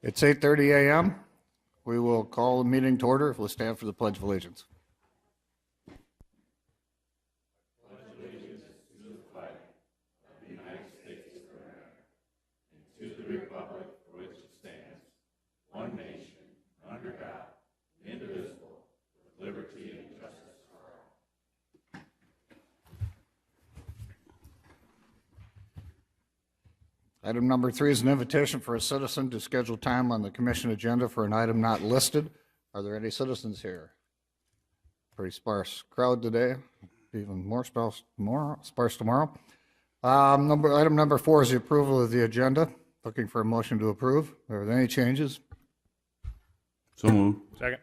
It's 8:30 a.m. We will call the meeting to order if we'll stand for the Pledge of Allegiance. Item number 3 is an invitation for a citizen to schedule time on the commission agenda for an item not listed. Are there any citizens here? Pretty sparse crowd today, even more sparse tomorrow. Item number 4 is the approval of the agenda. Looking for a motion to approve. Are there any changes? So moved. Second.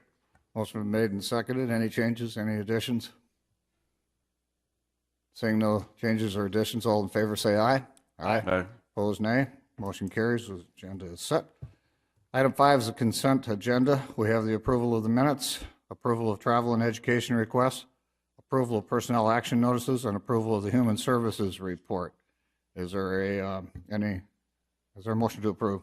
Motion been made and seconded. Any changes, any additions? Seeing no changes or additions, all in favor say aye. Aye. Opposed, nay. Motion carries. The agenda is set. Item 5 is a consent agenda. We have the approval of the minutes, approval of travel and education requests, approval of personnel action notices, and approval of the human services report. Is there a motion to approve?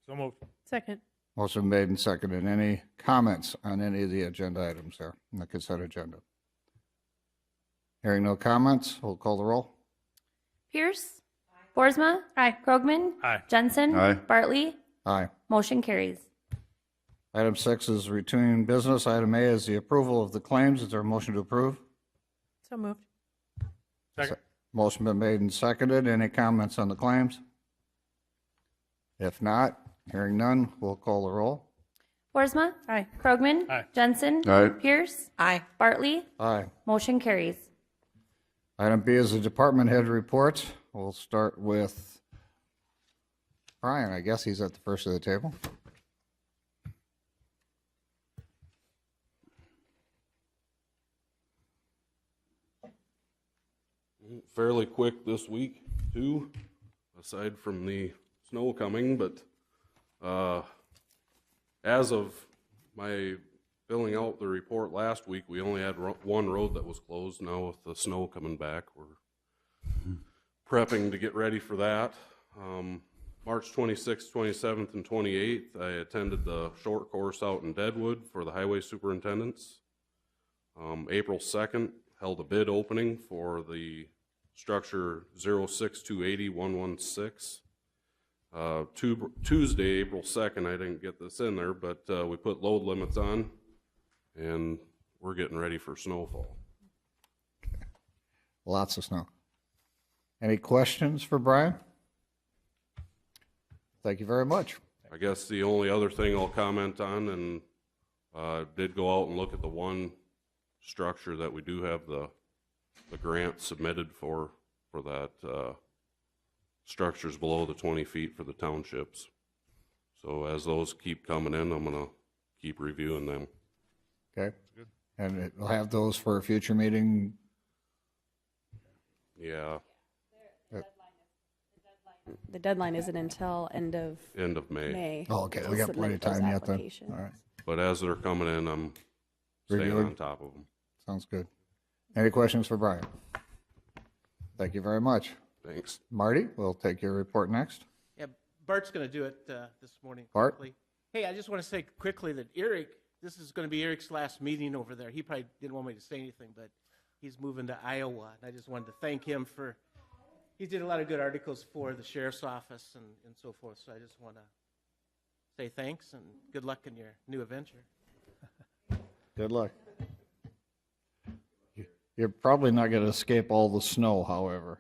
So moved. Second. Motion made and seconded. Any comments on any of the agenda items there in the consent agenda? Hearing no comments, we'll call the roll. Pierce. Boersma. Aye. Krogman. Aye. Jensen. Aye. Bartley. Aye. Motion carries. Item 6 is routine business. Item A is the approval of the claims. Is there a motion to approve? So moved. Second. Motion been made and seconded. Any comments on the claims? If not, hearing none, we'll call the roll. Boersma. Aye. Krogman. Aye. Jensen. Aye. Pierce. Aye. Bartley. Aye. Motion carries. Item B is the department head reports. We'll start with Brian. I guess he's at the first of the table. Fairly quick this week, too, aside from the snow coming, but as of my filling out the report last week, we only had one road that was closed. Now with the snow coming back, we're prepping to get ready for that. March 26th, 27th, and 28th, I attended the short course out in Deadwood for the highway superintendents. April 2nd, held a bid opening for the structure 06280-116. Tuesday, April 2nd, I didn't get this in there, but we put load limits on, and we're getting ready for snowfall. Lots of snow. Any questions for Brian? Thank you very much. I guess the only other thing I'll comment on, and did go out and look at the one structure that we do have the grant submitted for that structures below the 20 feet for the townships. So as those keep coming in, I'm going to keep reviewing them. Okay. And we'll have those for a future meeting. Yeah, The deadline isn't until end of end of May. May. Oh, okay. to We got plenty of submit those time yet then. applications. All right. But as they're coming in, I'm staying Reviewing. on top of them. Sounds good. Any questions for Brian? Thank you very much. Thanks. Marty, we'll take your report next. Yeah, Bart's going to do it this morning. Bart? Quickly. Hey, I just want to say quickly that Eric, this is going to be Eric's last meeting over there. He probably didn't want me to say anything, but he's moving to Iowa. And I just wanted to thank him for, he did a lot of good articles for the sheriff's office and so forth. So I just want to say thanks and good luck in your new adventure. Good luck. You're probably not going to escape all the snow, however.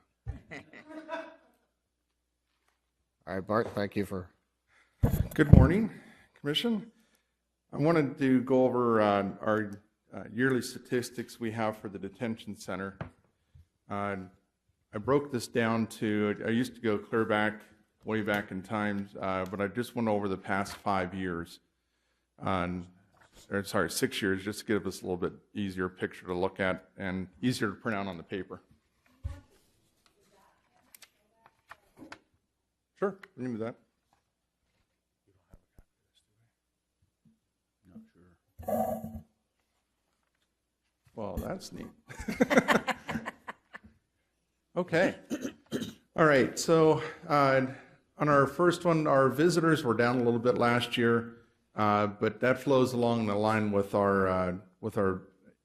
All right, Bart, thank you for. Good morning, Commission. I wanted to go over our yearly statistics we have for the detention center. I broke this down to, I used to go clear back, way back in times, but I just went over the past 5 years. 6 years, just to give us a little bit easier picture to look at and easier to print out on the paper. Sure, we can do that. Well, that's neat. Okay. All right, so On our first one, our visitors were down a little bit last year, but that flows along the line with our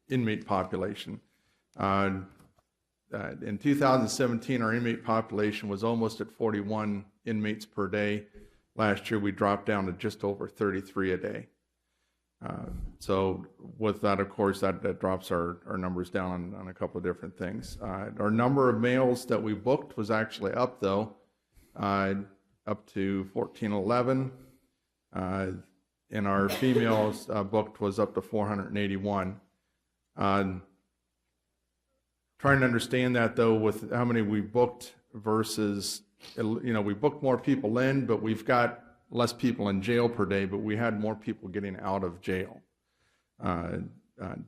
inmate population. In 2017, our inmate population was almost at 41 inmates per day. Last year, we dropped down to just over 33 a day. So with that, of course, that drops our numbers down on a couple of different things. Our number of males that we booked was actually up, though, up to 1411. And our females booked was up to 481. Trying to understand that, though, with how many we booked versus, we booked more people in, but we've got less people in jail per day, but we had more people getting out of jail.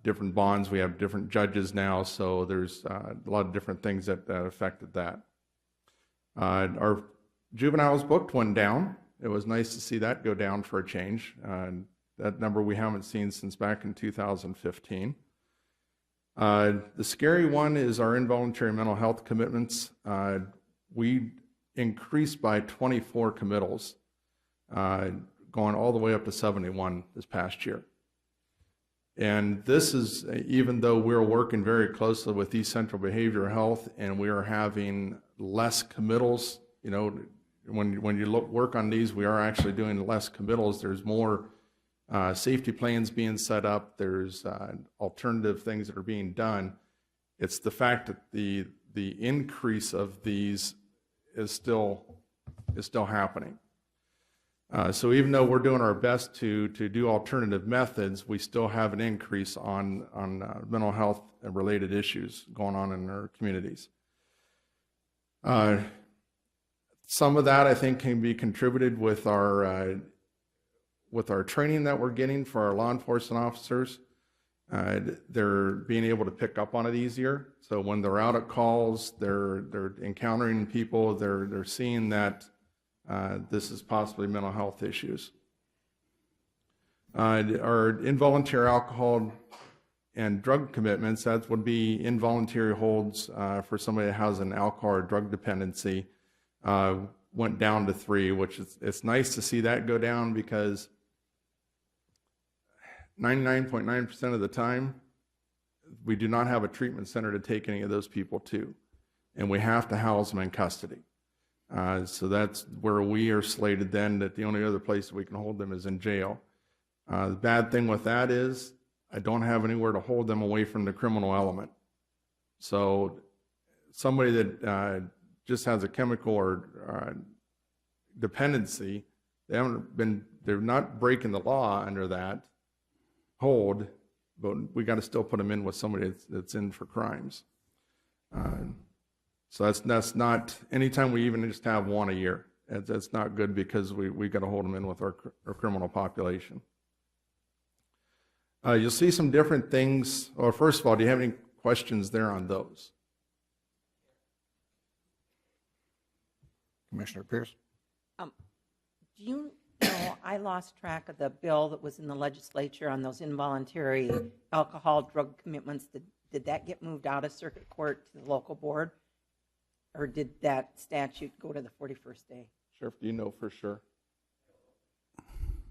Different bonds, we have different judges now, so there's a lot of different things that affected that. Our juveniles booked went down. It was nice to see that go down for a change. That number we haven't seen since back in 2015. The scary one is our involuntary mental health commitments. We increased by 24 committals, going all the way up to 71 this past year. And this is even though we're working very closely with East Central Behavioral Health and we are having less committals. When you work on these, we are actually doing less committals. There's more safety plans being set up. There's alternative things that are being done. It's the fact that the increase of these is still happening. So even though we're doing our best to do alternative methods, we still have an increase on mental health related issues going on in our communities. Some of that I think can be contributed with our training that we're getting for our law enforcement officers. They're being able to pick up on it easier. So when they're out at calls, they're encountering people, they're seeing that this is possibly mental health issues. Our involuntary alcohol and drug commitments, that would be involuntary holds for somebody that has an alcohol or drug dependency, went down to 3, which it's nice to see that go down because 99.9% of the time, we do not have a treatment center to take any of those people to, and we have to house them in custody. So that's where we are slated then that the only other place that we can hold them is in jail. The bad thing with that is I don't have anywhere to hold them away from the criminal element. So somebody that just has a chemical or dependency, they're not breaking the law under that hold, but we got to still put them in with somebody that's in for crimes. So that's not, anytime we even just have one a year, that's not good because we got to hold them in with our criminal population. You'll see some different things. Or first of all, do you have any questions there on those? Commissioner Pierce? Do you know, I lost track of the bill that was in the legislature on those involuntary alcohol drug commitments. Did that get moved out of circuit court to the local board? Or did that statute go to the 41st day? Sheriff, do you know for sure?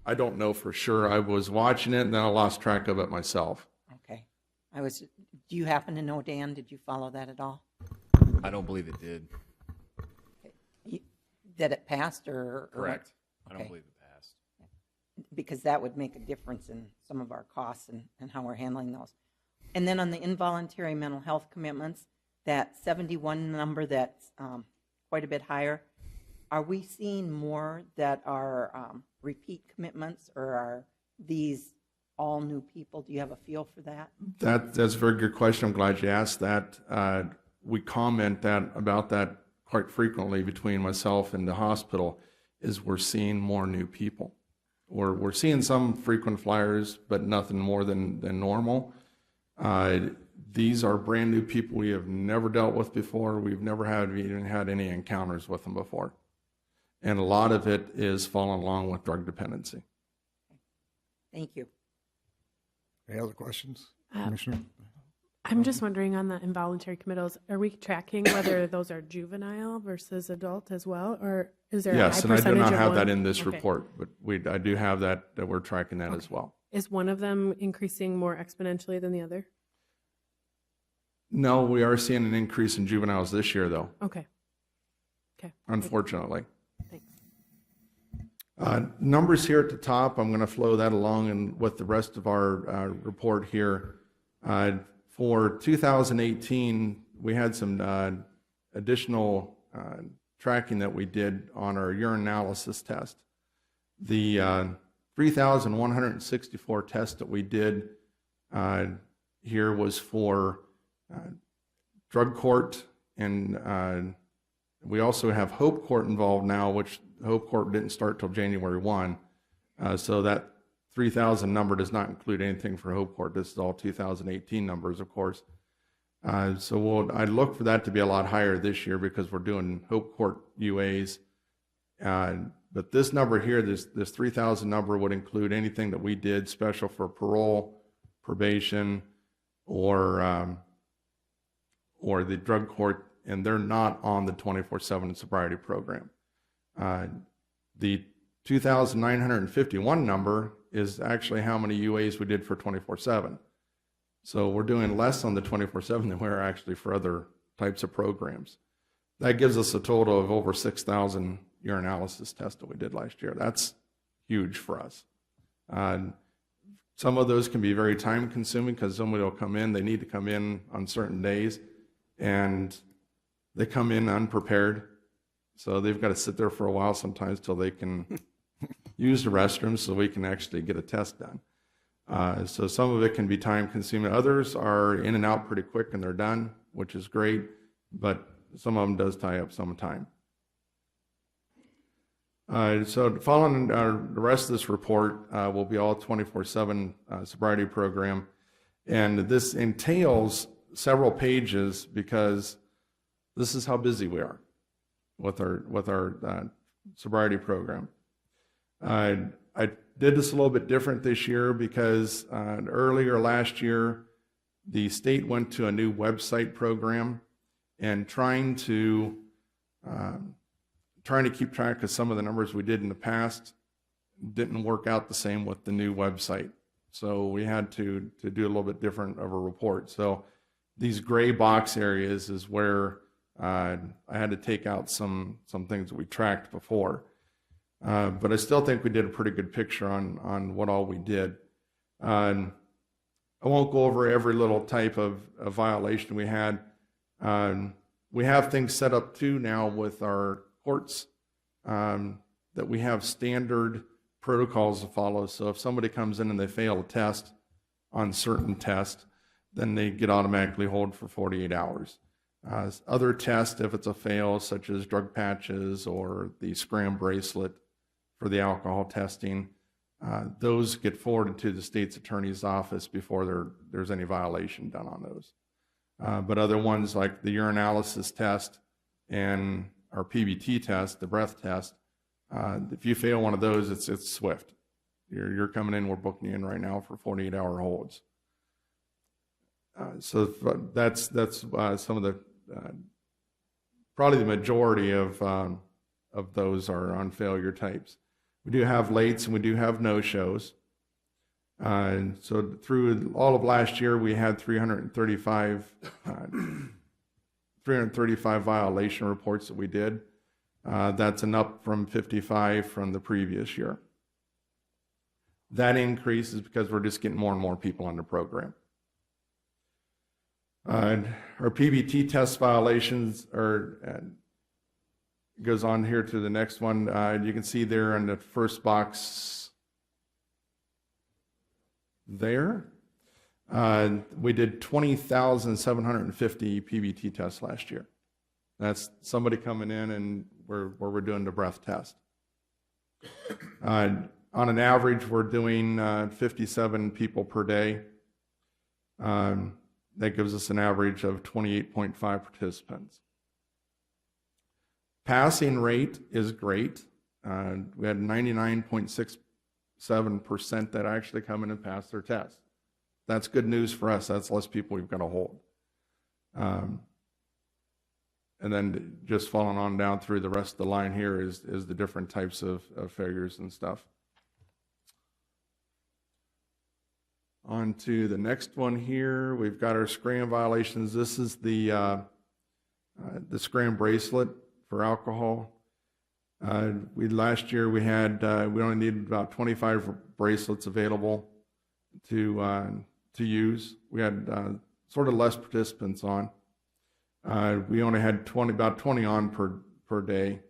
I don't know for sure. I was watching it and then I lost track of it myself. Okay. Do you happen to know, Dan? Did you follow that at all? I don't believe it did. That it passed or? Correct. I don't Okay. believe it passed. Because that would make a difference in some of our costs and how we're handling those. And then on the involuntary mental health commitments, that 71 number that's quite a bit higher, are we seeing more that are repeat commitments, or are these all new people? Do you have a feel for that? That's a very good question. I'm glad you asked that. We comment about that quite frequently between myself and the hospital, is we're seeing more new people. We're seeing some frequent flyers, but nothing more than normal. These are brand new people we have never dealt with before. We've never even had any encounters with them before. And a lot of it is following along with drug dependency. Thank you. Any other questions, Commissioner? I'm just wondering on the involuntary committals, are we tracking whether those are juvenile versus adult as well? Or is there a high Yes, and I do percentage not of have one? that in this Okay. report, but I do have that we're tracking that as well. Is one of them increasing more exponentially than the other? No, we are seeing an increase in juveniles this year, though, Okay. Okay. unfortunately. Thanks. Numbers here at the top, I'm going to flow that along and with the rest of our report here. For 2018, we had some additional tracking that we did on our urine analysis test. The 3,164 tests that we did here was for drug court, and we also have Hope Court involved now, which Hope Court didn't start till January 1. So that 3,000 number does not include anything for Hope Court. This is all 2018 numbers, of course. So I'd look for that to be a lot higher this year because we're doing Hope Court UAs. But this number here, this 3,000 number would include anything that we did special for parole, probation, or the drug court, and they're not on the 24/7 sobriety program. The 2,951 number is actually how many UAs we did for 24/7. So we're doing less on the 24/7 than we're actually for other types of programs. That gives us a total of over 6,000 urinalysis tests that we did last year. That's huge for us. Some of those can be very time consuming because somebody will come in, they need to come in on certain days, and they come in unprepared. So they've got to sit there for a while sometimes till they can use the restroom so we can actually get a test done. So some of it can be time consuming. Others are in and out pretty quick and they're done, which is great, but some of them does tie up some time. So following the rest of this report will be all 24/7 sobriety program. And this entails several pages because this is how busy we are with our sobriety program. I did this a little bit different this year because earlier last year, the state went to a new website program, and trying to keep track of some of the numbers we did in the past didn't work out the same with the new website. So we had to do a little bit different of a report. So these gray box areas is where I had to take out some things that we tracked before. But I still think we did a pretty good picture on what all we did. I won't go over every little type of violation we had. We have things set up too now with our courts that we have standard protocols to follow. So if somebody comes in and they fail a test on certain tests, then they get automatically hold for 48 hours. Other tests, if it's a fail, such as drug patches or the scram bracelet for the alcohol testing, those get forwarded to the state's attorney's office before there's any violation done on those. But other ones like the urinalysis test and our PBT test, the breath test, if you fail one of those, it's swift. You're coming in, we're booking you in right now for 48-hour holds. So that's some of the probably the majority of those are on failure types. We do have lates and we do have no-shows. So through all of last year, we had 335 violation reports that we did. That's an up from 55 from the previous year. That increase is because we're just getting more and more people on the program. Our PBT test violations goes on here to the next one. You can see there in the first box there. We did 20,750 PBT tests last year. That's somebody coming in and where we're doing the breath test. On an average, we're doing 57 people per day. That gives us an average of 28.5 participants. Passing rate is great. We had 99.67% that actually come in and pass their test. that's good news for us. That's less people we've got to hold. And then just following on down through the rest of the line here is the different types of failures and stuff. On to the next one here. We've got our scram violations. This is the scram bracelet for alcohol. Last year we only needed about 25 bracelets available to use. We had sort of less participants on. We only had about 20 on per day.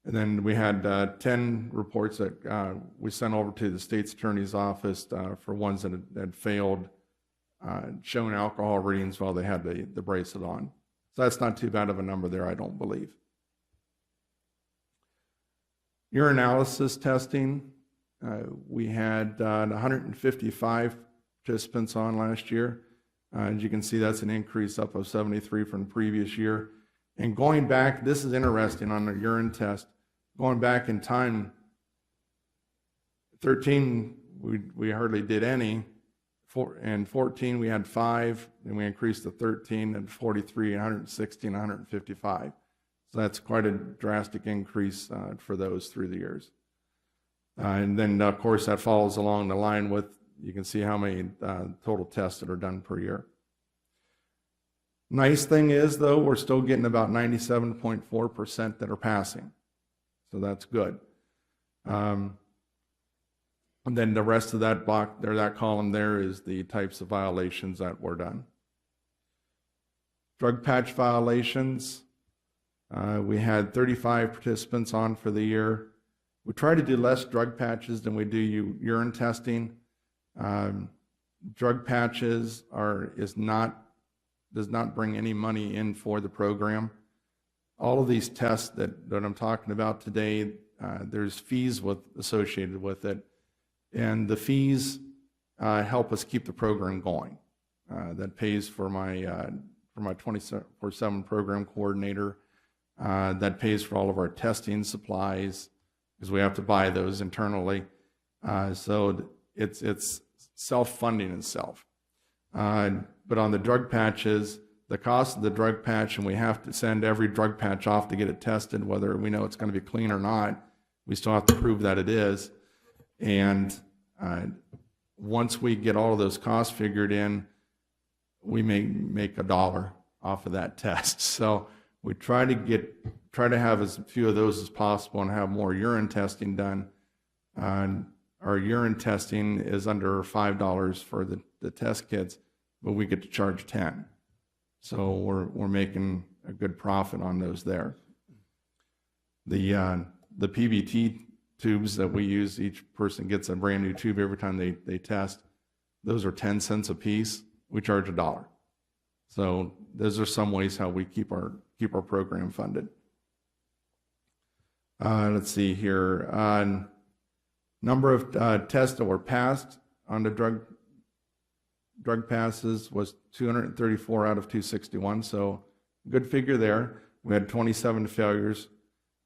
And then we had 10 reports that we sent over to the state's attorney's office for ones that had failed showing alcohol readings while they had the bracelet on. So that's not too bad of a number there, I don't believe. Urinalysis testing, we had 155 participants on last year. As you can see, that's an increase up of 73 from the previous year. And going back, this is interesting on the urine test, going back in time, 13, we hardly did any. And 14, we had 5, and we increased to 13, and 43, 160, and 155. So that's quite a drastic increase for those through the years. And then, of course, that follows along the line with, you can see how many total tests that are done per year. Nice thing is, though, we're still getting about 97.4% that are passing. So that's good. And then the rest of that box, there, that column there is the types of violations that were done. Drug patch violations. We had 35 participants on for the year. We try to do less drug patches than we do urine testing. Drug patches does not bring any money in for the program. All of these tests that I'm talking about today, there's fees associated with it, and the fees help us keep the program going. That pays for my 24/7 program coordinator. That pays for all of our testing supplies because we have to buy those internally. So it's self-funding itself. But on the drug patches, the cost of the drug patch, and we have to send every drug patch off to get it tested, whether we know it's going to be clean or not. We still have to prove that it is. And once we get all of those costs figured in, we may make $1 off of that test. So we try to have as few of those as possible and have more urine testing done. Our urine testing is under $5 for the test kits, but we get to charge $10. So we're making a good profit on those there. The PBT tubes that we use, each person gets a brand new tube every time they test. Those are 10 cents a piece. We charge $1. So those are some ways how we keep our program funded. Let's see here. Number of tests that were passed on the drug passes was 234 out of 261. So good figure there. We had 27 failures,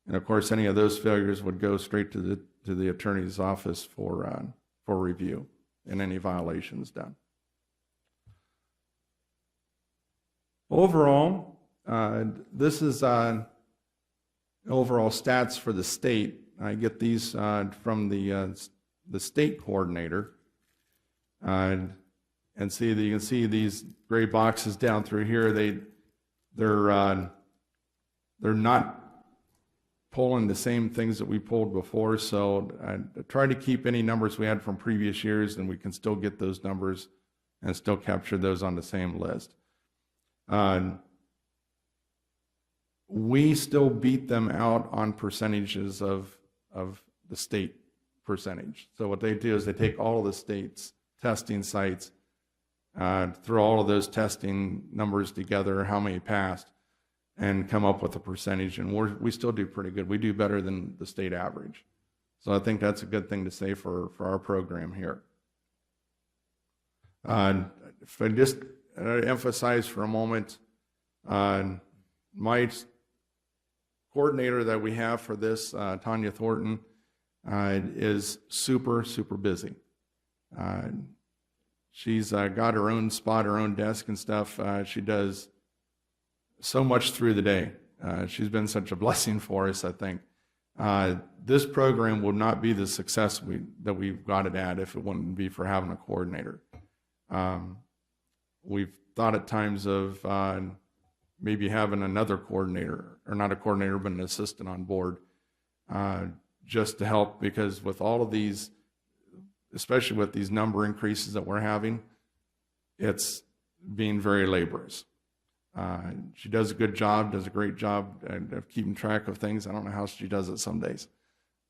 and of course, any of those failures would go straight to the attorney's office for review and any violations done. Overall, this is overall stats for the state. I get these from the state coordinator, and see that you can see these gray boxes down through here. They're not pulling the same things that we pulled before. So I try to keep any numbers we had from previous years, and we can still get those numbers and still capture those on the same list. We still beat them out on percentages of the state percentage. So what they do is they take all of the state's testing sites, throw all of those testing numbers together, how many passed, and come up with a percentage. And we still do pretty good. We do better than the state average. So I think that's a good thing to say for our program here. If I just emphasize for a moment, my coordinator that we have for this, Tanya Thornton, is super busy. She's got her own spot, her own desk and stuff. She does so much through the day. She's been such a blessing for us, I think. This program would not be the success that we've got it at if it wouldn't be for having a coordinator. We've thought at times of maybe having another coordinator, or not a coordinator, but an assistant on board, just to help, because with all of these, especially with these number increases that we're having, it's being very laborious. She does a good job, does a great job of keeping track of things. I don't know how she does it some days,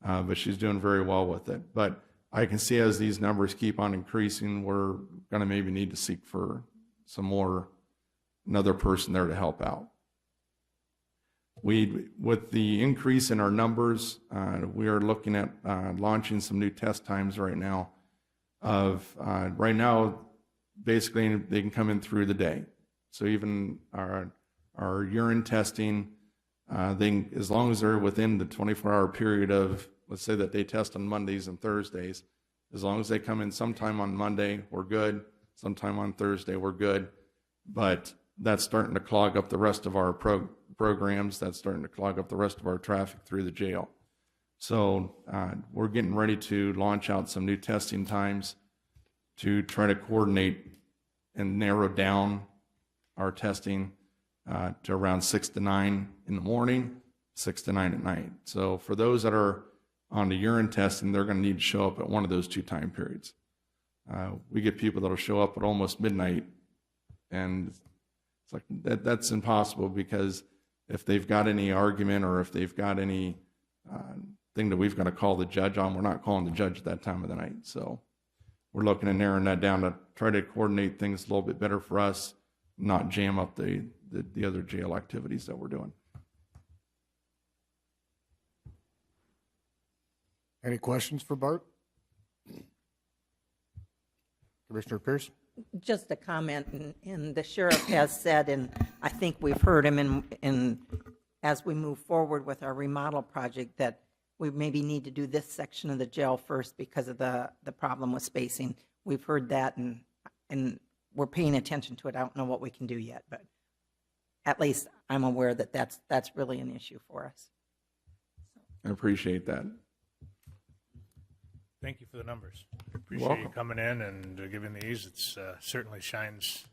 but she's doing very well with it. But I can see as these numbers keep on increasing, we're going to maybe need to seek for another person there to help out. With the increase in our numbers, we are looking at launching some new test times right now. Right now, basically they can come in through the day. So even our urine testing, as long as they're within the 24-hour period of, let's say that they test on Mondays and Thursdays, as long as they come in sometime on Monday, we're good. Sometime on Thursday, we're good. But that's starting to clog up the rest of our programs. That's starting to clog up the rest of our traffic through the jail. So we're getting ready to launch out some new testing times to try to coordinate and narrow down our testing to around 6 to 9 in the morning, 6 to 9 at night. So for those that are on the urine testing, they're going to need to show up at one of those two time periods. We get people that'll show up at almost midnight, and it's like that's impossible, because if they've got any argument or if they've got any thing that we've got to call the judge on, we're not calling the judge at that time of the night. So we're looking at narrowing that down to try to coordinate things a little bit better for us, not jam up the other jail activities that we're doing. Any questions for Bart? Commissioner Pierce? Just a comment, and the sheriff has said, and I think we've heard him in as we move forward with our remodel project, that we maybe need to do this section of the jail first because of the problem with spacing. We've heard that, and we're paying attention to it. I don't know what we can do yet, but at least I'm aware that that's really an issue for us. I appreciate that. Thank you for the numbers. Appreciate you coming in and giving these. It's certainly shines,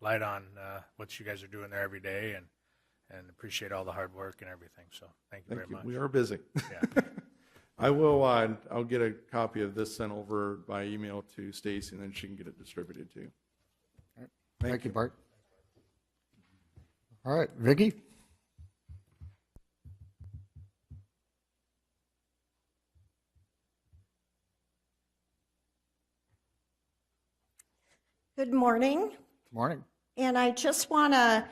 light on what you guys are doing there every day, and appreciate all the hard work and everything. So thank you very much. We are busy. Yeah. I will. I'll get a copy of this sent over by email to Stacy, and then she can get it distributed to you. All right. Thank you, Bart. All right, Vicki? Good morning. Morning. And I just want to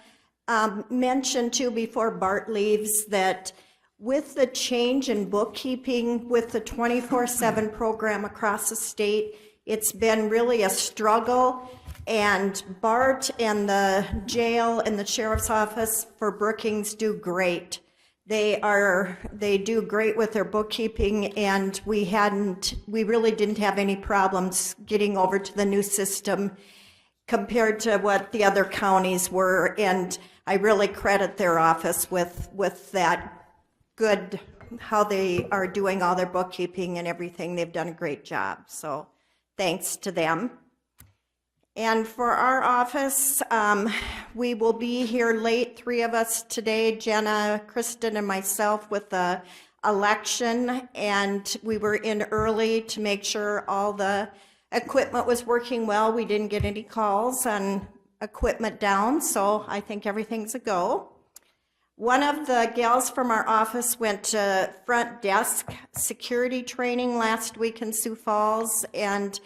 mention too, before Bart leaves, that with the change in bookkeeping with the 24/7 program across the state, it's been really a struggle. And Bart and the jail and the sheriff's office for Brookings do great. They do great with their bookkeeping, and we really didn't have any problems getting over to the new system compared to what the other counties were. And I really credit their office with that good, how they are doing all their bookkeeping and everything. They've done a great job. So thanks to them. And for our office, we will be here late, 3 of us today, Jenna, Kristen, and myself, with the election. And we were in early to make sure all the equipment was working well. We didn't get any calls on equipment down, so I think everything's a go. One of the gals from our office went to front desk security training last week in Sioux Falls, and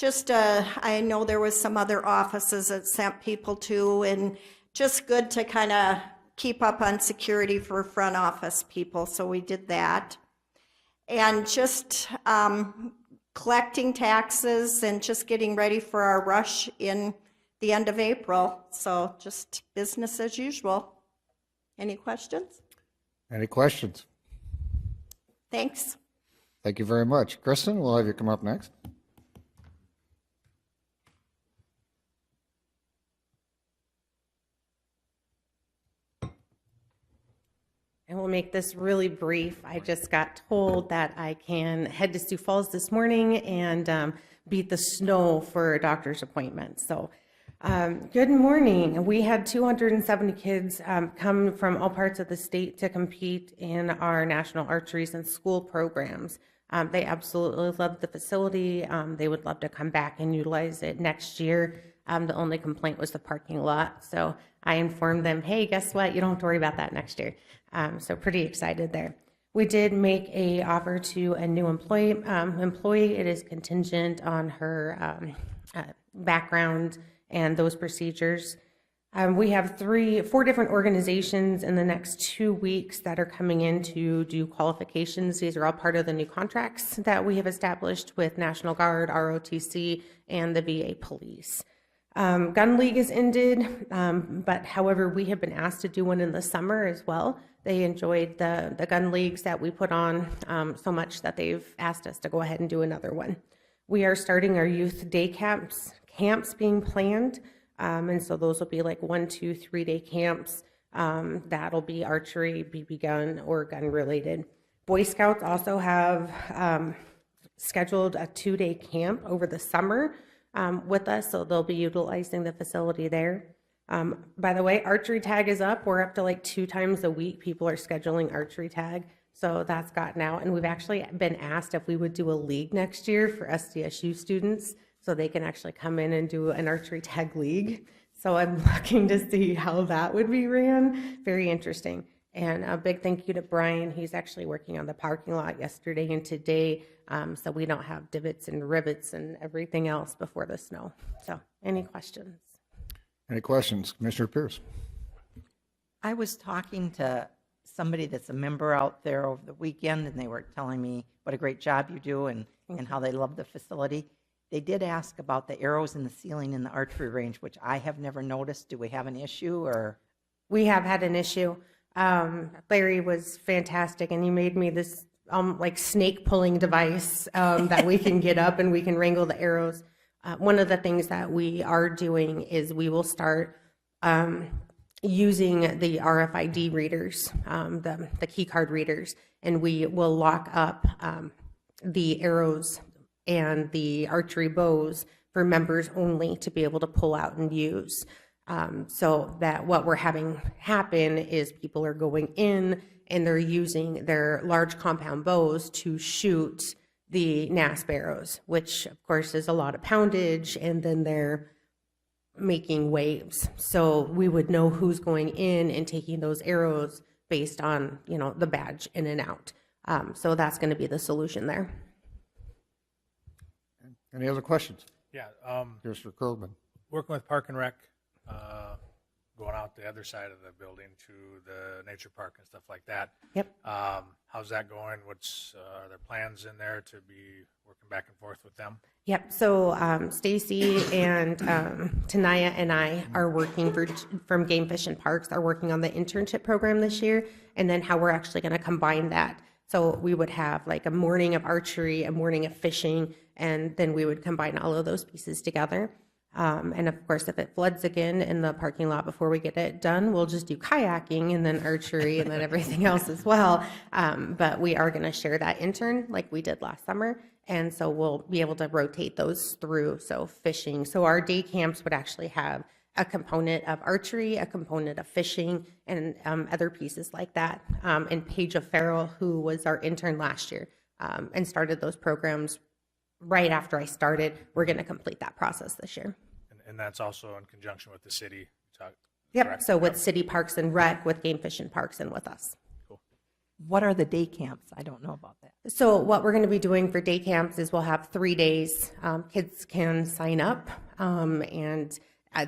I know there was some other offices that sent people to, and just good to kind of keep up on security for front office people, so we did that. And just collecting taxes and just getting ready for our rush in the end of April. So just business as usual. Any questions? Any questions? Thanks. Thank you very much. Kristen, we'll have you come up next. make this really brief. I just got told that I can head to Sioux Falls this morning and beat the snow for a doctor's appointment. So, good morning. We had 270 kids come from all parts of the state to compete in our national archeries and school programs. They absolutely loved the facility. They would love to come back and utilize it next year. The only complaint was the parking lot. So I informed them, hey, guess what? You don't have to worry about that next year. So pretty excited there. We did make a offer to a new employee. It is contingent on her background and those procedures. We have 4 different organizations in the next 2 weeks that are coming in to do qualifications. These are all part of the new contracts that we have established with National Guard, ROTC, and the VA Police. Gun League is ended, but however, we have been asked to do one in the summer as well. They enjoyed the gun leagues that we put on so much that they've asked us to go ahead and do another one. We are starting our youth day camps being planned. And so those will be like 1, 2, 3 day camps. That'll be archery, BB gun, or gun related. Boy Scouts also have scheduled a 2-day camp over the summer with us, so they'll be utilizing the facility there. By the way, archery tag is up. We're up to like 2 times a week. People are scheduling archery tag. So that's gotten out. And we've actually been asked if we would do a league next year for SDSU students so they can actually come in and do an archery tag league. So I'm looking to see how that would be ran. Very interesting. And a big thank you to Brian. He's actually working on the parking lot yesterday and today, so we don't have divots and rivets and everything else before the snow. So any questions? Any questions? Commissioner Pierce. I was talking to somebody that's a member out there over the weekend, and they were telling me what a great job you do and how they love the facility. They did ask about the arrows in the ceiling in the archery range, which I have never noticed. Do we have an issue or? We have had an issue. Larry was fantastic, and he made me this like snake pulling device that we can get up and we can wrangle the arrows. One of the things that we are doing is we will start using the RFID readers, the key card readers, and we will lock up the arrows and the archery bows for members only to be able to pull out and use. So that what we're having happen is people are going in and they're using their large compound bows to shoot the NASP arrows, which of course is a lot of poundage, and then they're making waves. So we would know who's going in and taking those arrows based on, you know, the badge in and out. So that's going to be the solution there. Any other questions? Yeah. Mr. Krogman. Working with Park and Rec, going out the other side of the building to the nature park and stuff like that. Yep. How's that going? Are there plans in there to be working back and forth with them? Yep. So Stacy and Tanaya and I are working from Game Fish and Parks are working on the internship program this year, and then how we're actually going to combine that. So we would have like a morning of archery, a morning of fishing, and then we would combine all of those pieces together. And of course, if it floods again in the parking lot before we get it done, we'll just do kayaking and then archery and then everything else as well. But we are going to share that intern like we did last summer. And so we'll be able to rotate those through. So fishing. So our day camps would actually have a component of archery, a component of fishing, and other pieces like that. And Paige O'Farrell, who was our intern last year and started those programs right after I started, we're going to complete that process this year. And that's also in conjunction with the city? Yep. Correct? So with City Parks and Rec, with Game Fish and Parks, and with us. Cool. What are the day camps? I don't know about that. So what we're going to be doing for day camps is we'll have 3 days. Kids can sign up, and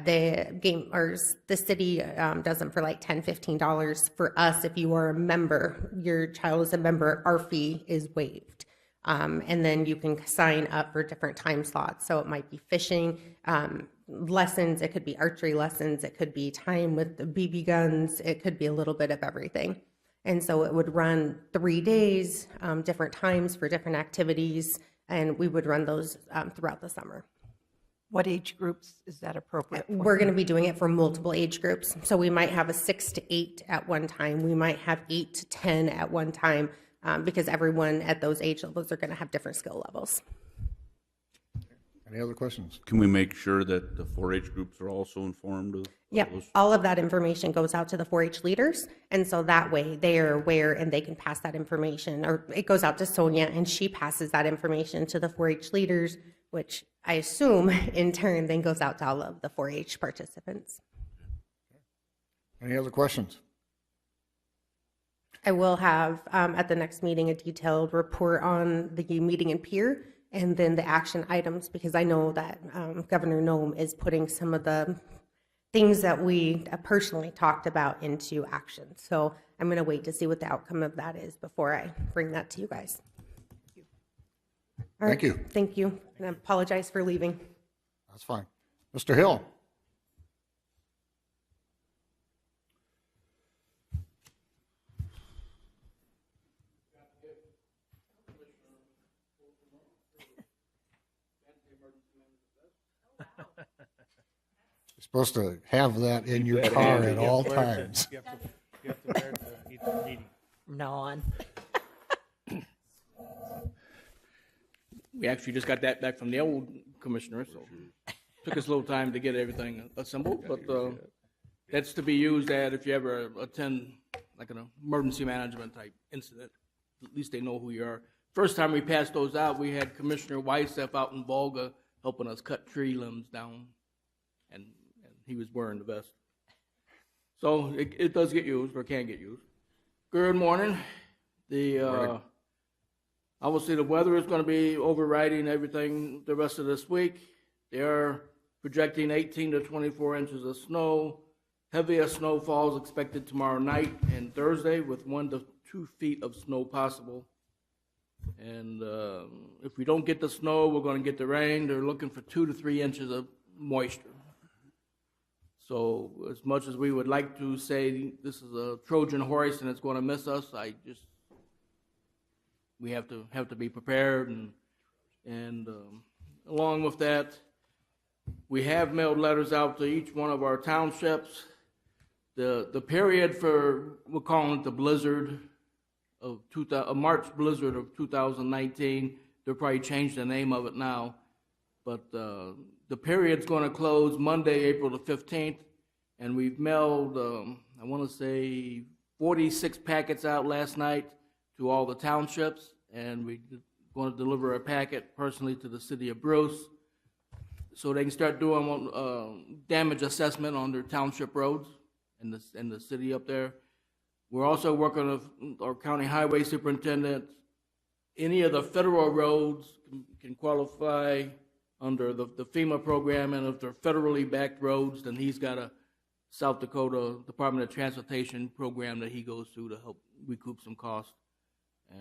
the city does them for like $10, $15. For us, if you are a member, your child is a member, our fee is waived. And then you can sign up for different time slots. So it might be fishing lessons, it could be archery lessons, it could be time with the BB guns, it could be a little bit of everything. And so it would run 3 days, different times for different activities, and we would run those throughout the summer. What age groups is that appropriate for? We're going to be doing it for multiple age groups. So we might have a 6 to 8 at one time. We might have 8 to 10 at one time, because everyone at those age levels are going to have different skill levels. Any other questions? Can we make sure that the 4-H groups are also informed of Yep, those? all of that information goes out to the 4-H leaders, and so that way they are aware and they can pass that information, or it goes out to Sonia and she passes that information to the 4-H leaders, which I assume in turn then goes out to all of the 4-H participants. Any other questions? I will have at the next meeting a detailed report on the meeting in Pier and then the action items, because I know that Governor Noem is putting some of the things that we personally talked about into action. So I'm going to wait to see what the outcome of that is before I bring that to you guys. All right, Thank you. Thank you. And I apologize for leaving. That's fine. Mr. Hill? You're supposed to have that in your car at all times. You have to wear it to each meeting. From now on. We actually just got that back from the old commissioner, so took us a little time to get everything assembled, but that's to be used at if you ever attend like an emergency management type incident. At least they know who you are. First time we passed those out, we had Commissioner Weissef out in Volga helping us cut tree limbs down, and he was wearing the vest. So it does get used, or can get used. Good morning. Obviously, the weather is going to be overriding everything the rest of this week. They are projecting 18 to 24 inches of snow. Heaviest snowfall is expected tomorrow night and Thursday, with 1 to 2 feet of snow possible. And if we don't get the snow, we're going to get the rain. They're looking for 2 to 3 inches of moisture. So as much as we would like to say this is a Trojan horse and it's going to miss us, we have to be prepared, and along with that, we have mailed letters out to each one of our townships. The period for, we're calling it the blizzard of a March blizzard of 2019. They'll probably change the name of it now, but the period's going to close Monday, April the 15th, and we've mailed I want to say 46 packets out last night to all the townships, and we're going to deliver a packet personally to the city of Bruce so they can start doing damage assessment on their township roads in the city up there. We're also working with our county highway superintendent. Any of the federal roads can qualify under the FEMA program, and if they're federally backed roads, then he's got a South Dakota Department of Transportation program that he goes through to help recoup some costs.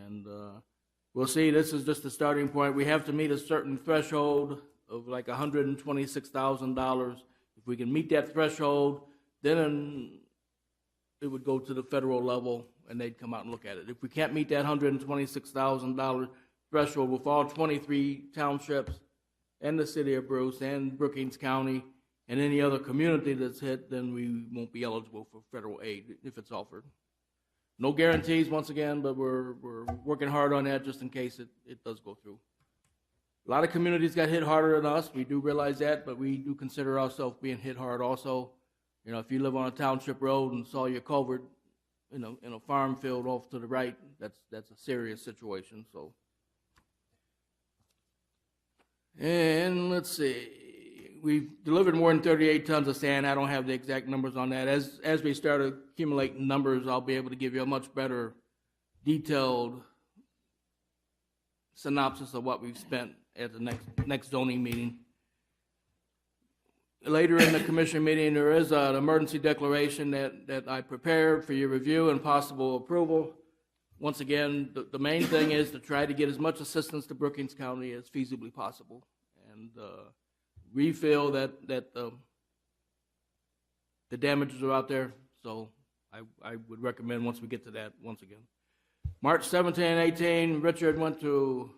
And we'll see, this is just the starting point. We have to meet a certain threshold of like $126,000. If we can meet that threshold, then it would go to the federal level and they'd come out and look at it. If we can't meet that $126,000 threshold with all 23 townships and the city of Bruce and Brookings County and any other community that's hit, then we won't be eligible for federal aid if it's offered. No guarantees, once again, but we're working hard on that just in case it does go through. A lot of communities got hit harder than us. We do realize that, but we do consider ourselves being hit hard also. You know, if you live on a township road and saw your culvert, in a farm field off to the right, that's a serious situation. So, and let's see, we've delivered more than 38 tons of sand. I don't have the exact numbers on that. As we start accumulating numbers, I'll be able to give you a much better detailed synopsis of what we've spent at the next zoning meeting. Later in the commission meeting, there is an emergency declaration that I prepared for your review and possible approval. Once again, the main thing is to try to get as much assistance to Brookings County as feasibly possible. And we feel that the damages are out there, so I would recommend once we get to that once again. March 17 and 18, Richard went to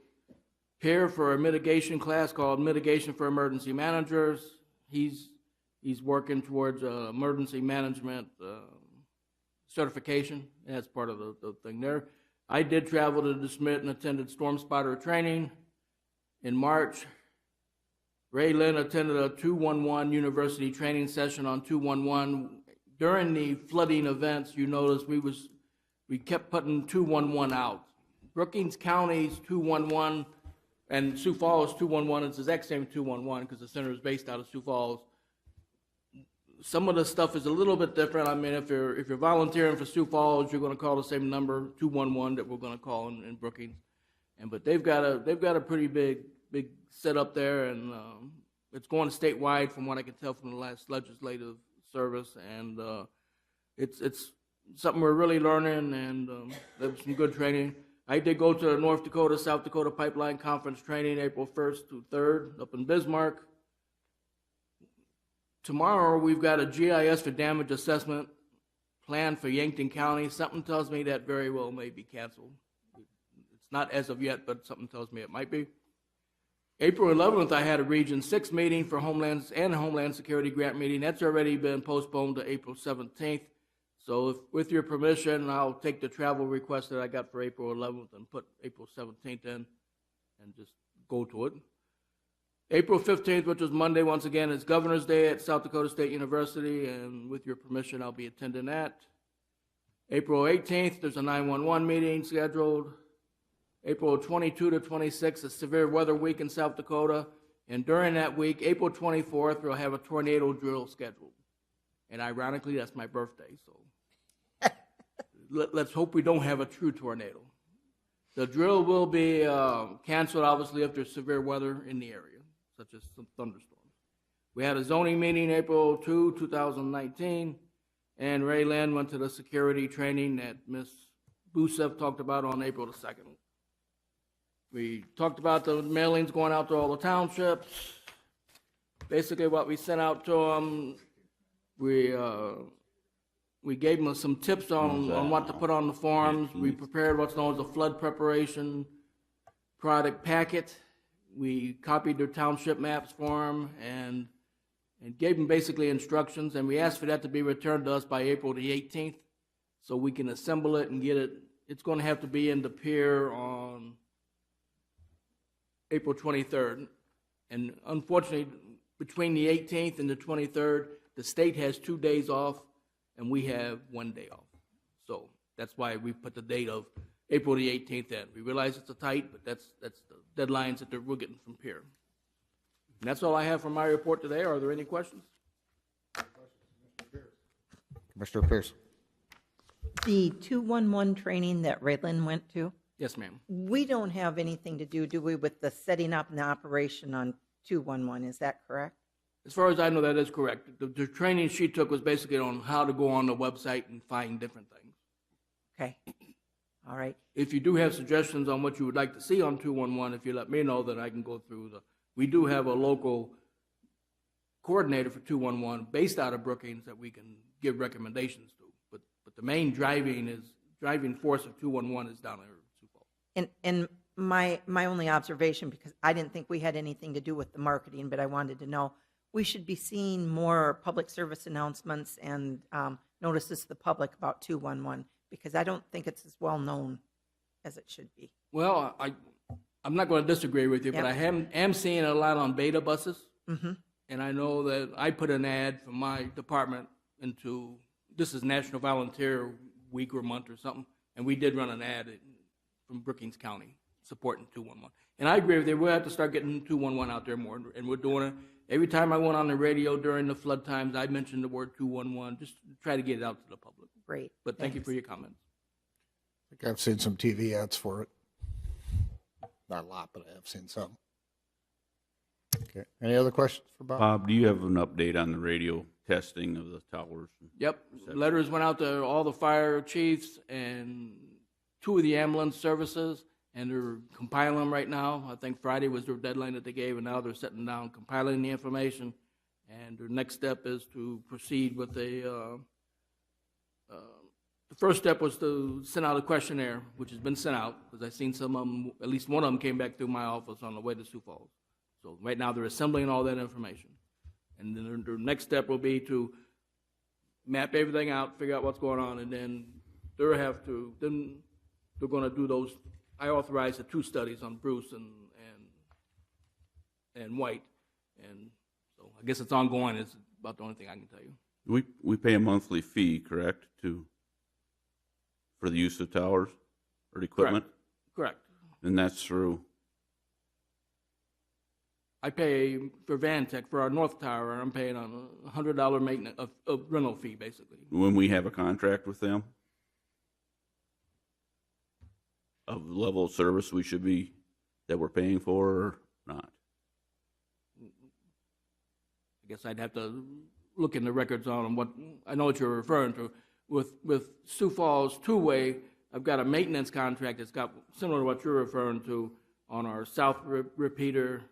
pair for a mitigation class called Mitigation for Emergency Managers. He's working towards emergency management certification. That's part of the thing there. I did travel to DeSmet and attended Storm Spotter training in March. Ray Lynn attended a 211 university training session on 211. During the flooding events, you notice we kept putting 211 out. Brookings County's 211 and Sioux Falls 211 is the exact same 211 because the center is based out of Sioux Falls. Some of the stuff is a little bit different. I mean, if you're volunteering for Sioux Falls, you're going to call the same number 211 that we're going to call in Brookings. But they've got a pretty big setup there, and it's going statewide from what I can tell from the last legislative service, and it's something we're really learning, and there was some good training. I did go to the North Dakota, South Dakota Pipeline Conference training April 1st to 3rd up in Bismarck. Tomorrow, we've got a GIS for damage assessment plan for Yankton County. Something tells me that very well may be canceled. It's not as of yet, but something tells me it might be. April 11th, I had a Region 6 meeting for Homeland and Homeland Security Grant meeting. That's already been postponed to April 17th. So with your permission, I'll take the travel request that I got for April 11th and put April 17th in and just go to it. April 15th, which is Monday, once again, is Governor's Day at South Dakota State University, and with your permission, I'll be attending that. April 18th, there's a 911 meeting scheduled. April 22 to 26 is Severe Weather Week in South Dakota, and during that week, April 24th, we'll have a tornado drill scheduled. And ironically, that's my birthday, so let's hope we don't have a true tornado. The drill will be canceled, obviously, if there's severe weather in the area, such as some thunderstorms. We had a zoning meeting April 2, 2019, and Ray Lynn went to the security training that Ms. Busev talked about on April the 2nd. We talked about the mailings going out to all the townships. Basically, what we sent out to them, we gave them some tips on what to put on the forms. We prepared what's known as a flood preparation product packet. We copied their township maps for them and gave them basically instructions, and we asked for that to be returned to us by April the 18th so we can assemble it and get it. It's going to have to be in the pier on April 23rd. And unfortunately, between the 18th and the 23rd, the state has 2 days off, and we have 1 day off. So that's why we put the date of April the 18th in. We realize it's a tight, but that's the deadlines that we're getting from Pier. And that's all I have for my report today. Are there any questions? Commissioner Pierce. The 211 training that Raylan went to, Yes, ma'am. we don't have anything to do we, with the setting up and the operation on 211, is that correct? As far as I know, that is correct. The training she took was basically on how to go on the website and find different things. Okay, all right. If you do have suggestions on what you would like to see on 211, if you let me know, then I can go through we do have a local coordinator for 211 based out of Brookings that we can give recommendations to. But the main driving force of 211 is down there in Sioux Falls. And my only observation, because I didn't think we had anything to do with the marketing, but I wanted to know, we should be seeing more public service announcements and notices to the public about 211, because I don't think it's as well known as it should be. Well, I'm not going to disagree with you, but I am seeing a lot on beta buses. Mm-hmm. And I know that I put an ad from my department into, this is National Volunteer Week or month or something, and we did run an ad from Brookings County supporting 211. And I agree with you, we'll have to start getting 211 out there more, and we're doing it. Every time I went on the radio during the flood times, I mentioned the word 211, just to try to get it out to the public. Great. But thank you for your comments. I think I've seen some TV ads for it. Not a lot, but I have seen some. Okay. Any other questions for Bob? Bob, do you have an update on the radio testing of the towers? Yep. Letters went out to all the fire chiefs and 2 of the ambulance services, and they're compiling them right now. I think Friday was their deadline that they gave, and now they're sitting down compiling the information. And their next step is to proceed with a the first step was to send out a questionnaire, which has been sent out, because I've seen some of them, at least one of them came back through my office on the way to Sioux Falls. So right now, they're assembling all that information. And then the next step will be to map everything out, figure out what's going on, and then then they're gonna do those. I authorized the 2 studies on Bruce and White, and so I guess it's ongoing. It's about the only thing I can tell you. We pay a monthly fee, correct, for the use of towers or equipment? Correct. And that's through, I pay for Vantech for our North Tower. I'm paying on $100 maintenance of rental fee, basically. when we have a contract with them? Of the level of service we should be, that we're paying for or not? I guess I'd have to look in the records on what, I know what you're referring to. With Sioux Falls Two-Way, I've got a maintenance contract that's got similar to what you're referring to on our south repeater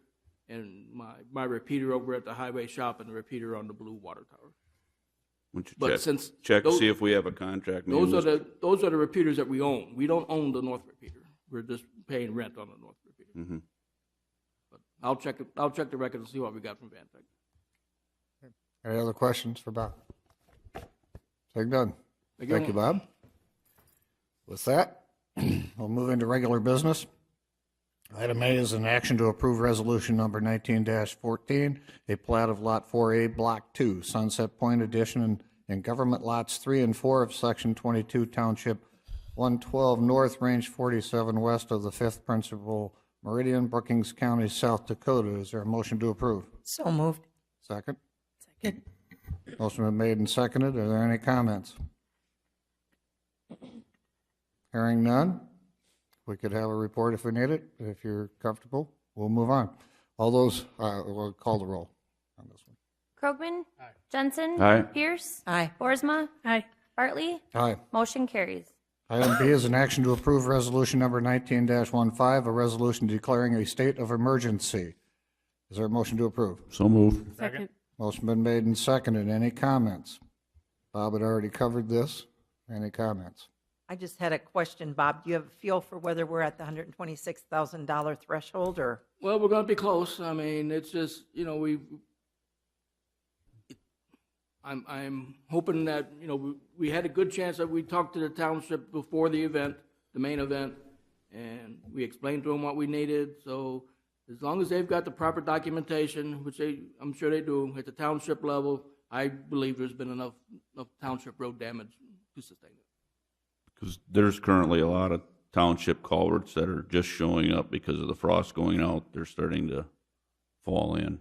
and my repeater over at the highway shop and the repeater on the Blue Water Tower. Would you But since check to those- see if we have a contract? maybe Those let's- are the repeaters that we own. We don't own the north repeater. We're just paying rent on the north repeater. Mhm. But I'll check the record and see what we got from Vantech. Any other questions for Bob? Take none. Thank you. Thank you, Bob. With that, we'll move into regular business. Item A is an action to approve resolution number 19-14, a plat of Lot 4A, Block 2, Sunset Point Addition, and government lots 3 and 4 of Section 22, Township 112 North, Range 47 west of the 5th Principal Meridian, Brookings County, South Dakota. Is there a motion to approve? So moved. Second? Second. Motion been made and seconded. Are there any comments? Hearing none. We could have a report if we need it. If you're comfortable, we'll move on. All those, we'll call the roll on this one. Krogman? Jensen? Aye. Pierce? Aye. Boersma? Aye. Bartley? Aye. Motion carries. Item B is an action to approve resolution number 19-15, a resolution declaring a state of emergency. Is there a motion to approve? So moved. Second. Motion been made and seconded. Any comments? Bob had already covered this. Any comments? I just had a question, Bob. Do you have a feel for whether we're at the $126,000 threshold or? Well, we're going to be close. I mean, it's just, I'm hoping that, we had a good chance that we talked to the township before the event, the main event, and we explained to them what we needed. So as long as they've got the proper documentation, which I'm sure they do at the township level, I believe there's been enough township road damage to sustain it. Because there's currently a lot of township culverts that are just showing up because of the frost going out. They're starting to fall in.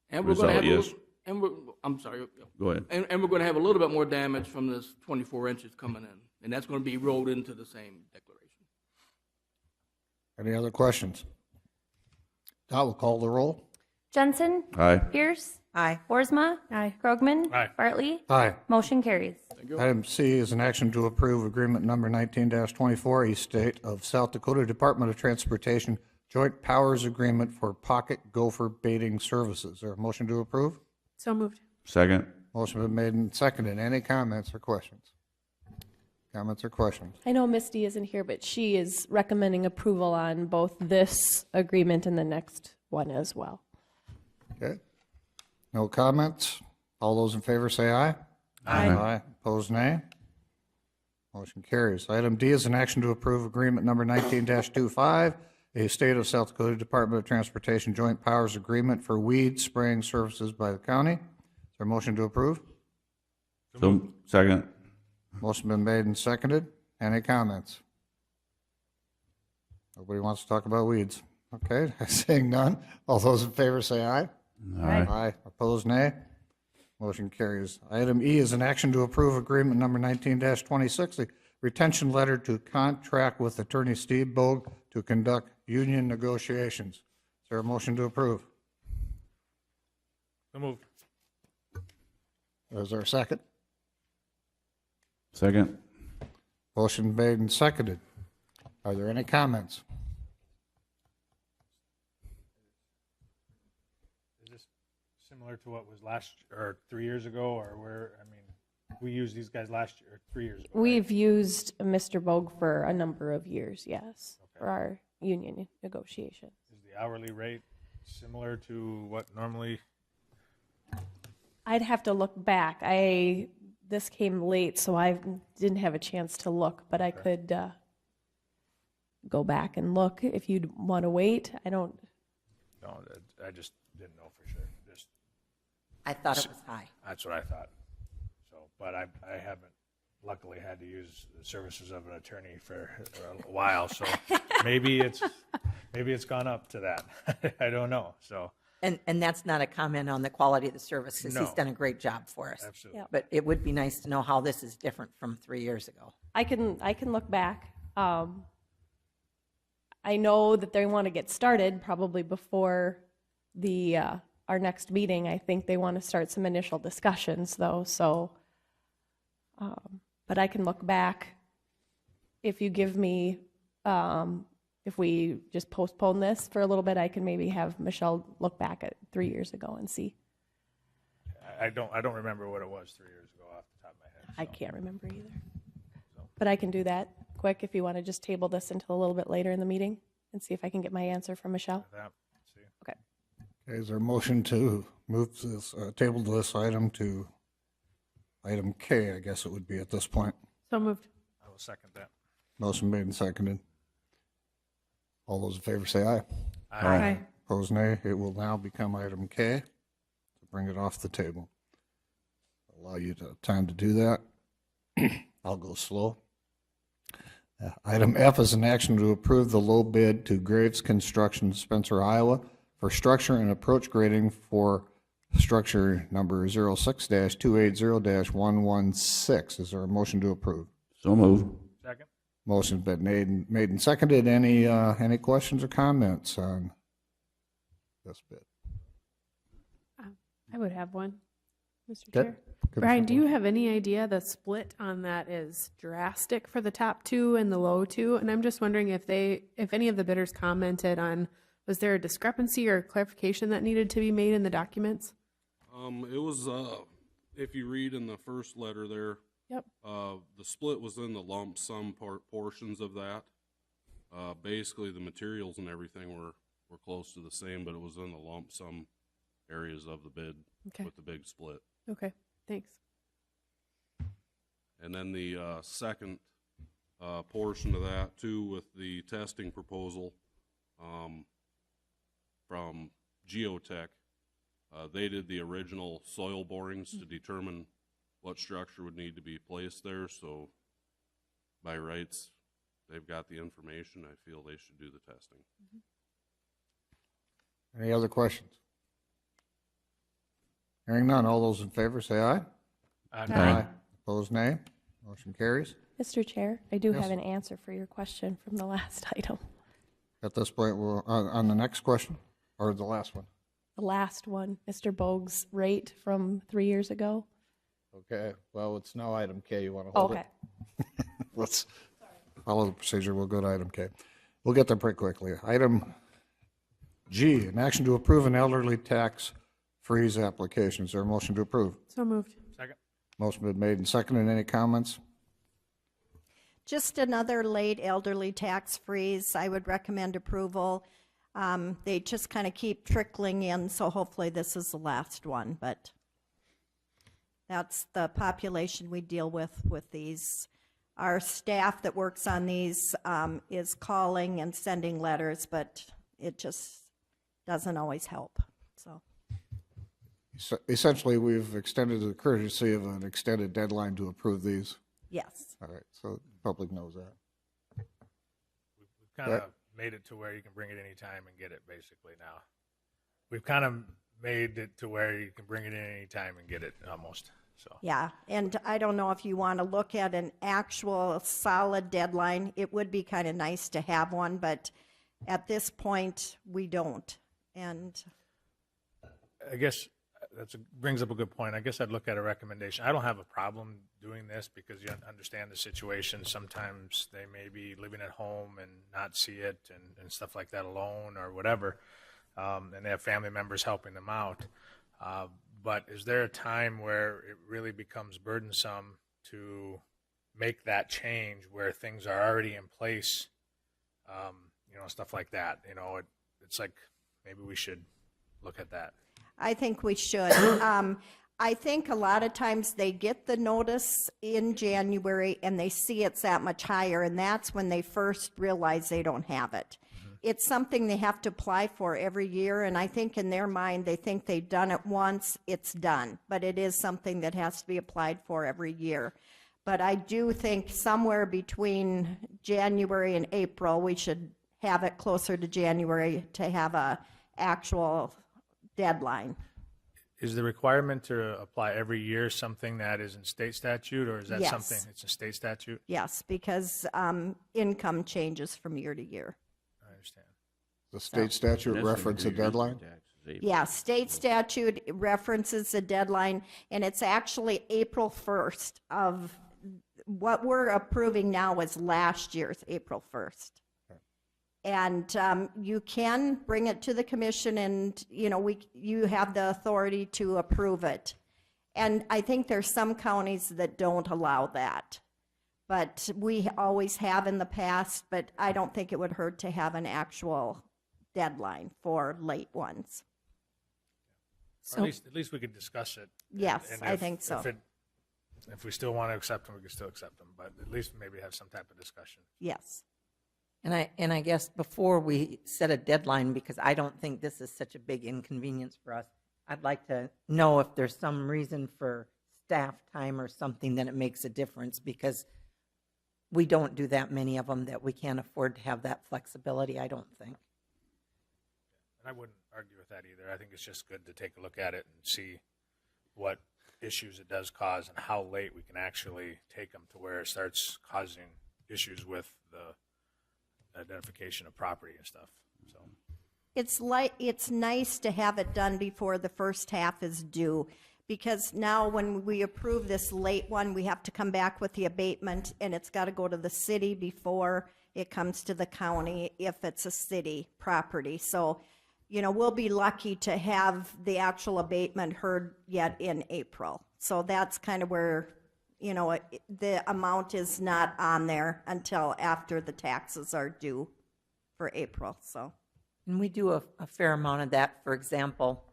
And we're going to have Yes. I'm sorry. Go ahead. And we're going to have a little bit more damage from this 24 inches coming in, and that's going to be rolled into the same declaration. Any other questions? I will call the roll. Jensen? Aye. Pierce? Aye. Boersma? Aye. Krogman? Aye. Bartley? Aye. Motion carries. Item C is an action to approve agreement number 19-24, a State of South Dakota Department of Transportation Joint Powers Agreement for Pocket Gopher Baiting Services. Is there a motion to approve? So moved. Second. Motion been made and seconded. Any comments or questions? Comments or questions? I know Misty isn't here, but she is recommending approval on both this agreement and the next one as well. Okay. No comments? All those in favor say aye. Aye. Aye. Opposed, nay. Motion carries. Item D is an action to approve agreement number 19-25, a State of South Dakota Department of Transportation Joint Powers Agreement for weed spraying services by the county. Is there a motion to approve? So, second. Motion been made and seconded. Any comments? Nobody wants to talk about weeds. Okay, seeing none. All those in favor say aye. Aye. Aye. Opposed, nay. Motion carries. Item E is an action to approve agreement number 19-26, a retention letter to contract with Attorney Steve Bogue to conduct union negotiations. Is there a motion to approve? So moved. Is there a second? Second. Motion made and seconded. Are there any comments? Is this similar to what was last, or 3 years ago, or where, I mean, We used these guys last year, 3 years ago. right? We've used Mr. Bogue for a number of years, yes, for our union negotiations. Is the hourly rate similar to what normally? I'd have to look back. This came late, so I didn't have a chance to look, but I could go back and look if you'd want to wait. I don't. No, I just didn't know for sure. Just I thought it was high. that's what I thought. So, but I haven't luckily had to use the services of an attorney for a while, so maybe it's gone up to that. I don't know. So. And that's not a comment on the quality of the service, because he's No. done a great job for us. Absolutely. Yep. But it would be nice to know how this is different from 3 years ago. I can look back. I know that they want to get started probably before the our next meeting. I think they want to start some initial discussions, though. So, but I can look back. If you give me, if we just postpone this for a little bit, I can maybe have Michelle look back at 3 years ago and see. I don't remember what it was 3 years ago off the top of my head. I can't remember either. But I can do that quick if you want to just table this until a little bit later in the meeting and see if I can get my answer from Michelle. See. Okay. Okay, is there a motion to move this, table this item to item K, I guess it would be at this point? So moved. I will second that. Motion made and seconded. All those in favor say aye. Aye. Opposed, nay. It will now become item K. To bring it off the table. Allow you time to do that. I'll go slow. Item F is an action to approve the low bid to Graves Construction, Spencer, Iowa, for structure and approach grading for structure number 06-280-116. Is there a motion to approve? So moved. Second. Motion's been made and seconded. Any questions or comments on this bid? I would have one, Mr. Okay. Chair. Good. Brian, do you have any idea the split on that is drastic for the top two and the low two? And I'm just wondering if any of the bidders commented on, was there a discrepancy or clarification that needed to be made in the documents? It was, if you read in the first letter there, Yep. the split was in the lump sum portions of that. Basically, the materials and everything were close to the same, but it was in the lump sum areas of the bid Okay. with the big split. Okay, thanks. And then the second portion of that, too, with the testing proposal from Geotech, they did the original soil borings to determine what structure would need to be placed there. So by rights, they've got the information. I feel they should do the testing. Any other questions? Hearing none, all those in favor say aye. Aye. Opposed, nay. Motion carries. Mr. Chair, I do Yes. have an answer for your question from the last item. At this point, we'll, on the next question, or the last one? The last one, Mr. Bogue's rate from 3 years ago. Okay, well, it's now item K. You want to hold Okay. it? Let's follow the procedure. We'll go to item K. We'll get there pretty quickly. Item G, an action to approve an elderly tax freeze application. Is there a motion to approve? So moved. Second. Motion been made and seconded. Any comments? Just another late elderly tax freeze. I would recommend approval. They just kind of keep trickling in, so hopefully this is the last one, but that's the population we deal with these. Our staff that works on these is calling and sending letters, but it just doesn't always help, so. Essentially, we've extended the courtesy of an extended deadline to approve these. Yes. All right, so the public knows that. We've kind of made it to where you can bring it anytime and get it basically now. We've kind of made it to where you can bring it in anytime and get it almost, so. Yeah, and I don't know if you want to look at an actual solid deadline. It would be kind of nice to have one, but at this point, we don't. And I guess that brings up a good point. I guess I'd look at a recommendation. I don't have a problem doing this because you understand the situation. Sometimes they may be living at home and not see it and stuff like that alone or whatever, and they have family members helping them out. but is there a time where it really becomes burdensome to make that change where things are already in place? Stuff like that. It's like maybe we should look at that. I think we should. I think a lot of times they get the notice in January and they see it's that much higher, and that's when they first realize they don't have it. It's something they have to apply for every year, and I think in their mind they think they've done it once, it's done. But it is something that has to be applied for every year. But I do think somewhere between January and April, we should have it closer to January to have a actual deadline. Is the requirement to apply every year something that is in state statute, or is that Yes. something it's a state statute? Yes, because income changes from year to year. I understand. The state statute reference a deadline? Yeah, state statute references a deadline, and it's actually April 1st of, what we're approving now is last year's April 1st. And you can bring it to the commission, and you have the authority to approve it. And I think there's some counties that don't allow that, but we always have in the past. But I don't think it would hurt to have an actual deadline for late ones. Or at least we could discuss it. Yes, And I think so. If we still want to accept them, we can still accept them, but at least maybe have some type of discussion. Yes. And I guess before we set a deadline, because I don't think this is such a big inconvenience for us, I'd like to know if there's some reason for staff time or something that it makes a difference, because we don't do that many of them that we can't afford to have that flexibility, I don't think. And I wouldn't argue with that either. I think it's just good to take a look at it and see what issues it does cause and how late we can actually take them to where it starts causing issues with the identification of property and stuff. So It's nice to have it done before the first half is due, because now when we approve this late one, we have to come back with the abatement, and it's got to go to the city before it comes to the county if it's a city property. So, we'll be lucky to have the actual abatement heard yet in April. So that's kind of where, the amount is not on there until after the taxes are due for April, so. And we do a fair amount of that. For example,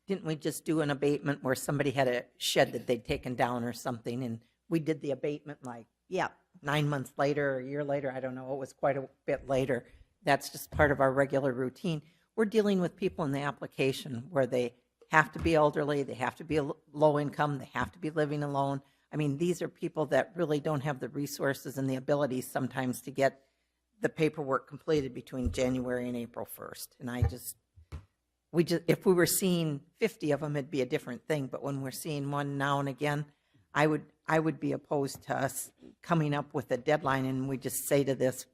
didn't we just do an abatement where somebody had a shed that they'd taken down or something, and we did the abatement like Yeah, 9 months later or a year later? I don't know. It was quite a bit later. That's just part of our regular routine. We're dealing with people in the application where they have to be elderly, they have to be low income, they have to be living alone. I mean, these are people that really don't have the resources and the abilities sometimes to get the paperwork completed between January and April 1st. And if we were seeing 50 of them, it'd be a different thing. But when we're seeing one now and again, I would be opposed to us coming up with a deadline and we just say to this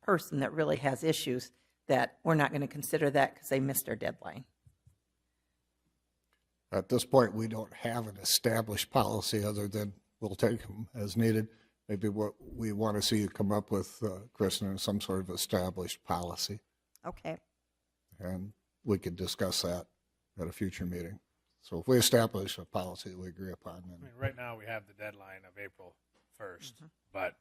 person that really has issues that we're not going to consider that because they missed our deadline. At this point, we don't have an established policy other than we'll take them as needed. Maybe what we want to see you come up with, Kristen, is some sort of established policy, okay. and we could discuss that at a future meeting. So if we establish a policy that we agree upon, I then mean, right now we have the deadline of April 1st, but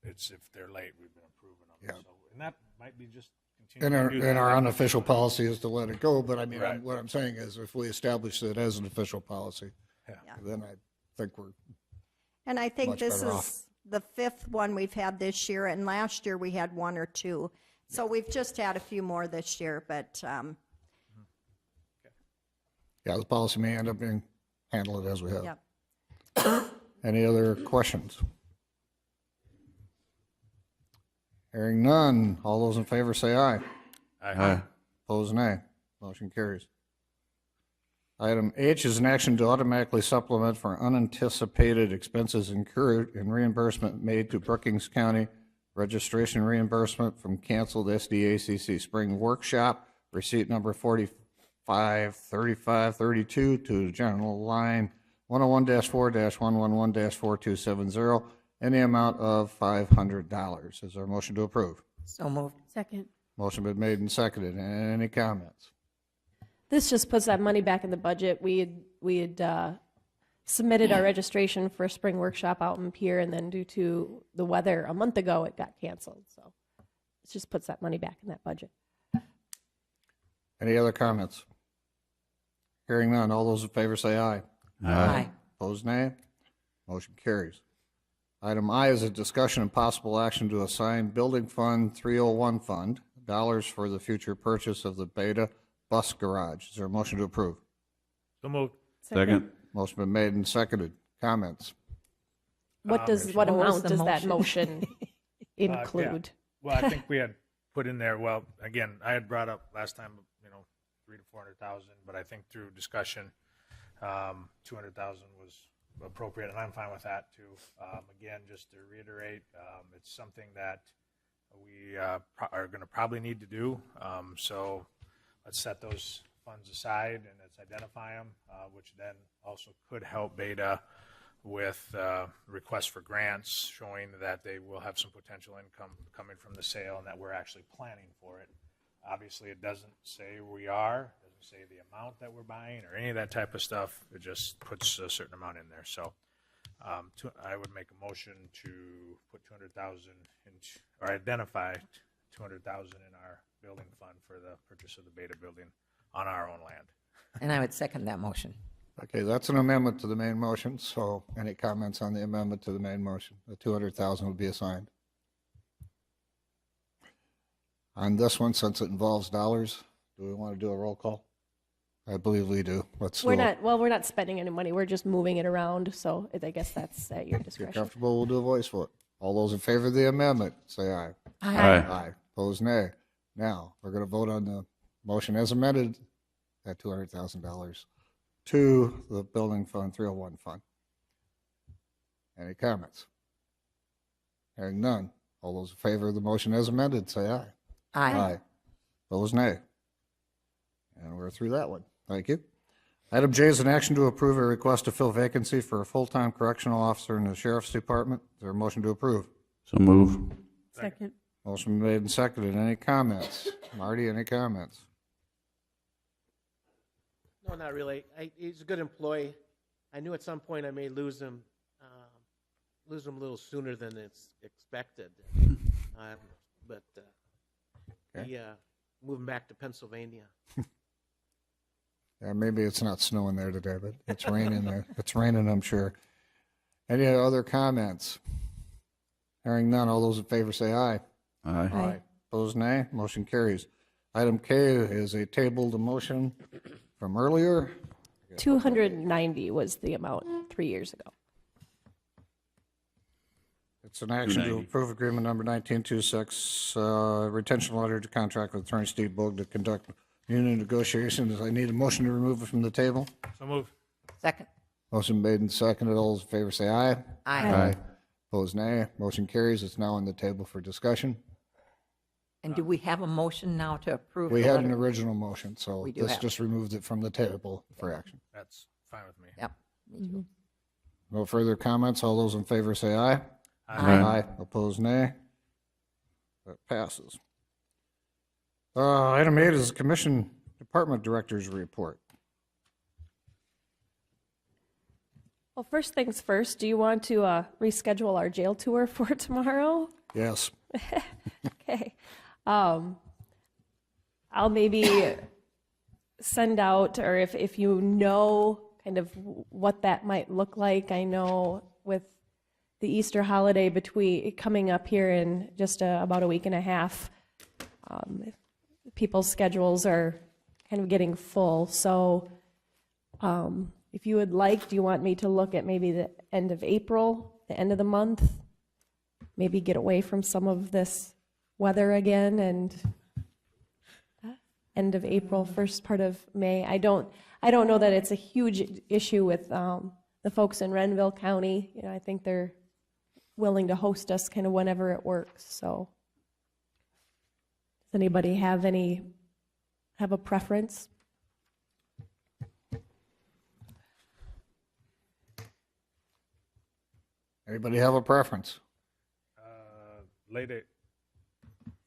it's if they're late, we've been approving them. Yeah. So, and that might be just in continuing to do that. our unofficial policy is to let it go, but I mean, Right. what I'm saying is if we establish it as an official policy, Yeah. then I think we're, And I think Much this better is off. the fifth one we've had this year, and last year we had one or two. So we've just had a few more this year, but yeah, the policy may end up being handled as we have. Yep. Any other questions? Hearing none, all those in favor say aye. Aye. Opposed, nay. Motion carries. Item H is an action to automatically supplement for unanticipated expenses incurred and reimbursement made to Brookings County registration reimbursement from canceled SDACC Spring Workshop, receipt number 453532 to general line 101-4-111-4270, in the amount of $500. Is there a motion to approve? So moved. Second. Motion been made and seconded. Any comments? This just puts that money back in the budget. We had submitted our registration for a spring workshop out in Pier, and then due to the weather a month ago, it got canceled. So it just puts that money back in that budget. Any other comments? Hearing none, all those in favor say aye. Aye. Opposed, nay. Motion carries. Item I is a discussion and possible action to assign Building Fund 301 Fund dollars for the future purchase of the Beta Bus Garage. Is there a motion to approve? So moved. Second. Motion been made and seconded. Comments? What What was amount the does that motion? motion include? Well, I think we had put in there, well, again, I had brought up last time, 300,000 to 400,000, but I think through discussion, 200,000 was appropriate, and I'm fine with that too. Again, just to reiterate, it's something that we are going to probably need to do. So let's set those funds aside and let's identify them, which then also could help Beta with requests for grants showing that they will have some potential income coming from the sale and that we're actually planning for it. Obviously, it doesn't say we are, it doesn't say the amount that we're buying or any of that type of stuff. It just puts a certain amount in there. So I would make a motion to put 200,000 or identify 200,000 in our building fund for the purchase of the Beta building on our own land. And I would second that motion. Okay, that's an amendment to the main motion, so any comments on the amendment to the main motion? The 200,000 would be assigned. On this one, since it involves dollars, do we want to do a roll call? I believe we do. Let's do it. We're not spending any money. We're just moving it around. So I guess that's at your If you're discretion. comfortable, we'll do a voice vote. All those in favor of the amendment, say aye. Aye. Aye. Opposed, nay. Now, we're going to vote on the motion as amended, at $200,000 to the Building Fund 301 Fund. Any comments? Hearing none. All those in favor of the motion as amended, say aye. Aye. Opposed, nay. And we're through that one. Thank you. Item J is an action to approve a request to fill vacancy for a full-time correctional officer in the Sheriff's Department. Is there a motion to approve? So move. Second. Motion made and seconded. Any comments? Marty, any comments? No, not really. He's a good employee. I knew at some point I may lose him a little sooner than it's expected. But Okay. moving back to Pennsylvania. Yeah, maybe it's not snowing there today, but it's raining there. It's raining, I'm sure. Any other comments? Hearing none, all those in favor say aye. Aye. Aye. Opposed, nay. Motion carries. Item K is a tabled motion from earlier. 290 was the amount 3 years ago. It's an action to 290. approve agreement number 1926, retention letter to contract with Attorney Steve Bogue to conduct union negotiations. I need a motion to remove it from the table. So moved. Second. Motion made and seconded. All those in favor say aye. Aye. Opposed, nay. Motion carries. It's now on the table for discussion. And do we have a motion now to approve? We the had an letter? original motion, so We do this have. just removes it from the table for action. That's fine with me. Yep. Me too. No further comments. All those in favor say aye. Aye. Opposed, nay. That passes. Item 8 is Commission Department Director's Report. Well, first things first, do you want to reschedule our jail tour for tomorrow? Yes. Okay. I'll maybe send out, or if you know kind of what that might look like. I know with the Easter holiday coming up here in just about a week and a half, people's schedules are kind of getting full. So if you would like, do you want me to look at maybe the end of April, the end of the month? Maybe get away from some of this weather again, and end of April, first part of May. I don't know that it's a huge issue with the folks in Renville County. You know, I think they're willing to host us kind of whenever it works. So, does anybody have a preference? Anybody have a preference?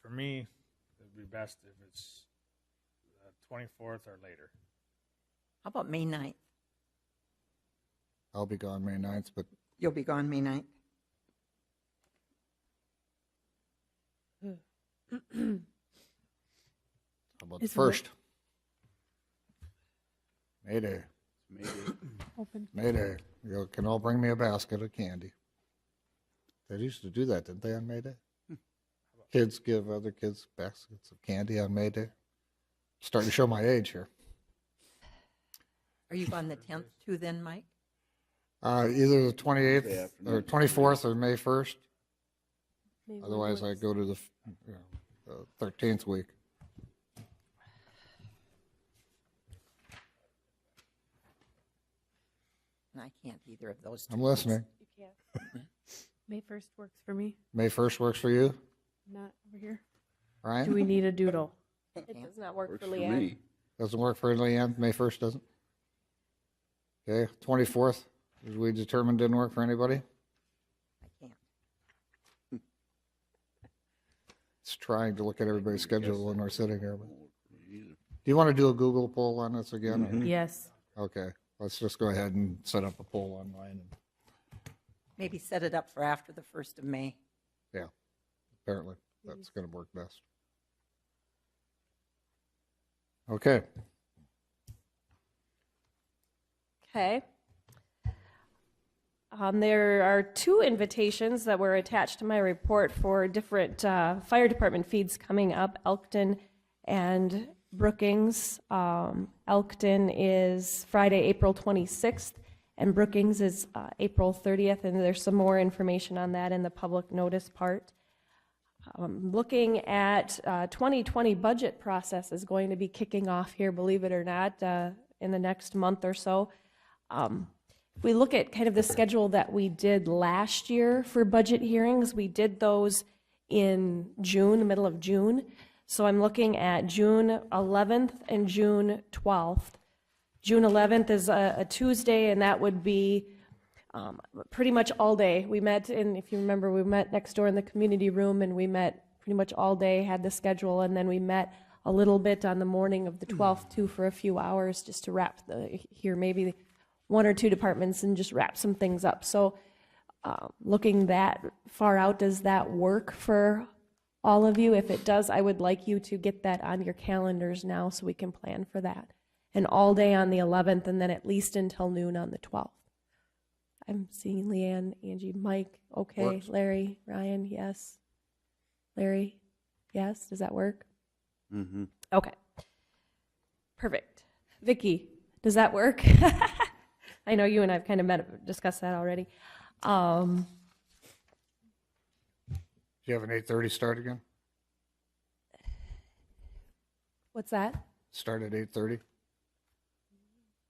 For me, it'd be best if it's 24th or later. How about May 9th? I'll be gone May 9th, but You'll be gone May 9th? how about the Is it- 1st? May Day. Open. May Day. You can all bring me a basket of candy. They used to do that, didn't they, on May Day? Kids give other kids baskets of candy on May Day. Starting to show my age here. Are you on the 10th too then, Mike? Either the 28th or 24th or May 1st. Maybe Otherwise, I once. go to the 13th week. And I can't either of those two. I'm listening. You can't. May 1st works for me, May 1st works for you, not over here. Ryan? Do we need a doodle? It does not work Works for for Leanne. me. Doesn't work for Leanne, May 1st doesn't? Okay, 24th, as we determined didn't work for anybody? I can't. It's trying to look at everybody's schedule when we're sitting here. but- Do you want to do a Google poll on this again? or- Yes. Okay, let's just go ahead and set up a poll online. Maybe set it up for after the 1st of May. Yeah, apparently, that's going to work best. Okay, Okay. There are 2 invitations that were attached to my report for different fire department feeds coming up, Elkton and Brookings. Elkton is Friday, April 26th, and Brookings is April 30th, and there's some more information on that in the public notice part. Looking at 2020 budget process is going to be kicking off here, believe it or not, in the next month or so. If we look at kind of the schedule that we did last year for budget hearings, we did those in June, the middle of June. So I'm looking at June 11th and June 12th. June 11th is a Tuesday, and that would be pretty much all day. We met in, if you remember, we met next door in the community room, and we met pretty much all day, had the schedule, and then we met a little bit on the morning of the 12th too for a few hours just to wrap hear maybe 1 or 2 departments and just wrap some things up. So looking that far out, does that work for all of you? If it does, I would like you to get that on your calendars now so we can plan for that. And all day on the 11th, and then at least until noon on the 12th. I'm seeing Leanne, Angie, Mike, okay. Works. Larry, Ryan, yes. Larry, yes, does that work? Mm-hmm. Okay. Perfect. Vicky, does that work? I know you and I've kind of discussed that already. do you have an 8:30 start again? What's that? Start at 8:30?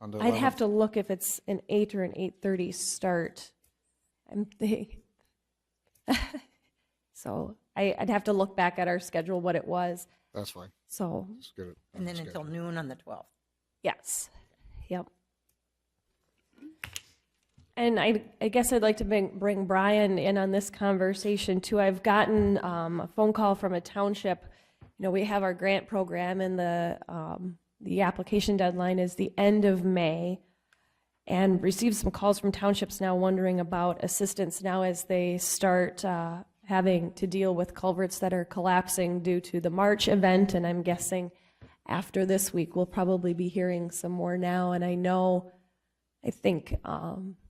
On the I'd have 11th? to look if it's an 8 or an 8:30 start. I'm thinking. So I'd have to look back at our schedule, what it was. That's fine. So, Just get it. on And the then until schedule. noon on the 12th. yes. Yep. And I guess I'd like to bring Brian in on this conversation too. I've gotten a phone call from a township. You know, we have our grant program, and the application deadline is the end of May, and received some calls from townships now wondering about assistance now as they start having to deal with culverts that are collapsing due to the March event. And I'm guessing after this week, we'll probably be hearing some more now. And I think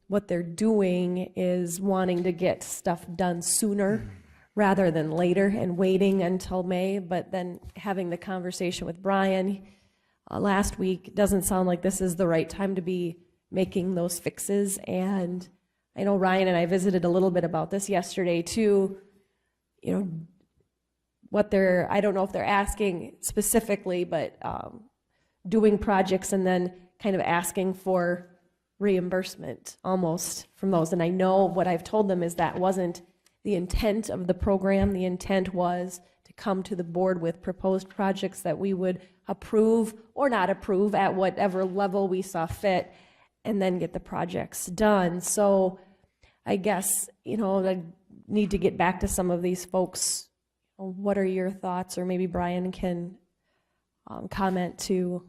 what they're doing is wanting to get stuff done sooner rather than later and waiting until May. But then having the conversation with Brian last week, doesn't sound like this is the right time to be making those fixes. And I know Ryan and I visited a little bit about this yesterday too. You know, I don't know if they're asking specifically, but doing projects and then kind of asking for reimbursement almost from those. And I know what I've told them is that wasn't the intent of the program. The intent was to come to the board with proposed projects that we would approve or not approve at whatever level we saw fit, and then get the projects done. So I guess, you know, I need to get back to some of these folks. What are your thoughts? Or maybe Brian can comment too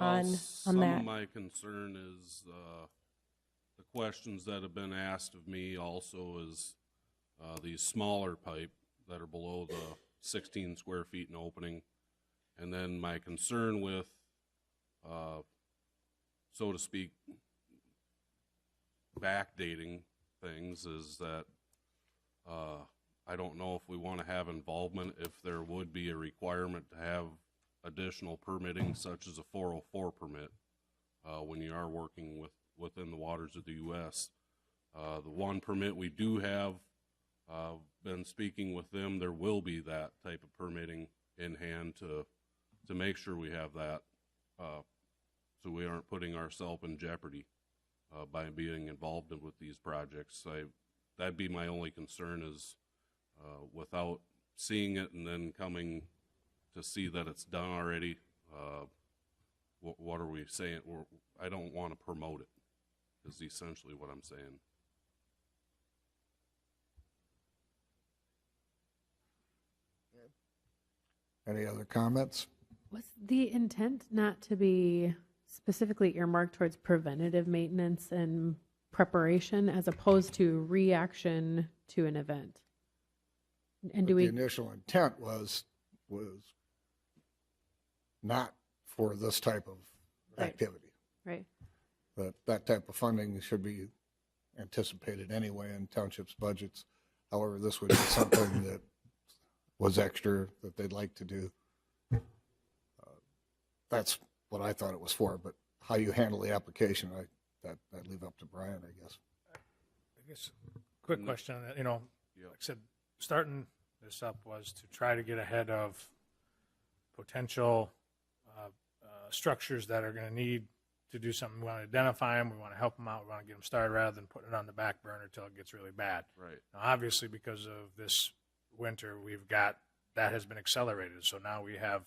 on Some that. of my concern is the questions that have been asked of me also is these smaller pipe that are below the 16 square feet in opening. And then my concern with, so to speak, backdating things is that I don't know if we want to have involvement, if there would be a requirement to have additional permitting such as a 404 permit when you are working within the waters of the U.S. The one permit we do have, been speaking with them, there will be that type of permitting in hand to make sure we have that, so we aren't putting ourselves in jeopardy by being involved with these projects. That'd be my only concern is without seeing it and then coming to see that it's done already, what are we saying? I don't want to promote it, is essentially what I'm saying. Any other comments? Was the intent not to be specifically earmarked towards preventative maintenance and preparation as opposed to reaction to an event? And do But we? the initial intent was not for this type of activity. Right. That type of funding should be anticipated anyway in townships' budgets. However, this would be something that was extra that they'd like to do. That's what I thought it was for, but how you handle the application, I'd leave up to Brian, I guess. I guess, quick question on that, like I said, starting this up was to try to get ahead of potential structures that are going to need to do something. We want to identify them, we want to help them out, we want to get them started rather than putting it on the back burner until it gets really bad. Right. Now, obviously, because of this winter, that has been accelerated, so now we have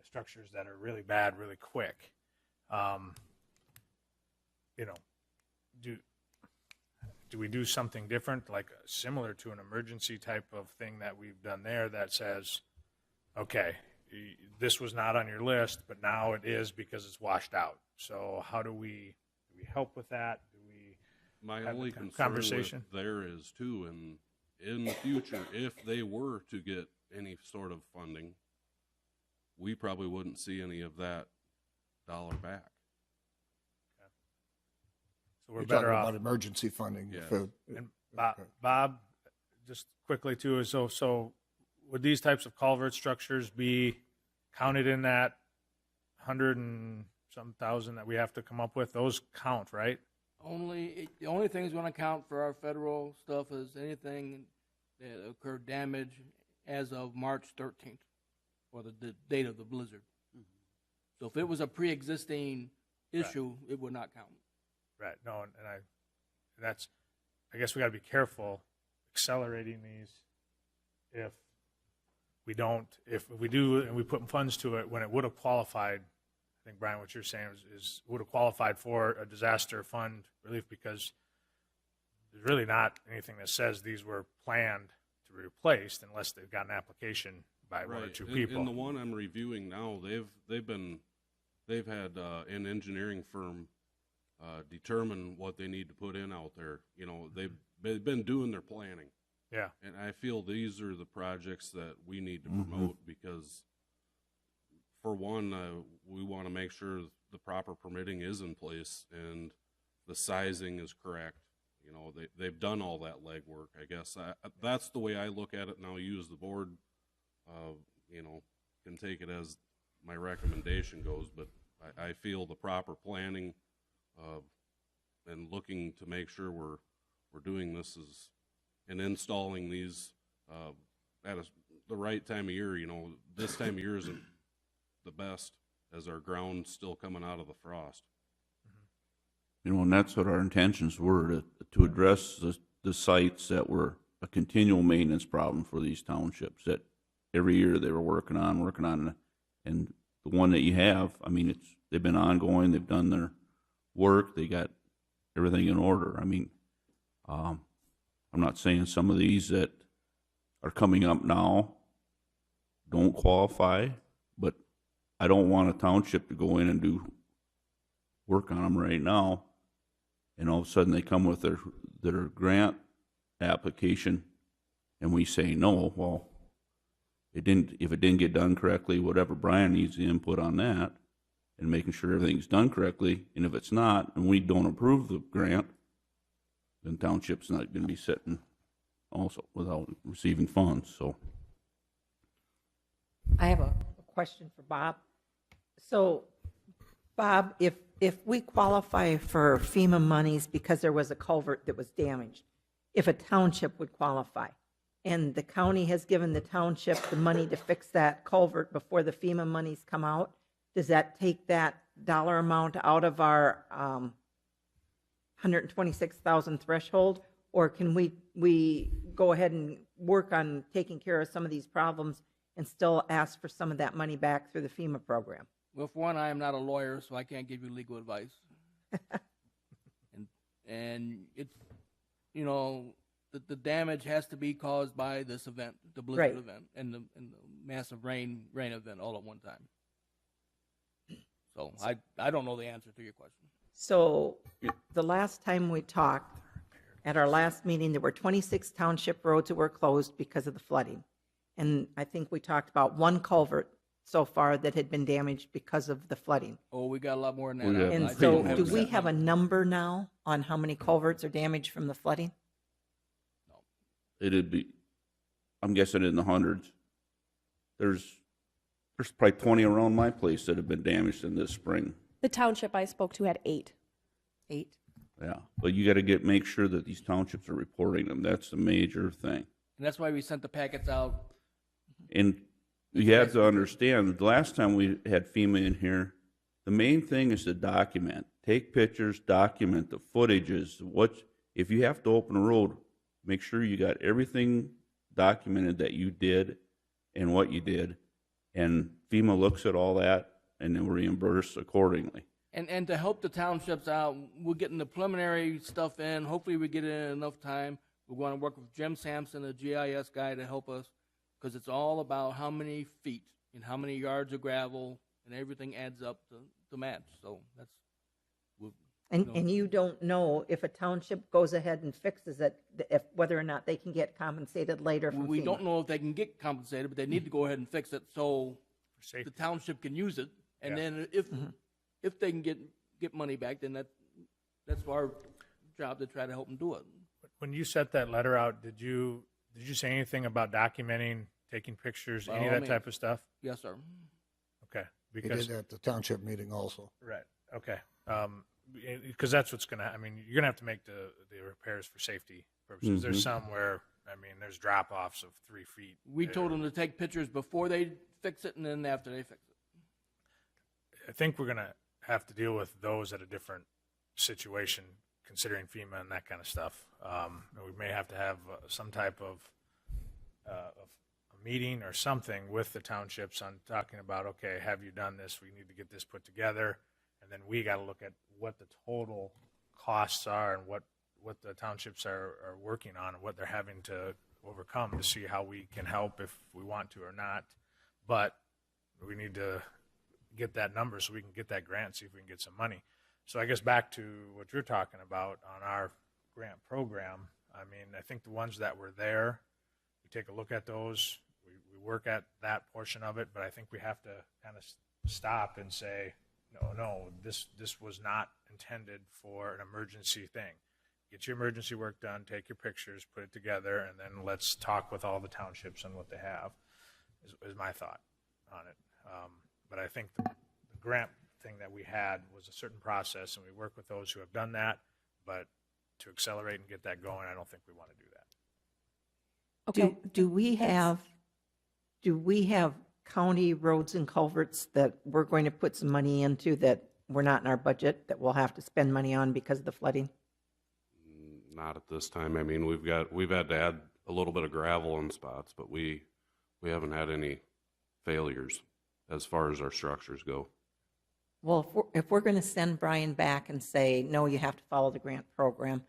structures that are really bad really quick. Do we do something different, like similar to an emergency type of thing that we've done there that says, okay, this was not on your list, but now it is because it's washed out. So how do we help with that? Do we My have only a concern conversation? with there is too, and in the future, if they were to get any sort of funding, we probably wouldn't see any of that dollar back. So we're You're better talking off. about emergency funding. Yes. And Bob, just quickly too, so would these types of culvert structures be counted in that 100 and some thousand that we have to come up with? Those count, right? The only thing that's going to count for our federal stuff is anything that occurred damage as of March 13th, or the date of the blizzard. So if it was a pre-existing issue, it would not count. Right. No, that's, I guess we got to be careful accelerating these if we do and we put funds to it when it would have qualified. I think, Brian, what you're saying is would have qualified for a disaster fund relief, because there's really not anything that says these were planned to be replaced unless they've got an application by one or two people. In the one I'm reviewing now, they've had an engineering firm determine what they need to put in out there. They've been doing their planning. Yeah. And I feel these are the projects that we need to promote because, for one, we want to make sure the proper permitting is in place and the sizing is correct. They've done all that legwork, I guess. That's the way I look at it now. You as the board, can take it as my recommendation goes, but I feel the proper planning and looking to make sure we're doing this and installing these at the right time of year. This time of year isn't the best as our ground's still coming out of the frost. And that's what our intentions were, to address the sites that were a continual maintenance problem for these townships that every year they were working on, and the one that you have, they've been ongoing, they've done their work, they got everything in order. I'm not saying some of these that are coming up now don't qualify, but I don't want a township to go in and do work on them right now, and all of a sudden they come with their grant application, and we say no. Well, if it didn't get done correctly, whatever, Brian needs the input on that, and making sure everything's done correctly, and if it's not, and we don't approve the grant, then township's not gonna be sitting also without receiving funds, so. I have a question for Bob. So, Bob, if we qualify for FEMA monies because there was a culvert that was damaged, if a township would qualify, and the county has given the township the money to fix that culvert before the FEMA monies come out, does that take that dollar amount out of our 126,000 threshold? Or can we go ahead and work on taking care of some of these problems and still ask for some of that money back through the FEMA program? Well, for one, I am not a lawyer, so I can't give you legal advice. and it's, you know, the damage has to be caused by this event, the blizzard Right. event, and the massive rain event all at one time. So I don't know the answer to your question. So the last time we talked, at our last meeting, there were 26 township roads that were closed because of the flooding. And I think we talked about one culvert so far that had been damaged because of the flooding. Oh, we got a lot more than We that. have- And I so don't have do that we have a number. number now on how many culverts are damaged from the flooding? It'd be, I'm guessing in the hundreds. There's probably 20 around my place that have been damaged in this spring. The township I spoke to had 8. 8? Yeah, but you gotta make sure that these townships are reporting them. That's the major thing. And that's why we sent the packets out. And you have to understand, the last time we had FEMA in here, the main thing is to document. Take pictures, document the footages, if you have to open a road, make sure you got everything documented that you did and what you did. And FEMA looks at all that and then reimburse accordingly. And to help the townships out, we're getting the preliminary stuff in. Hopefully we get it in enough time. We're going to work with Jim Sampson, a GIS guy, to help us, because it's all about how many feet and how many yards of gravel, and everything adds up to match. So that's... And you don't know if a township goes ahead and fixes it, whether or not they can get compensated later from FEMA. We don't know if they can get compensated, but they need to go ahead and fix it so the township can use it. And then if they can get money back, then that's our job to try to help them do it. When you sent that letter out, did you say anything about documenting, taking pictures, any of that type of stuff? Yes, sir. Okay. We did at the township meeting also. Right. Okay. Because that's what's going to, I mean, you're going to have to make the repairs for safety purposes. There's some where, I mean, there's drop-offs of 3 feet. We told them to take pictures before they fix it and then after they fix it. I think we're going to have to deal with those at a different situation, considering FEMA and that kind of stuff. We may have to have some type of a meeting or something with the townships on talking about, okay, have you done this? We need to get this put together. And then we got to look at what the total costs are and what the townships are working on and what they're having to overcome to see how we can help if we want to or not. But we need to get that number so we can get that grant, see if we can get some money. So I guess back to what you're talking about on our grant program, I mean, I think the ones that were there, we take a look at those, we work at that portion of it, but I think we have to kind of stop and say, no, this was not intended for an emergency thing. Get your emergency work done, take your pictures, put it together, and then let's talk with all the townships on what they have, is my thought on it. But I think the grant thing that we had was a certain process, and we work with those who have done that, but to accelerate and get that going, I don't think we want to do that. Okay. Do we have county roads and culverts that we're going to put some money into that were not in our budget that we'll have to spend money on because of the flooding? Not at this time. I mean, we've had to add a little bit of gravel in spots, but we haven't had any failures as far as our structures go. Well, if we're going to send Brian back and say, no, you have to follow the grant program,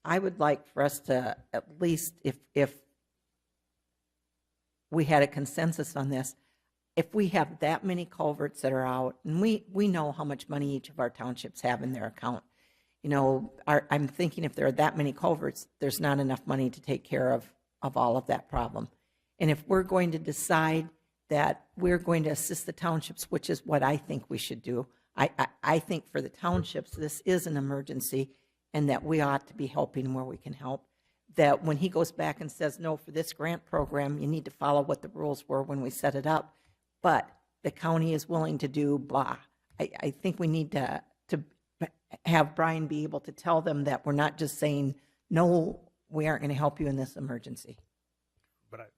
I would like for us to at least, if we had a consensus on this, if we have that many culverts that are out, and we know how much money each of our townships have in their account, you know, I'm thinking if there are that many culverts, there's not enough money to take care of all of that problem. And if we're going to decide that we're going to assist the townships, which is what I think we should do, I think for the townships, this is an emergency, and that we ought to be helping where we can help. That when he goes back and says, no, for this grant program, you need to follow what the rules were when we set it up, but the county is willing to do blah. I think we need to have Brian be able to tell them that we're not just saying, no, we aren't going to help you in this emergency. But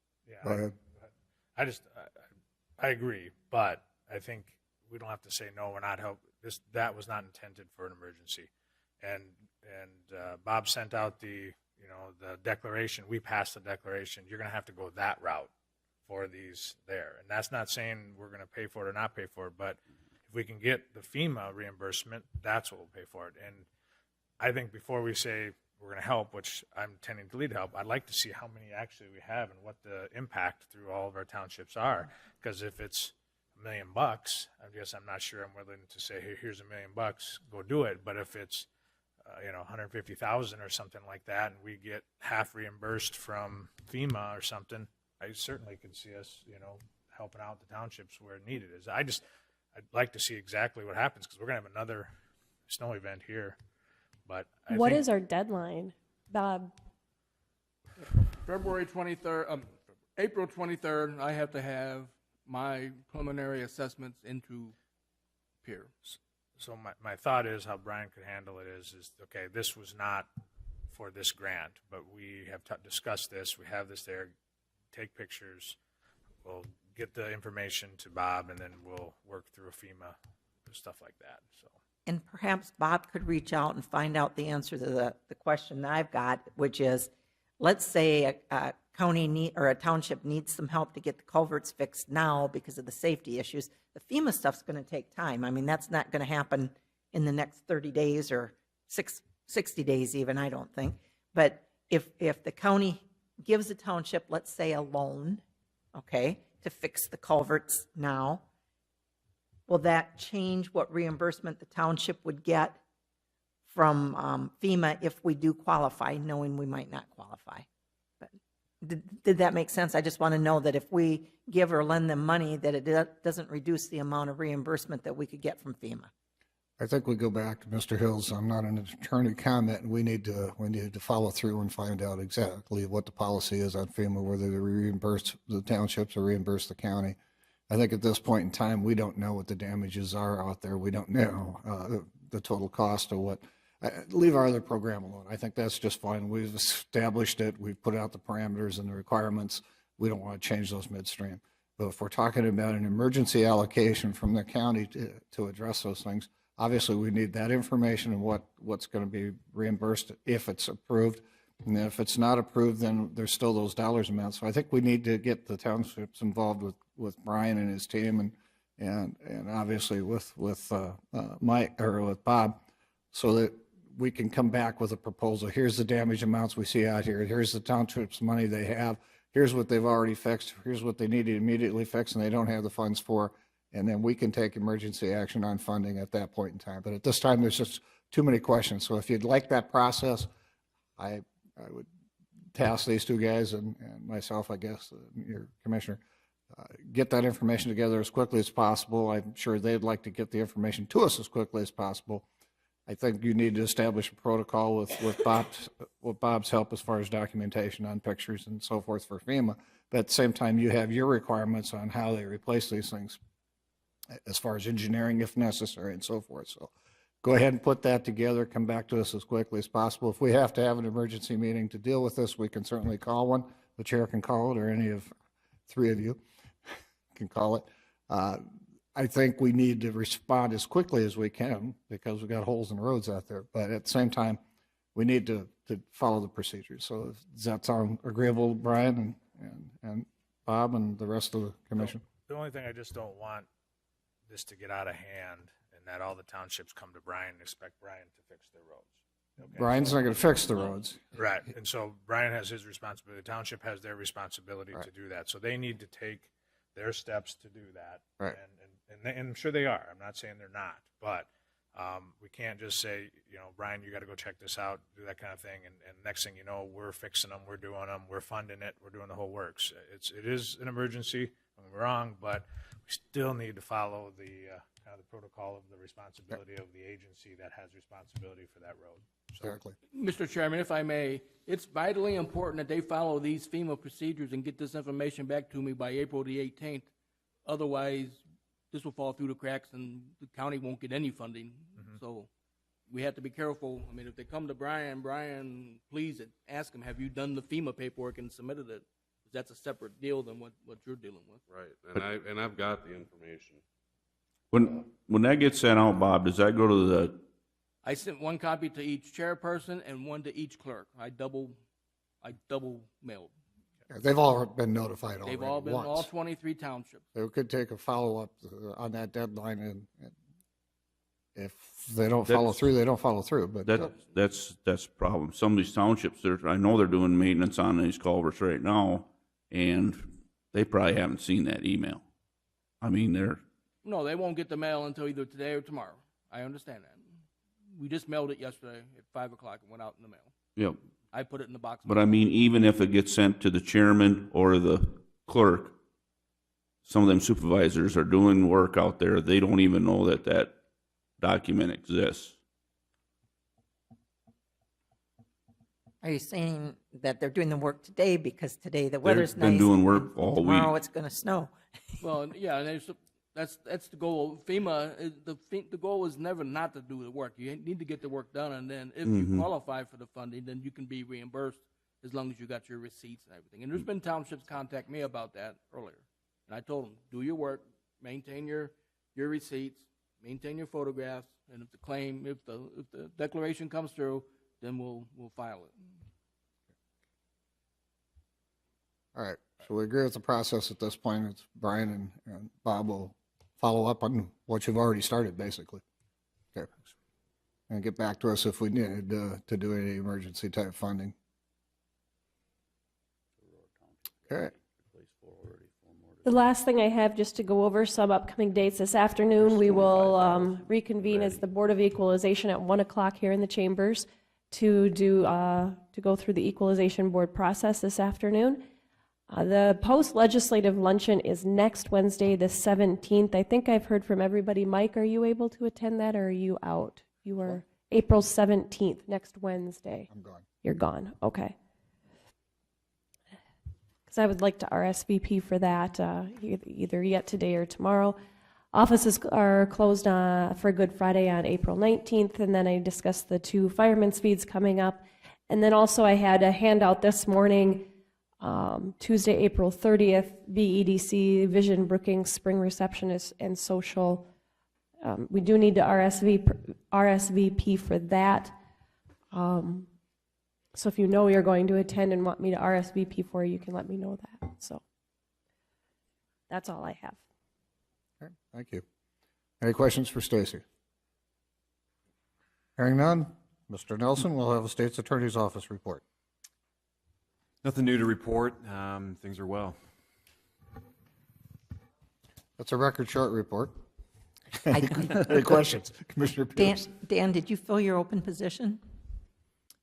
Go ahead. I agree, but I think we don't have to say, no, we're not that was not intended for an emergency. And Bob sent out the declaration. We passed the declaration. You're going to have to go that route for these there. And that's not saying we're going to pay for it or not pay for it, but if we can get the FEMA reimbursement, that's what we'll pay for it. And I think before we say we're going to help, which I'm tending to lead help, I'd like to see how many actually we have and what the impact through all of our townships are. Because if it's $1 million, I guess I'm not sure I'm willing to say, hey, here's $1 million, go do it. But if it's 150,000 or something like that, and we get half reimbursed from FEMA or something, I certainly could see us, helping out the townships where needed is. I'd like to see exactly what happens, because we're going to have another snow event here. But what is our deadline, Bob? February 23rd, April 23rd, I have to have my preliminary assessments into peer. So my thought is how Brian could handle it is okay, this was not for this grant, but we have discussed this, we have this there, take pictures, we'll get the information to Bob, and then we'll work through a FEMA and stuff like that. So. And perhaps Bob could reach out and find out the answer to the question that I've got, which is, let's say a county or a township needs some help to get the culverts fixed now because of the safety issues. The FEMA stuff's going to take time. I mean, that's not going to happen in the next 30 days or 60 days even, I don't think. But if the county gives the township, let's say, a loan, okay, to fix the culverts now, will that change what reimbursement the township would get from FEMA if we do qualify, knowing we might not qualify? But did that make sense? I just want to know that if we give or lend them money, that it doesn't reduce the amount of reimbursement that we could get from FEMA. I think we go back to Mr. Hills. I'm not an attorney comment, and we need to follow through and find out exactly what the policy is on FEMA, whether they reimburse the townships or reimburse the county. I think at this point in time, we don't know what the damages are out there. We don't know the total cost of what. Leave our other program alone. I think that's just fine. We've established it. We've put out the parameters and the requirements. We don't want to change those midstream. But if we're talking about an emergency allocation from the county to address those things, obviously we need that information and what's going to be reimbursed if it's approved. And then if it's not approved, then there's still those dollars amounts. So I think we need to get the townships involved with Brian and his team and obviously with Mike or with Bob, so that we can come back with a proposal. Here's the damage amounts we see out here. Here's the township's money they have. Here's what they've already fixed. Here's what they need to immediately fix and they don't have the funds for. And then we can take emergency action on funding at that point in time. But at this time, there's just too many questions. So if you'd like that process, I would task these two guys and myself, I guess, your commissioner, get that information together as quickly as possible. I'm sure they'd like to get the information to us as quickly as possible. I think you need to establish a protocol with Bob's help as far as documentation on pictures and so forth for FEMA. But at the same time, you have your requirements on how they replace these things as far as engineering if necessary and so forth. So go ahead and put that together, come back to us as quickly as possible. If we have to have an emergency meeting to deal with this, we can certainly call one. The chair can call it, or any of three of you can call it. I think we need to respond as quickly as we can because we've got holes in the roads out there. But at the same time, we need to follow the procedures. So does that sound agreeable, Brian and Bob and the rest of the commission? The only thing I just don't want this to get out of hand and that all the townships come to Brian and expect Brian to fix their roads. Okay, Brian's not going to fix the roads. Right. And so Brian has his responsibility. The township has their responsibility to do that. So they need to take their steps to do that. Right. And I'm sure they are. I'm not saying they're not, but we can't just say, Brian, you got to go check this out, do that kind of thing, and next thing you know, we're fixing them, we're doing them, we're funding it, we're doing the whole works. It is an emergency. I'm wrong, but we still need to follow the kind of the protocol of the responsibility of the agency that has responsibility for that road. So, Exactly. Mr. Chairman, if I may, it's vitally important that they follow these FEMA procedures and get this information back to me by April the 18th. Otherwise, this will fall through the cracks and the county won't get any funding. So we have to be careful. I mean, if they come to Brian, please ask him, have you done the FEMA paperwork and submitted it? That's a separate deal than what you're dealing with. Right, and I've got the information. When that gets sent out, Bob, does that go to the, I sent one copy to each chairperson and one to each clerk. I double mailed. They've all been notified already They've all been, once. all 23 townships. They could take a follow-up on that deadline, and if they don't follow through, they don't follow through, but. that's the problem. Some of these townships, I know they're doing maintenance on these culverts right now, and they probably haven't seen that email. I mean, No, they won't get the mail until either today or tomorrow. I understand that. We just mailed it yesterday at 5 o'clock and went out in the mail. yep. I put it in the box. But I mean, even if it gets sent to the chairman or the clerk, some of them supervisors are doing work out there, they don't even know that that document exists. Are you saying that they're doing the work today because today the weather's They've been nice? doing work and all tomorrow week. it's going to snow. Well, yeah, and that's the goal. FEMA, the goal is never not to do the work. You need to get the work done, and then if you qualify for the funding, then you can be reimbursed as long as you got your receipts and everything. And there's been townships contact me about that earlier, and I told them, do your work, maintain your receipts, maintain your photographs, and if the declaration comes through, then we'll file it. All right, so we agree with the process at this point. It's Brian and Bob will follow up on what you've already started, basically. Okay. And get back to us if we needed to do any emergency type funding. Okay. The last thing I have, just to go over some upcoming dates this afternoon, we will reconvene as the Board of Equalization at 1 o'clock here in the chambers to go through the Equalization Board process this afternoon. The post-legislative luncheon is next Wednesday, the 17th. I think I've heard from everybody. Mike, are you able to attend that, or are you out? You are April 17th, next Wednesday. I'm gone. You're gone, okay. Because I would like to RSVP for that, either yet today or tomorrow. Offices are closed for Good Friday on April 19th, and then I discussed the 2 firemen's feeds coming up. And then also I had a handout this morning, Tuesday, April 30th, BEDC, Vision Brookings Spring Receptionist and Social. We do need to RSVP for that. So if you know you're going to attend and want me to RSVP for you, can let me know that. So that's all I have. Okay, thank you. Any questions for Stacy? Hearing none, Mr. Nelson will have a State's Attorney's Office report. Nothing new to report. Things are well. That's a record short report. Any questions? Commissioner Pierce? Dan, did you fill your open position?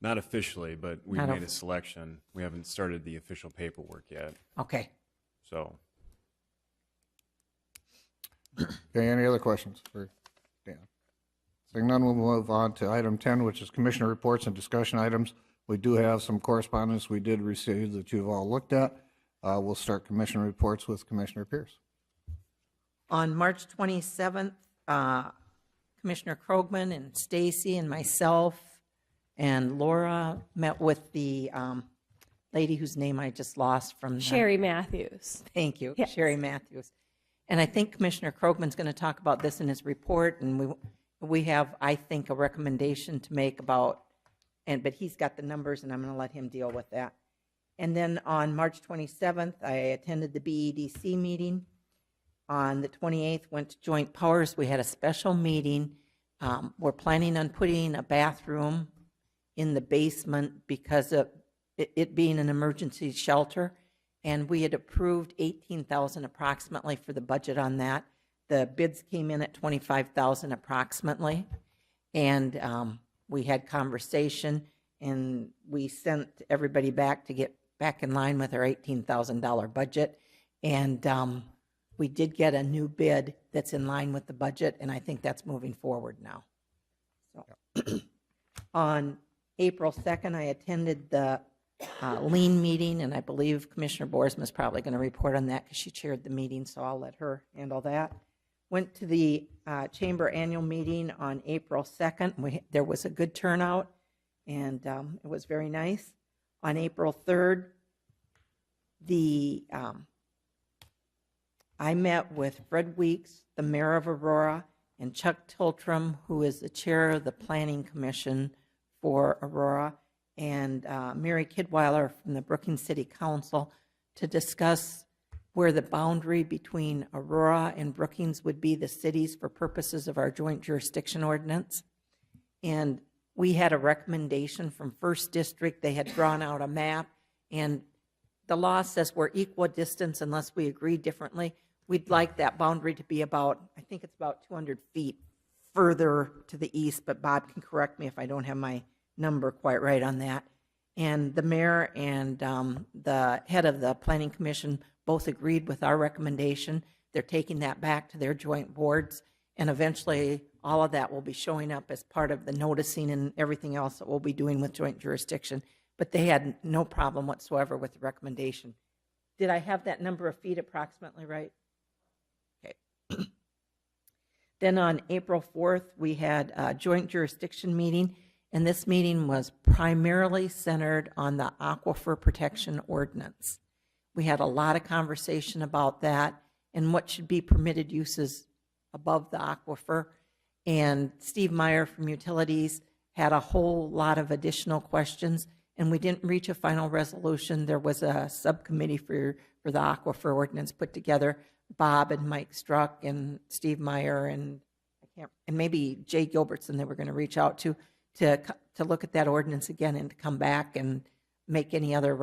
Not officially, but we Not made a selection. We haven't started the official paperwork yet. Okay. So, Okay, any other questions for Dan? Seeing none, we'll move on to item 10, which is Commissioner reports and discussion items. We do have some correspondence we did receive that you've all looked at. We'll start Commissioner reports with Commissioner Pierce. On March 27th, Commissioner Krogman and Stacy and myself and Laura met with the lady whose name I just lost from. Sherry Matthews. Thank you, Yes. Sherry Matthews. And I think Commissioner Krogman's going to talk about this in his report, and we have, I think, a recommendation to make about, but he's got the numbers, and I'm going to let him deal with that. And then on March 27th, I attended the BEDC meeting. On the 28th, went to Joint Powers. We had a special meeting. We're planning on putting a bathroom in the basement because of it being an emergency shelter. and we had approved 18,000 approximately for the budget on that. The bids came in at 25,000 approximately, and we had conversation, and we sent everybody back to get back in line with our $18,000 budget, and we did get a new bid that's in line with the budget, and I think that's moving forward now. So, on April 2nd, I attended the lean meeting, and I believe Commissioner Boersma is probably going to report on that because she chaired the meeting, so I'll let her handle that. Went to the Chamber annual meeting on April 2nd. There was a good turnout, and it was very nice. On April 3rd, I met with Fred Weeks, the mayor of Aurora, and Chuck Tiltrom, who is the chair of the Planning Commission for Aurora, and Mary Kidweiler from the Brookings City Council to discuss where the boundary between Aurora and Brookings would be the cities for purposes of our joint jurisdiction ordinance. And we had a recommendation from First District. They had drawn out a map, and the law says we're equal distance unless we agree differently. We'd like that boundary to be about, I think it's about 200 feet further to the east, but Bob can correct me if I don't have my number quite right on that. And the mayor and the head of the Planning Commission both agreed with our recommendation. They're taking that back to their joint boards, and eventually all of that will be showing up as part of the noticing and everything else that we'll be doing with joint jurisdiction. But they had no problem whatsoever with the recommendation. Did I have that number of feet approximately right? Okay. Then on April 4th, we had a joint jurisdiction meeting, and this meeting was primarily centered on the Aquifer Protection Ordinance. We had a lot of conversation about that and what should be permitted uses above the aquifer. And Steve Meyer from Utilities had a whole lot of additional questions, and we didn't reach a final resolution. There was a subcommittee for the aquifer ordinance put together. Bob and Mike Struck and Steve Meyer and maybe Jay Gilbertson they were going to reach out to look at that ordinance again and to come back and make any other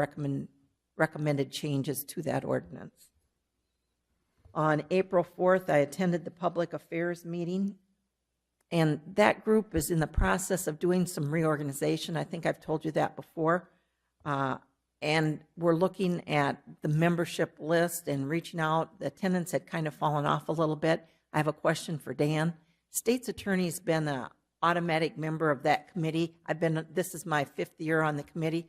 recommended changes to that ordinance. On April 4th, I attended the Public Affairs meeting, and that group is in the process of doing some reorganization. I think I've told you that before. And we're looking at the membership list and reaching out. The attendance had kind of fallen off a little bit. I have a question for Dan. State's attorney's been an automatic member of that committee. This is my 5th year on the committee.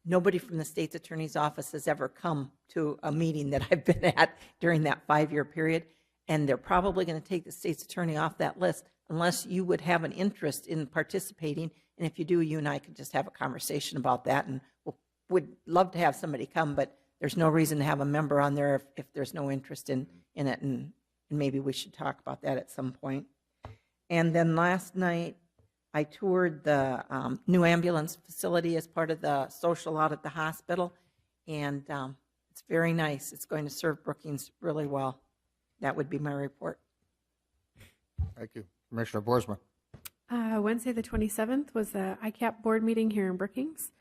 Nobody from the state's attorney's office has ever come to a meeting that I've been at during that 5-year period, and they're probably going to take the state's attorney off that list unless you would have an interest in participating. And if you do, you and I could just have a conversation about that, and would love to have somebody come, but there's no reason to have a member on there if there's no interest in it, and maybe we should talk about that at some point. And then last night, I toured the new ambulance facility as part of the social out at the hospital, and it's very nice. It's going to serve Brookings really well. That would be my report. Thank you. Commissioner Boersma. Wednesday the 27th was the ICAP board meeting here in Brookings.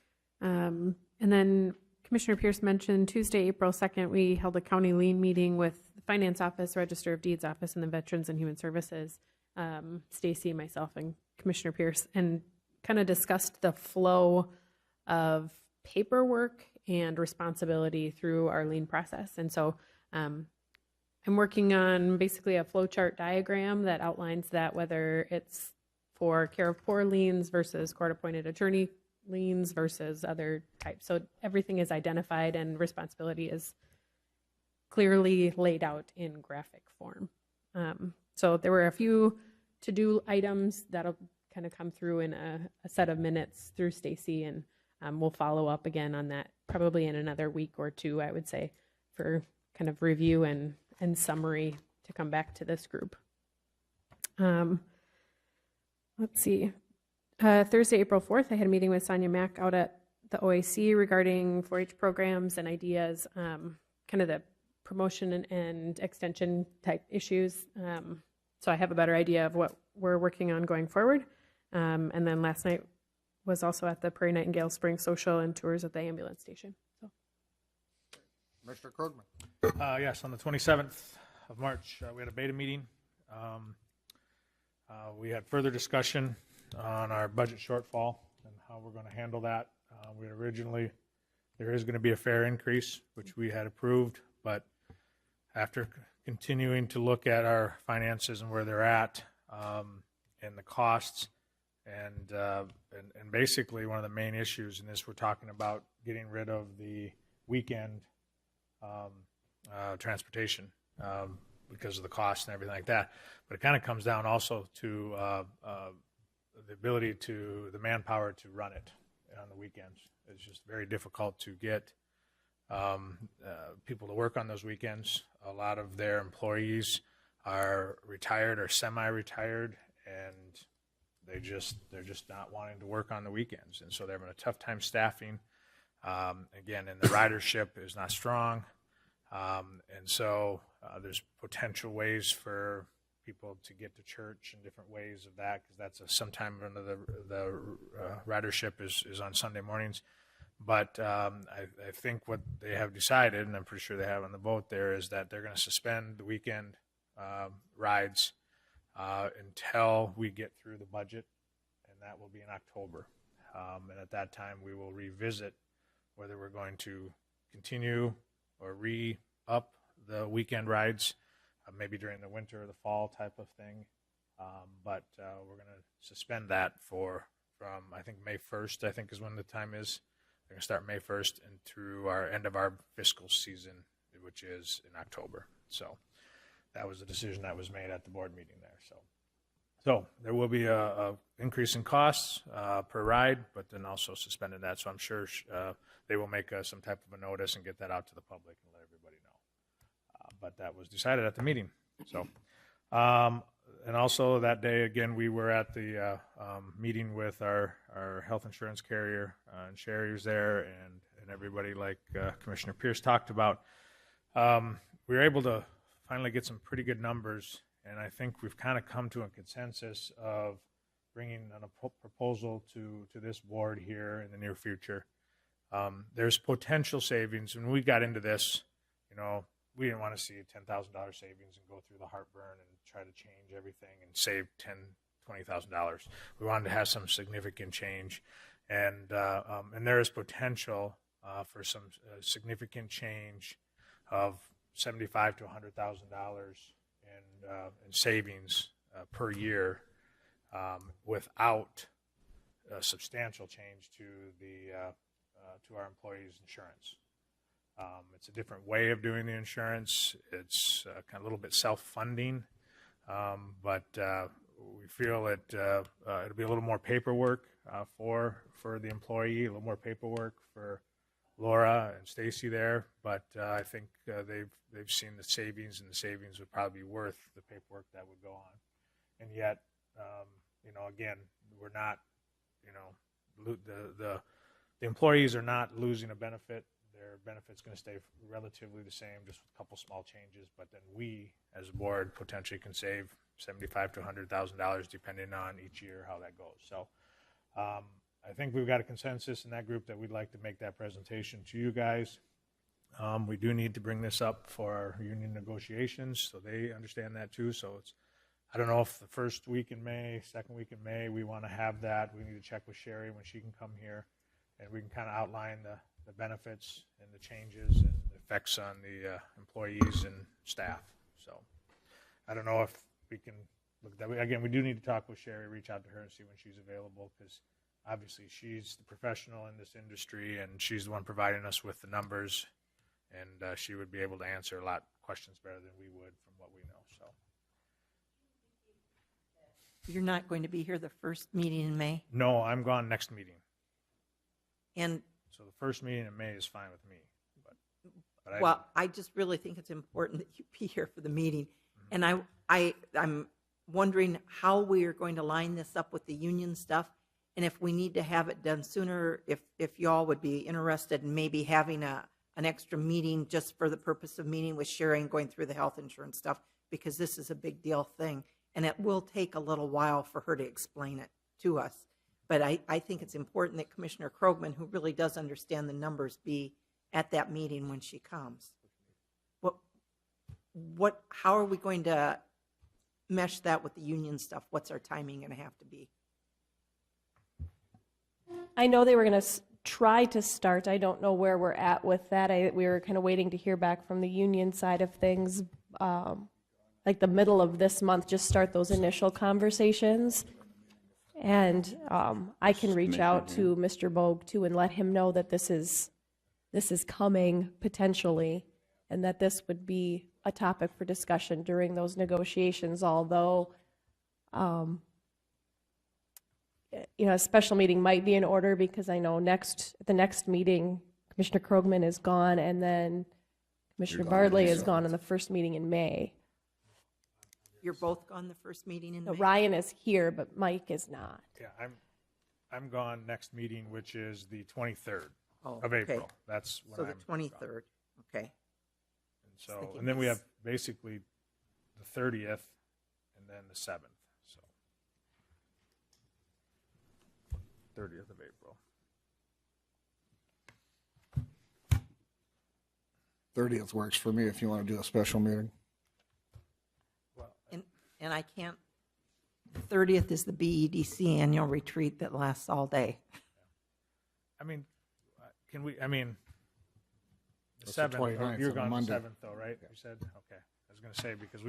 And then Commissioner Pierce mentioned Tuesday, April 2nd, we held a county lean meeting with the Finance Office, Register of Deeds Office, and the Veterans and Human Services. Stacy, myself, and Commissioner Pierce, and kind of discussed the flow of paperwork and responsibility through our lien process. And so I'm working on basically a flow chart diagram that outlines that, whether it's for care of poor liens versus court-appointed attorney liens versus other types. So everything is identified and responsibility is clearly laid out in graphic form. So there were a few to-do items that'll kind of come through in a set of minutes through Stacy, and we'll follow up again on that probably in another week or two, I would say, for kind of review and summary to come back to this group. Let's see. Thursday, April 4th, I had a meeting with Sonia Mack out at the OAC regarding 4-H programs and ideas, kind of the promotion and extension type issues. So I have a better idea of what we're working on going forward. And then last night was also at the Prairie Nightingale Spring Social and tours at the ambulance station. So. Commissioner Krogman. Yes, on the 27th of March, we had a beta meeting. We had further discussion on our budget shortfall and how we're going to handle that. There is going to be a fair increase, which we had approved, but after continuing to look at our finances and where they're at, and the costs, and basically one of the main issues in this, we're talking about getting rid of the weekend transportation because of the cost and everything like that. But it kind of comes down also to the ability to the manpower to run it on the weekends. It's just very difficult to get people to work on those weekends. A lot of their employees are retired or semi-retired, and they're just not wanting to work on the weekends, and so they're having a tough time staffing. Again, and the ridership is not strong, and so there's potential ways for people to get to church and different ways of that, because that's sometime when the ridership is on Sunday mornings. But I think what they have decided, and I'm pretty sure they have on the vote there, is that they're going to suspend the weekend rides until we get through the budget, and that will be in October. And at that time, we will revisit whether we're going to continue or re-up the weekend rides, maybe during the winter or the fall type of thing. But we're going to suspend that from I think May 1st, I think is when the time is. They're going to start May 1st and through our end of our fiscal season, which is in October. So that was the decision that was made at the board meeting there. So there will be a increase in costs per ride, but then also suspended that. So I'm sure they will make some type of a notice and get that out to the public and let everybody know. But that was decided at the meeting. So, and also that day, again, we were at the meeting with our health insurance carrier, and Sherry was there, and everybody, like Commissioner Pierce talked about. We were able to finally get some pretty good numbers, and I think we've kind of come to a consensus of bringing a proposal to this board here in the near future. There's potential savings. When we got into this, we didn't want to see $10,000 savings and go through the heartburn and try to change everything and save $10,000, $20,000. We wanted to have some significant change, and there is potential for some significant change of $75,000 to $100,000 in savings per year without a substantial change to our employees' insurance. It's a different way of doing the insurance. It's kind of a little bit self-funding, but we feel it'll be a little more paperwork for the employee, a little more paperwork for Laura and Stacy there. But I think they've seen the savings, and the savings would probably be worth the paperwork that would go on. And yet, again, we're not, the employees are not losing a benefit. Their benefit's going to stay relatively the same, just with a couple small changes. But then we, as a board, potentially can save $75,000 to $100,000 depending on each year how that goes. So I think we've got a consensus in that group that we'd like to make that presentation to you guys. We do need to bring this up for our union negotiations, so they understand that too. So I don't know if the first week in May, second week in May, we want to have that. We need to check with Sherry when she can come here, and we can kind of outline the benefits and the changes and the effects on the employees and staff. So I don't know if we can look at that. Again, we do need to talk with Sherry, reach out to her and see when she's available, because obviously she's the professional in this industry, and she's the one providing us with the numbers, and she would be able to answer a lot of questions better than we would from what we know. So You're not going to be here the first meeting in May? no, I'm gone next meeting. And So the first meeting in May is fine with me. But well, I just really think it's important that you be here for the meeting. And I'm wondering how we are going to line this up with the union stuff, and if we need to have it done sooner, if y'all would be interested in maybe having an extra meeting just for the purpose of meeting with Sherry and going through the health insurance stuff, because this is a big deal thing, and it will take a little while for her to explain it to us. But I think it's important that Commissioner Krogman, who really does understand the numbers, be at that meeting when she comes. how are we going to mesh that with the union stuff? What's our timing going to have to be? I know they were going to try to start. I don't know where we're at with that. We were kind of waiting to hear back from the union side of things, like the middle of this month, just start those initial conversations. And I can reach out to Mr. Bogue too and let him know that this is coming potentially, and that this would be a topic for discussion during those negotiations, although a special meeting might be in order, because I know the next meeting, Commissioner Krogman is gone, and then Commissioner Bartley is gone in the first meeting in May. You're both gone the first meeting in So May? Ryan is here, but Mike is not. Yeah, I'm gone next meeting, which is the 23rd Oh, of okay. April. That's when So I'm the 23rd, okay. And then we have basically the 30th and then the 7th. So 30th of April. 30th works for me if you want to do a special meeting. And I can't, the 30th is the BEDC annual retreat that lasts all day. I mean, the That's the 7th, 29th, you're on gone the Monday. 7th though, right? You said? Okay. I was going to say, because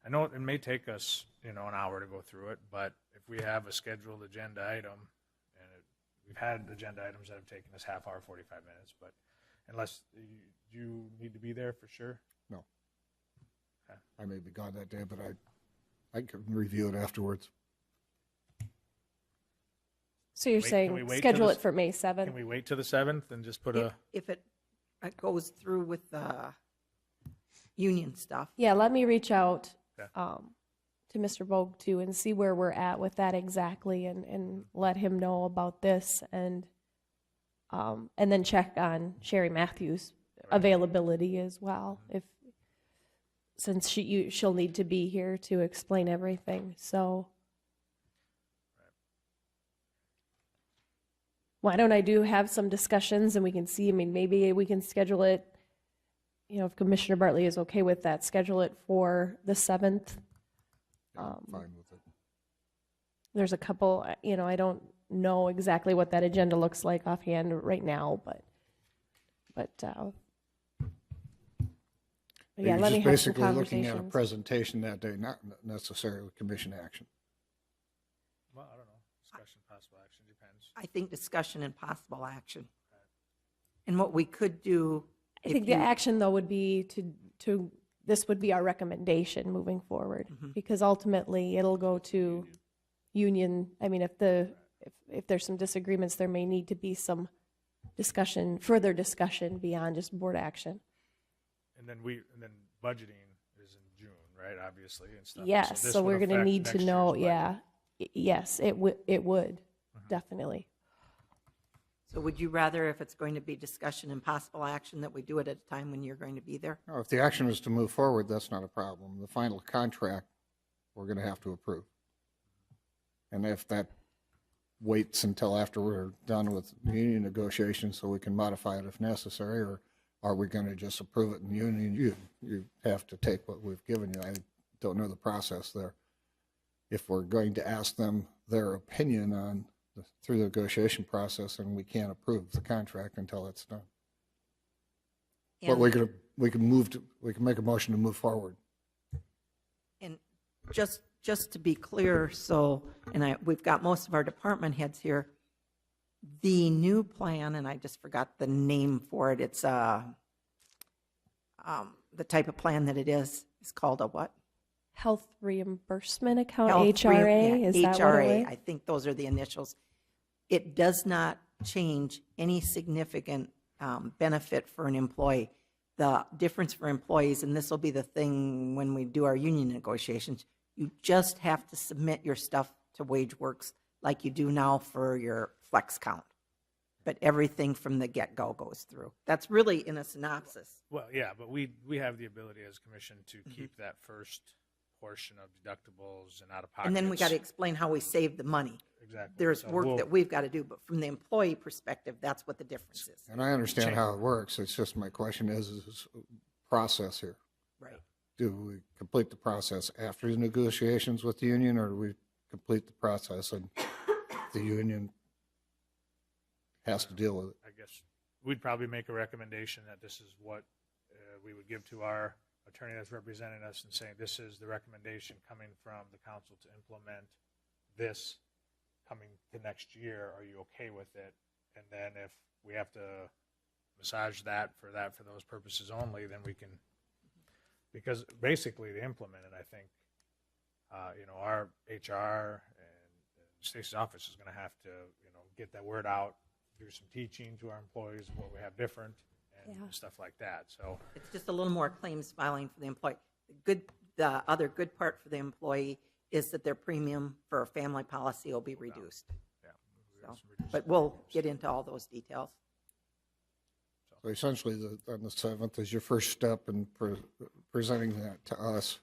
I know it may take us, an hour to go through it, but if we have a scheduled agenda item, and we've had agenda items that have taken us half hour, 45 minutes, but unless you need to be there for sure? No. Okay. I may be gone that day, but I can review it afterwards. So you're Can we saying wait schedule till it for May 7th? Can we wait till the 7th and just put a? If it goes through with the union stuff. Yeah, let me reach out Okay. to Mr. Bogue too and see where we're at with that exactly, and let him know about this, and then check on Sherry Matthews' availability as well, since she'll need to be here to explain everything. So why don't I have some discussions, and we can see, maybe we can schedule it, if Commissioner Bartley is okay with that, schedule it for the 7th. Fine with it. There's a couple, I don't know exactly what that agenda looks like offhand right now, but yeah, You're let me just have some basically looking at a conversations. presentation that day, not necessarily commission action. Well, I don't know. Discussion, possible action, depends. I think discussion and possible action. And what we could do. I think the action, though, would be this would be our recommendation moving forward, because ultimately it'll go to union. If there's some disagreements, there may need to be some further discussion beyond just board action. And then budgeting is in June, right? Obviously, and stuff. Yes, this so would we're going to affect need to next know, year's budget. yes, it would, definitely. So would you rather, if it's going to be discussion and possible action, that we do it at a time when you're going to be there? No, if the action is to move forward, that's not a problem. The final contract, we're going to have to approve. And if that waits until after we're done with union negotiations so we can modify it if necessary, or are we going to just approve it in union? You have to take what we've given you. I don't know the process there. If we're going to ask them their opinion through the negotiation process, and we can't approve the contract until it's done. But we can make a motion to move forward. And just to be clear, we've got most of our department heads here. The new plan, and I just forgot the name for it. It's the type of plan that it is called a what? Health reimbursement account, Health HRA, is that what it HRA, was? I think those are the initials. It does not change any significant benefit for an employee. The difference for employees, and this will be the thing when we do our union negotiations, you just have to submit your stuff to WageWorks like you do now for your flex count. But everything from the get-go goes through. That's really in a synopsis. Well, yeah, but we have the ability as commission to keep that first portion of deductibles and out-of-pockets. And then we got to explain how we save the money. Exactly. There's So work that we've got to do, but from the employee perspective, that's what the difference is. And I understand how it works. It's just my question is process here. Right. do we complete the process after the negotiations with the union, or do we complete the process and the union has to deal with it? I guess we'd probably make a recommendation that this is what we would give to our attorney that's representing us and saying, this is the recommendation coming from the council to implement this coming to next year. Are you okay with it? And then if we have to massage that for those purposes only, then we can, because basically to implement it, I think, our HR and Stacy's office is going to have to, get that word out, do some teaching to our employees of what we have different and stuff like that. So It's just a little more claims filing for the employee. The other good part for the employee is that their premium for a family policy will be reduced. So, but we'll get into all those details. So essentially, on the 7th is your first step in presenting that to us.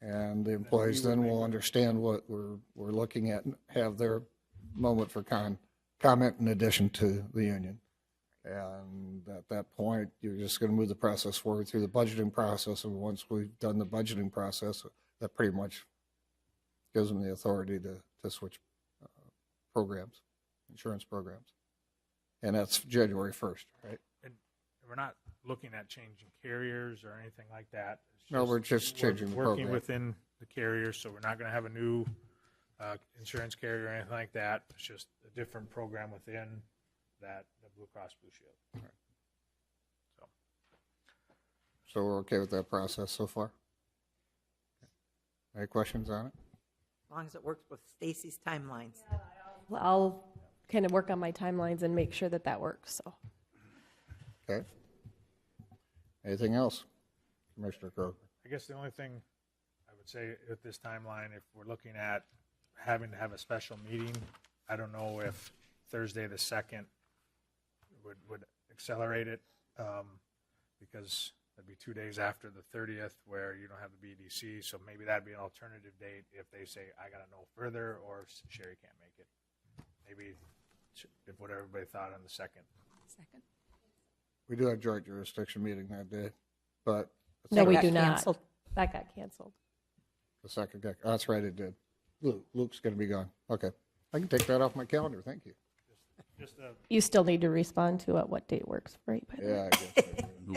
And the employees then will understand what we're looking at and have their moment for comment in addition to the union. And at that point, you're just going to move the process forward through the budgeting process. And once we've done the budgeting process, that pretty much gives them the authority to switch programs, insurance programs. And that's January 1st, right? and we're not looking at changing carriers or anything like that. It's No, we're just changing the working program. within the carriers, so we're not going to have a new insurance carrier or anything like that. It's just a different program within that, the Blue Cross Blue Shield. So we're okay with that process so far? Any questions on it? As long as it works with Stacy's timelines. I'll kind of work on my timelines and make sure that works, so. Okay. Anything else, Commissioner Croker? I guess the only thing I would say at this timeline, if we're looking at having to have a special meeting, I don't know if Thursday the 2nd would accelerate it, because that'd be 2 days after the 30th where you don't have the BDC, so maybe that'd be an alternative date if they say, I gotta know further, or if Sherry can't make it. Maybe if what everybody thought on the 2nd. We do have joint jurisdiction meeting that day, but. No, we got do not. canceled. That got canceled. The second guy, that's right, it did. Luke's going to be gone. Okay. I can take that off my calendar, thank you. Just You still need to respond to what date works for you. By the way. Yeah, I guess. I do.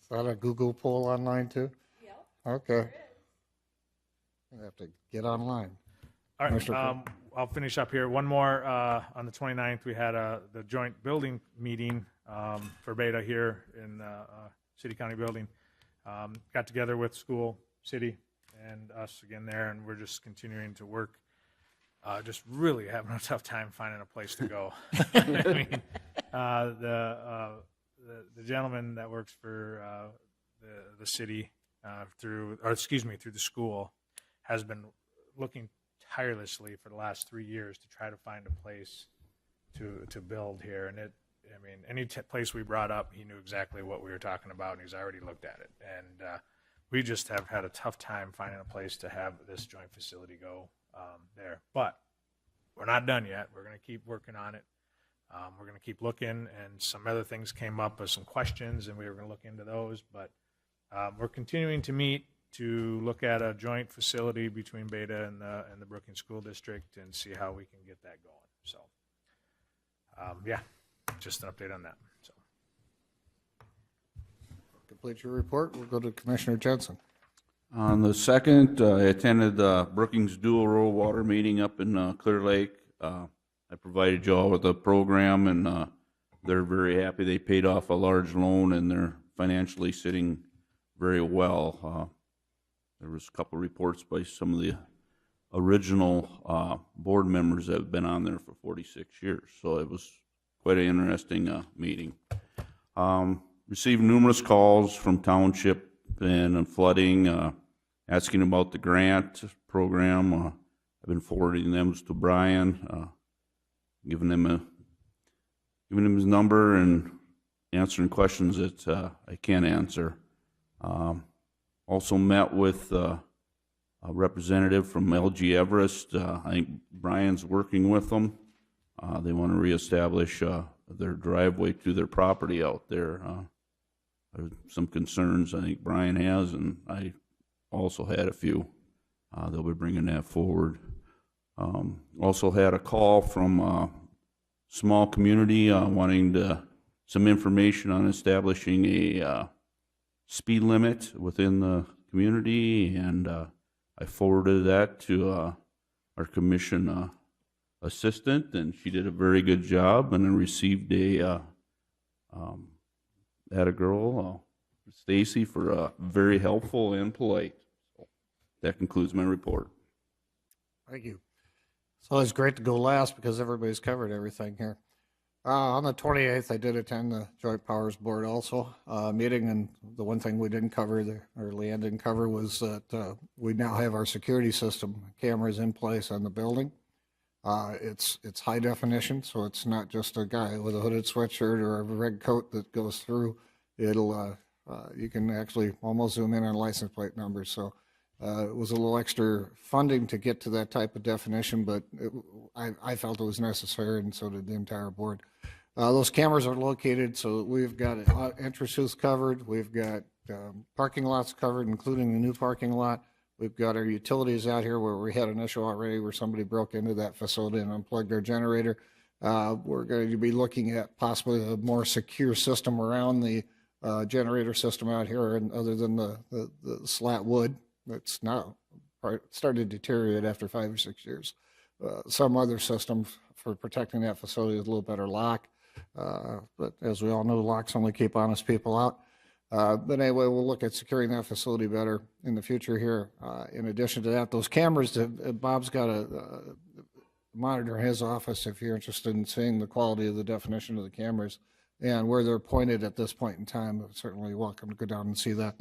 Is that a Google poll online too? Yeah. Okay. I have to get online. All right, Commissioner I'll finish up here. One more, on the 29th, we had the joint building meeting for Beta here in City County Building. Got together with school, city, and us again there, and we're just continuing to work. Just really having a tough time finding a place to go. I mean, the gentleman that works for the city through the school has been looking tirelessly for the last 3 years to try to find a place to build here. And any place we brought up, he knew exactly what we were talking about, and he's already looked at it. And we just have had a tough time finding a place to have this joint facility go there. But we're not done yet. We're going to keep working on it. We're going to keep looking, and some other things came up with some questions, and we were going to look into those. But we're continuing to meet to look at a joint facility between Beta and the Brookings School District and see how we can get that going. So, yeah, just an update on that. So, Complete your report. We'll go to Commissioner Jensen. On the 2nd, I attended the Brookings Dual Rural Water meeting up in Clear Lake. I provided you all with a program, and they're very happy. They paid off a large loan, and they're financially sitting very well. There was a couple reports by some of the original board members that have been on there for 46 years. So it was quite an interesting meeting. Received numerous calls from township and flooding, asking about the grant program. I've been forwarding them to Brian, giving him his number and answering questions that I can't answer. Also met with a representative from LG Everest. I think Brian's working with them. They want to reestablish a their driveway to their property out there. There's some concerns I think Brian has, and I also had a few. They'll be bringing that forward. Also had a call from a small community wanting some information on establishing a speed limit within the community, and I forwarded that to our commission assistant, and she did a very good job, and I received had a girl, Stacy, for very helpful and polite. So that concludes my report. Thank you. It's always great to go last because everybody's covered everything here. On the 28th, I did attend the Joint Powers Board also meeting, and the one thing we didn't cover, or Leanne didn't cover, was that we now have our security system cameras in place on the building. It's high definition, so it's not just a guy with a hooded sweatshirt or a red coat that goes through. It'll you can actually almost zoom in on license plate numbers. So it was a little extra funding to get to that type of definition, but I felt it was necessary, and so did the entire board. Those cameras are located, so we've got entrances covered, we've got parking lots covered, including the new parking lot. We've got our utilities out here where we had an issue already where somebody broke into that facility and unplugged their generator. We're going to be looking at possibly a more secure system around the generator system out here, and other than the slat wood that's now started to deteriorate after 5 or 6 years. Some other system for protecting that facility with a little better lock. But as we all know, locks only keep honest people out. But anyway, we'll look at securing that facility better in the future here. In addition to that, those cameras, Bob's got a monitor in his office if you're interested in seeing the quality of the definition of the cameras and where they're pointed at this point in time. Certainly welcome to go down and see that.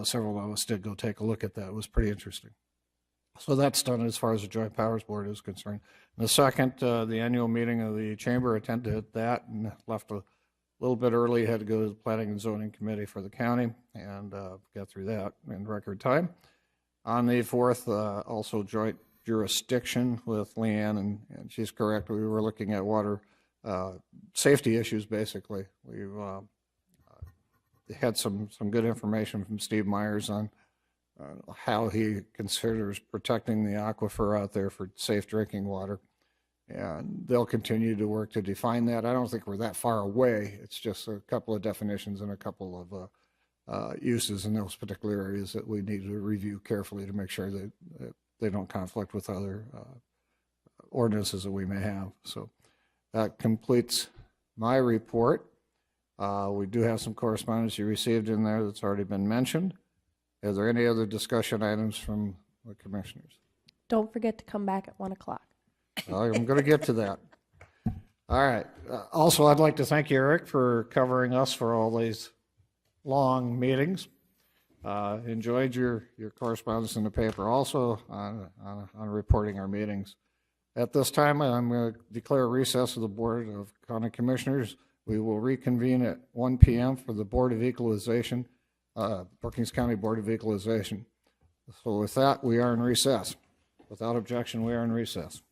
Several of us did go take a look at that. It was pretty interesting. So that's done as far as the Joint Powers Board is concerned. The second, the annual meeting of the Chamber, attended that and left a little bit early. Had to go to the Planning and Zoning Committee for the county and got through that in record time. On the 4th, also joint jurisdiction with Leanne, and she's correct. We were looking at water safety issues, basically. We've had some good information from Steve Myers on how he considers protecting the aquifer out there for safe drinking water. And they'll continue to work to define that. I don't think we're that far away. It's just a couple of definitions and a couple of uses in those particular areas that we need to review carefully to make sure that they don't conflict with other ordinances that we may have. So that completes my report. We do have some correspondence you received in there that's already been mentioned. Is there any other discussion items from the commissioners? Don't forget to come back at 1 o'clock. I'm going to get to that. All right. Also, I'd like to thank you, Eric, for covering us for all these long meetings. Enjoyed your correspondence in the paper also on reporting our meetings. At this time, I'm going to declare a recess of the Board of County Commissioners. We will reconvene at 1 p.m. for the Board of Equalization, Brookings County Board of Equalization. So with that, we are in recess. Without objection, we are in recess.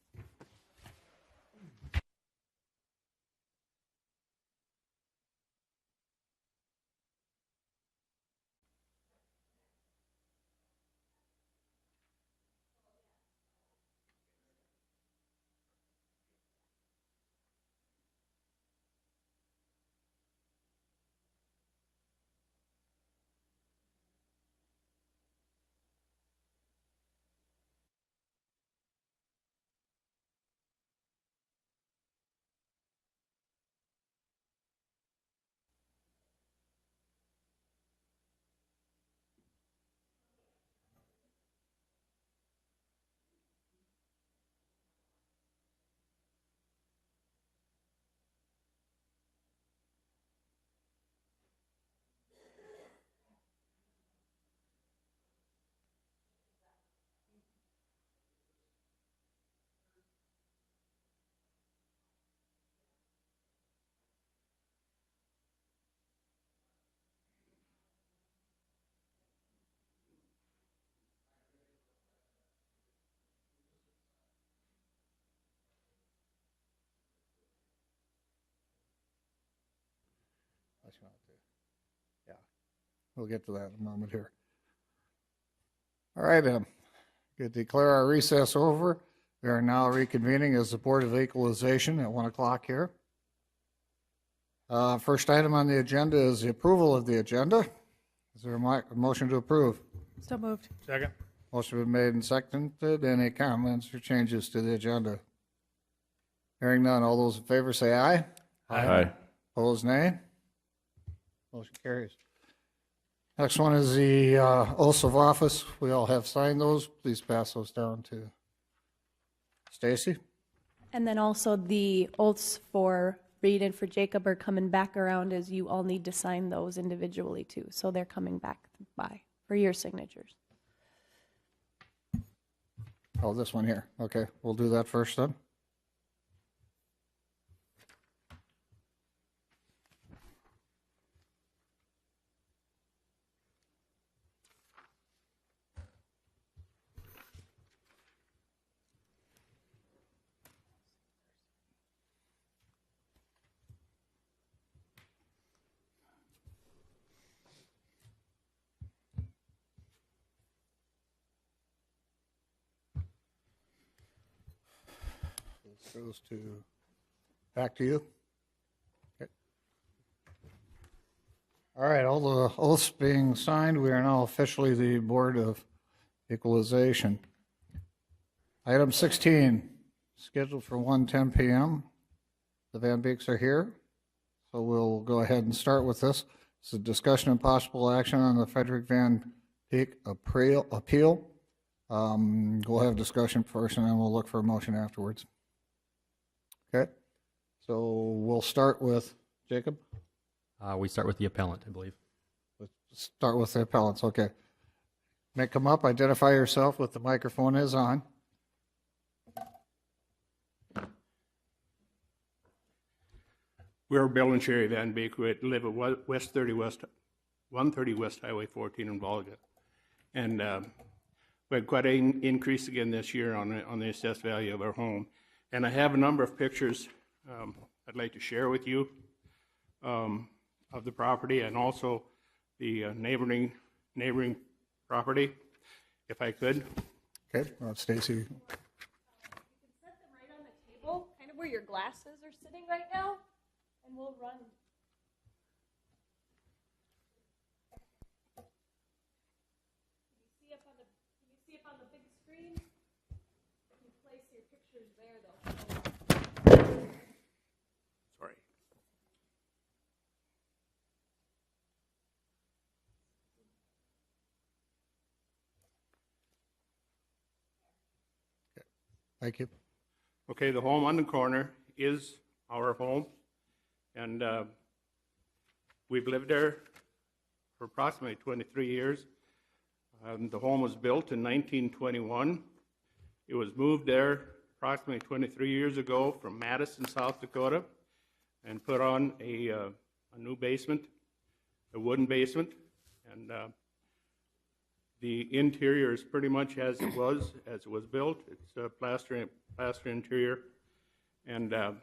Unless you want to. Yeah, we'll get to that in a moment here. All right, good to declare our recess over. We are now reconvening as the Board of Equalization at 1 o'clock here. First item on the agenda is the approval of the agenda. Is there a motion to approve? So moved. Second. Motion been made and seconded. Any comments or changes to the agenda? Hearing none, all those in favor say aye. Aye. Opposed, nay. Motion carries. Next one is the oaths of office. We all have signed those. Please pass those down to Stacy. And then also the oaths for Reed and for Jacob are coming back around, as you all need to sign those individually too. So they're coming back by for your signatures. Oh, this one here. Okay, we'll do that first then. This goes to, back to you. Okay. All right, all the oaths being signed, we are now officially the Board of Equalization. Item 16, scheduled for 1:10 p.m. The Van Beeks are here, so we'll go ahead and start with this. It's a discussion and possible action on the Frederick Van Beek appeal. We'll have discussion first, and then we'll look for a motion afterwards. Okay, so we'll start with Jacob. We start with the appellant, I believe. Let's start with the appellants, okay. May come up, identify yourself with the microphone is on. We're Bill and Sherry Van Beek, who live at 130 West Highway 14 in Volga. And we had quite an increase again this year on the assessed value of our home. And I have a number of pictures I'd like to share with you of the property and also the neighboring property, if I could. Okay, Stacy. You can set them right on the table, kind of where your glasses are sitting right now, and we'll run. Can you see up on the big screen? You place your pictures there, though. Sorry. Thank you. Okay, the home on the corner is our home, and we've lived there for approximately 23 years. The home was built in 1921. It was moved there approximately 23 years ago from Madison, South Dakota, and put on a new basement, a wooden basement, and the interior is pretty much as it was built. It's a plaster interior, and the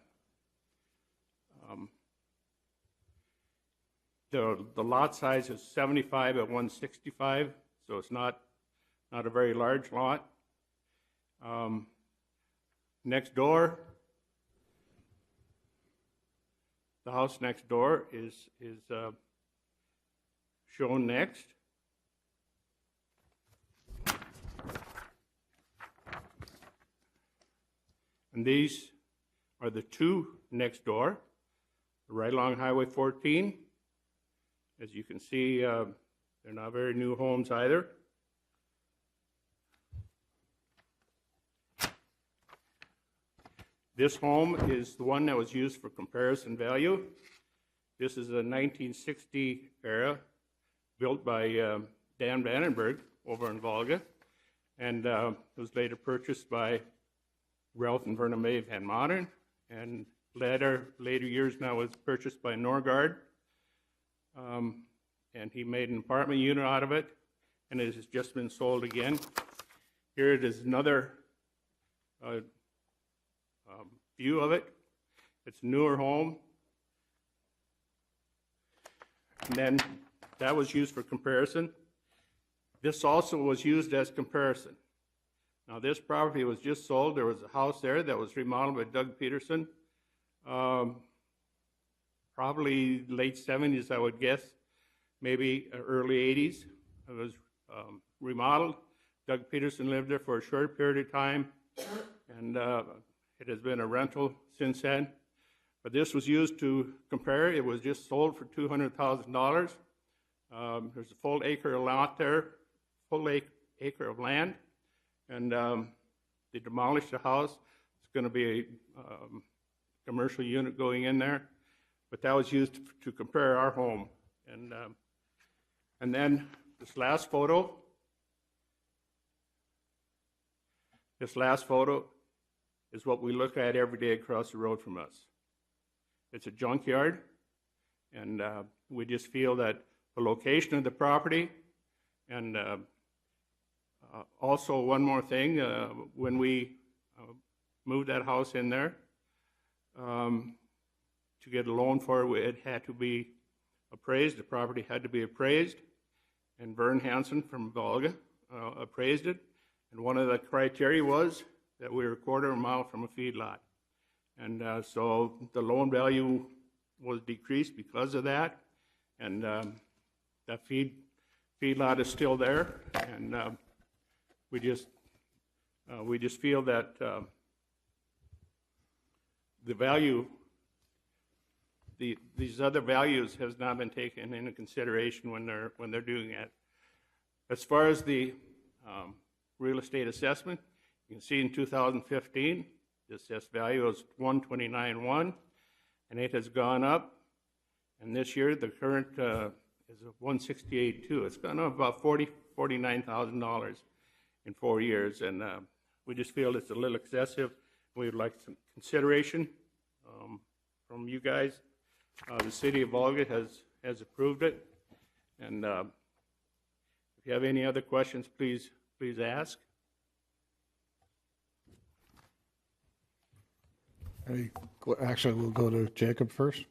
lot size is 75 at 165, so it's not a very large lot. Next door, the house next door is shown next. And these are the two next door, right along Highway 14. As you can see, they're not very new homes either. This home is the one that was used for comparison value. This is a 1960 era, built by Dan Vandenberg over in Volga, and was later purchased by Ralph and Verna Mae Van Modern, and later years now was purchased by Norgard, and he made an apartment unit out of it, and it has just been sold again. Here it is another view of it. It's a newer home. And then that was used for comparison. This also was used as comparison. Now, this property was just sold. There was a house there that was remodeled by Doug Peterson. Probably late 70s, I would guess, maybe early 80s. It was remodeled. Doug Peterson lived there for a short period of time, and it has been a rental since then. But this was used to compare. It was just sold for $200,000. There's a full acre of lot there, full acre of land, and they demolished the house. It's going to be a commercial unit going in there, but that was used to compare our home. And then this last photo is what we look at every day across the road from us. It's a junkyard, and we just feel that the location of the property, and also one more thing, when we moved that house in there, to get a loan for it, it had to be appraised. The property had to be appraised, and Vern Hansen from Volga appraised it. And one of the criteria was that we were a quarter of a mile from a feedlot. And so the loan value was decreased because of that. And that feedlot is still there. And we just feel that the value, these other values has not been taken into consideration when they're doing it. As far as the real estate assessment, you can see in 2015, the assessed value was $129,100, and it has gone up. And this year, the current is $168,200. It's gone up about $49,000 in 4 years, and we just feel it's a little excessive. We would like some consideration from you guys. The city of Volga has approved it, and if you have any other questions, please ask. Actually, we'll go to Jacob first.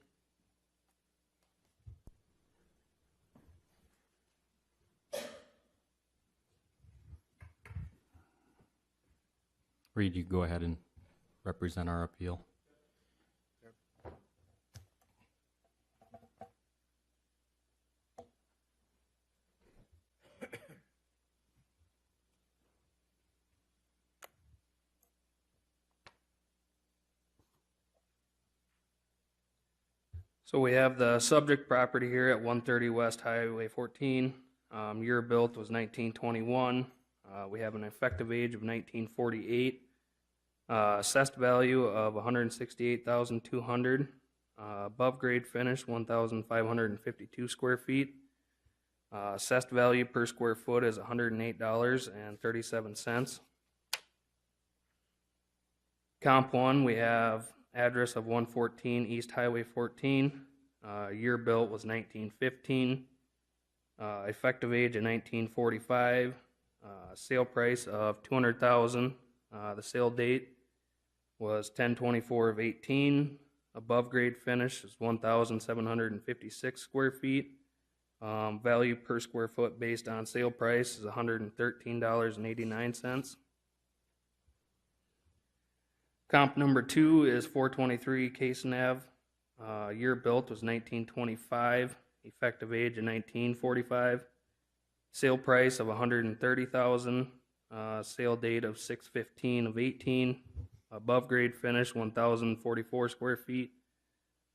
Reed, you go ahead and represent our appeal. So we have the subject property here at 130 West Highway 14. Year built was 1921. We have an effective age of 1948. Assessed value of $168,200. Above grade finish 1,552 square feet. Assessed value per square foot is $108.37. Comp 1, we have address of 114 East Highway 14. Year built was 1915. Effective age of 1945. Sale price of $200,000. The sale date was 10/24/18. Above grade finish is 1,756 square feet. Value per square foot based on sale price is $113.89. Comp number 2 is 423 Case Ave. Year built was 1925. Effective age of 1945. Sale price of $130,000. Sale date of 6/15/18. Above grade finish 1,044 square feet.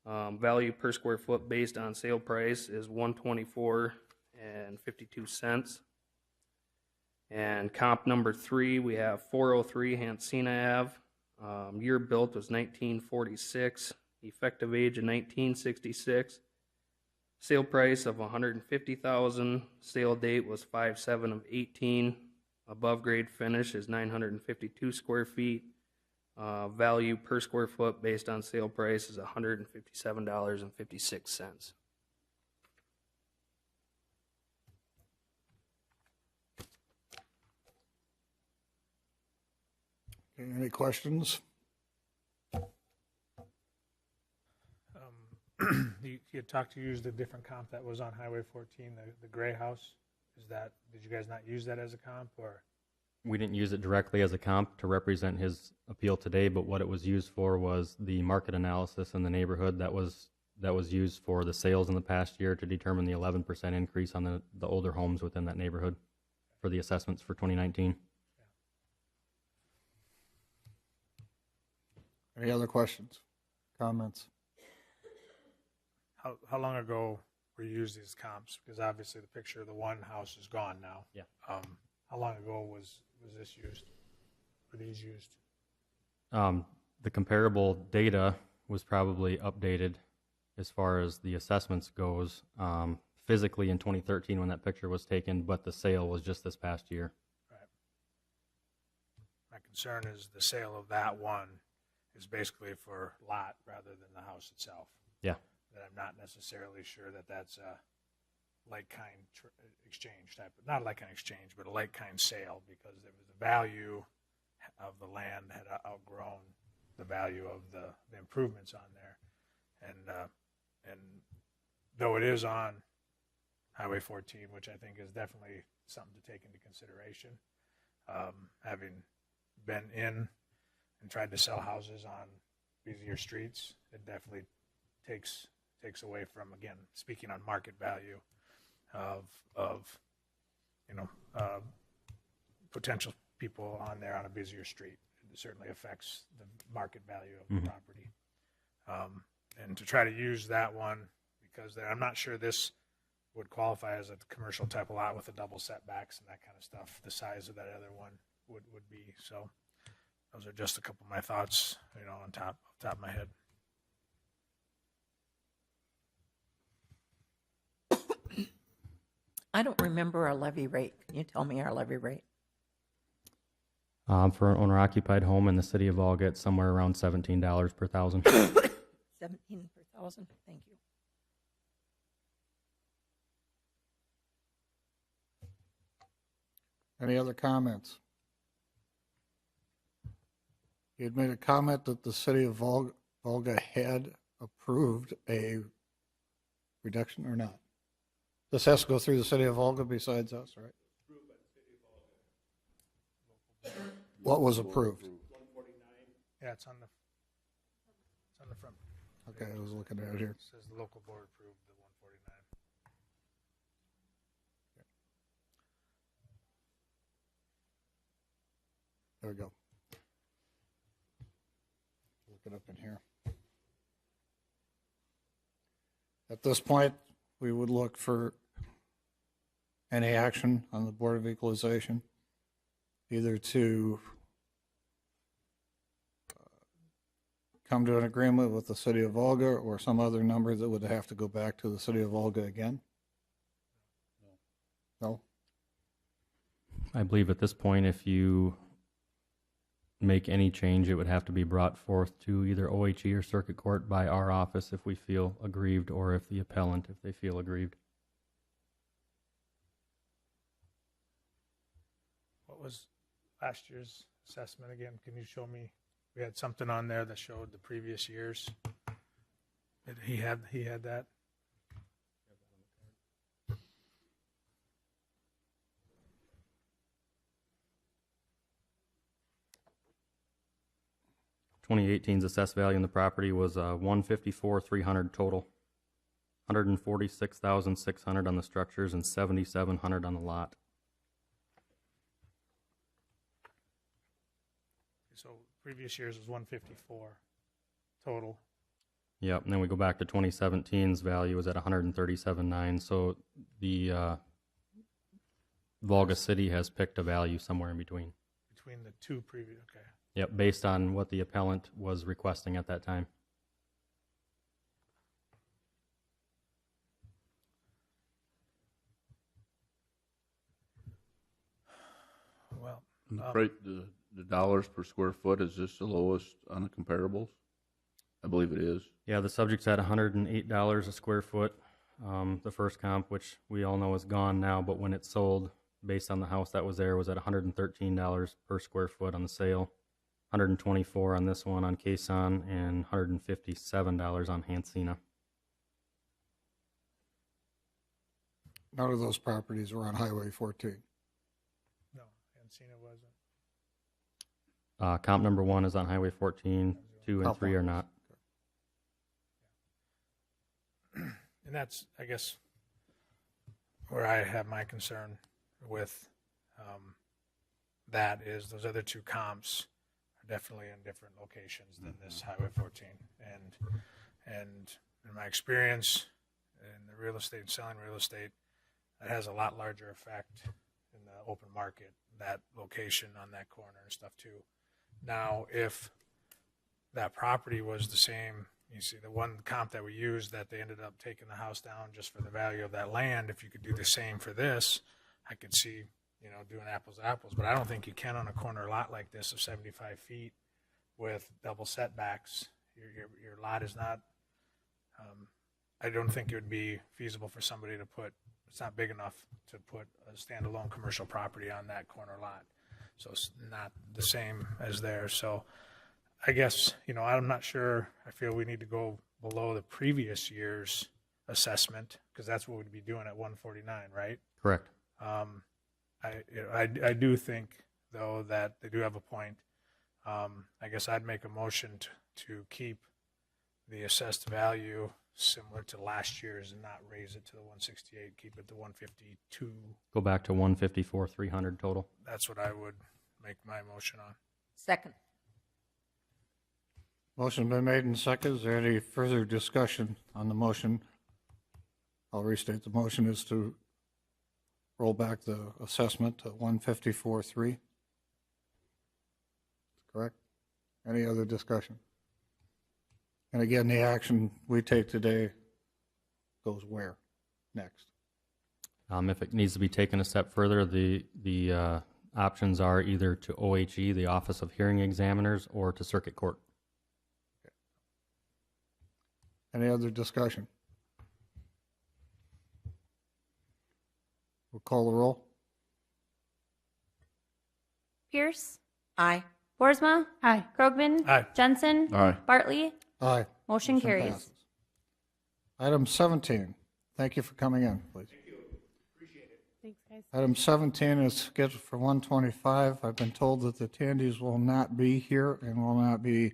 Value per square foot based on sale price is $124.52. And comp number 3, we have 403 Hansina Ave. Year built was 1946. Effective age of 1966. Sale price of $150,000. Sale date was 5/7/18. Above grade finish is 952 square feet. Value per square foot based on sale price is $157.56. Okay, any questions? you had talked to use the different comp that was on Highway 14, the gray house. Did you guys not use that as a comp, or? We didn't use it directly as a comp to represent his appeal today, but what it was used for was the market analysis in the neighborhood that was used for the sales in the past year to determine the 11% increase on the older homes within that neighborhood for the assessments for 2019. Any other questions, comments? How long ago were you used these comps? Because obviously the picture of the one house is gone now. Yeah. How long ago was this used? Were these used? The comparable data was probably updated as far as the assessments goes physically in 2013 when that picture was taken, but the sale was just this past year. Right. My concern is the sale of that one is basically for lot rather than the house itself. Yeah. That I'm not necessarily sure that that's a like-kind exchange type, not a like-kind exchange, but a like-kind sale, because there was the value of the land had outgrown the value of the improvements on there. And though it is on Highway 14, which I think is definitely something to take into consideration, having been in and tried to sell houses on busier streets, it definitely takes away from, again, speaking on market value of potential people on there on a busier street. It certainly affects the market value of the property. And to try to use that one, because I'm not sure this would qualify as a commercial type of lot with the double setbacks and that kind of stuff, the size of that other one would be. So those are just a couple of my thoughts, on top of my head. I don't remember our levy rate. Can you tell me our levy rate? For an owner-occupied home in the city of Volga, it's somewhere around $17 per thousand. 17 per thousand. Thank you. Any other comments? You had made a comment that the city of Volga had approved a reduction or not? This has to go through the city of Volga besides us, right? What was approved? 149. Yeah, it's on the front. Okay, I was looking at it here. It says the local board approved the 149. There we go. Look it up in here. At this point, we would look for any action on the Board of Equalization, either to come to an agreement with the city of Volga or some other number that would have to go back to the city of Volga again. No? I believe at this point, if you make any change, it would have to be brought forth to either OHE or Circuit Court by our office if we feel aggrieved, or if the appellant, if they feel aggrieved. What was last year's assessment again? Can you show me? We had something on there that showed the previous years. He had that. (2018's assessed value in the property was $154,300 total, $146,600 on the structures, and $7,700 on the lot. So previous years was 154 total. Yep, and then we go back to 2017's value was at $137,900. So the Volga City has picked a value somewhere in between. Between the two previous, okay. Yep, based on what the appellant was requesting at that time. Well, the dollars per square foot, is this the lowest on the comparables? I believe it is. Yeah, the subject's at $108 a square foot. The first comp, which we all know is gone now, but when it sold, based on the house that was there, was at $113 per square foot on the sale. $124 on this one on Quezon, and $157 on Hansina. none of those properties were on Highway 14. No, Encina wasn't. Comp number 1 is on Highway 14, 2 and 3 are not. And that's, I guess, where I have my concern with that is those other two comps are definitely in different locations than this Highway 14. And in my experience in the real estate, selling real estate, that has a lot larger effect in the open market, that location on that corner and stuff too. Now, if that property was the same, you see the one comp that we used that they ended up taking the house down just for the value of that land, if you could do the same for this, I could see, doing apples to apples, but I don't think you can on a corner lot like this of 75 feet with double setbacks. Your lot is not, I don't think it would be feasible for somebody to put, it's not big enough to put a standalone commercial property on that corner lot. So it's not the same as there. So I guess, I'm not sure. I feel we need to go below the previous year's assessment because that's what we'd be doing at 149, right? Correct. I do think, though, that they do have a point. I guess I'd make a motion to keep the assessed value similar to last year's and not raise it to the 168, keep it to 152. Go back to 154, 300 total. That's what I would make my motion on. Second. Motion been made and seconded. Is there any further discussion on the motion? I'll restate the motion is to roll back the assessment to 154.3. Correct? Any other discussion? And again, the action we take today goes where next? If it needs to be taken a step further, the options are either to OHE, the Office of Hearing Examiners, or to Circuit Court. Any other discussion? We'll call the roll. Pierce, Aye. Boersma, Aye. Krogman, Aye. Jensen, Aye. Bartley. Aye. Motion carries. passes. Item 17. Thank you for coming in, please. Thanks, guys. Item 17 is scheduled for 1:25. I've been told that the Tandys will not be here and will not be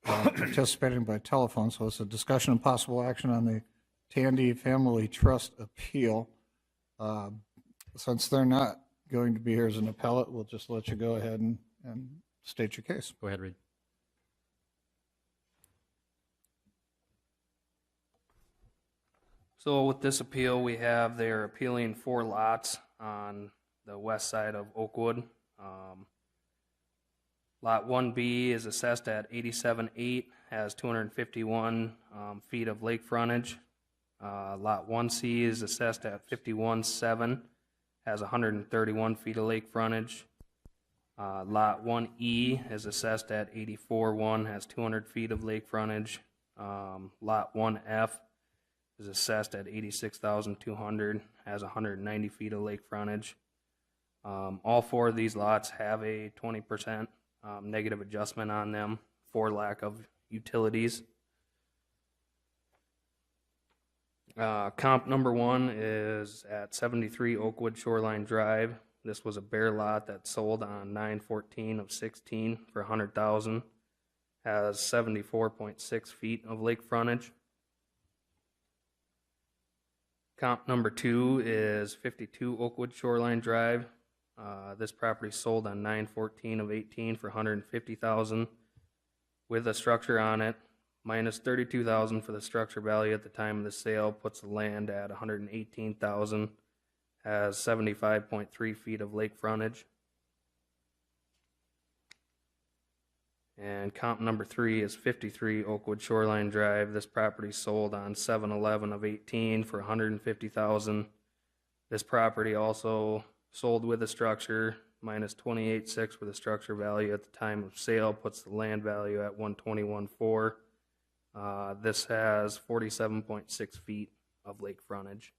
participating by telephone, so it's a discussion and possible action on the Tandy Family Trust appeal. Since they're not going to be here as an appellate, we'll just let you go ahead and state your case. Go ahead, Reed. So with this appeal, we have they're appealing 4 lots on the west side of Oakwood. Lot 1B is assessed at 87.8, has 251 feet of lake frontage. Lot 1C is assessed at 51.7, has 131 feet of lake frontage. Lot 1E is assessed at 84.1, has 200 feet of lake frontage. Lot 1F is assessed at 86,200, has 190 feet of lake frontage. All 4 of these lots have a 20% negative adjustment on them for lack of utilities. Comp number 1 is at 73 Oakwood Shoreline Drive. This was a bare lot that sold on 9/14 of 16 for $100,000. Has 74.6 feet of lake frontage. Comp number 2 is 52 Oakwood Shoreline Drive. This property sold on 9/14 of 18 for $150,000 with a structure on it. Minus $32,000 for the structure value at the time of the sale puts the land at $118,000. Has 75.3 feet of lake frontage. And comp number 3 is 53 Oakwood Shoreline Drive. This property sold on 7/11 of 18 for $150,000. This property also sold with a structure, minus 28.6 for the structure value at the time of sale puts the land value at $121,400. This has 47.6 feet of lake frontage.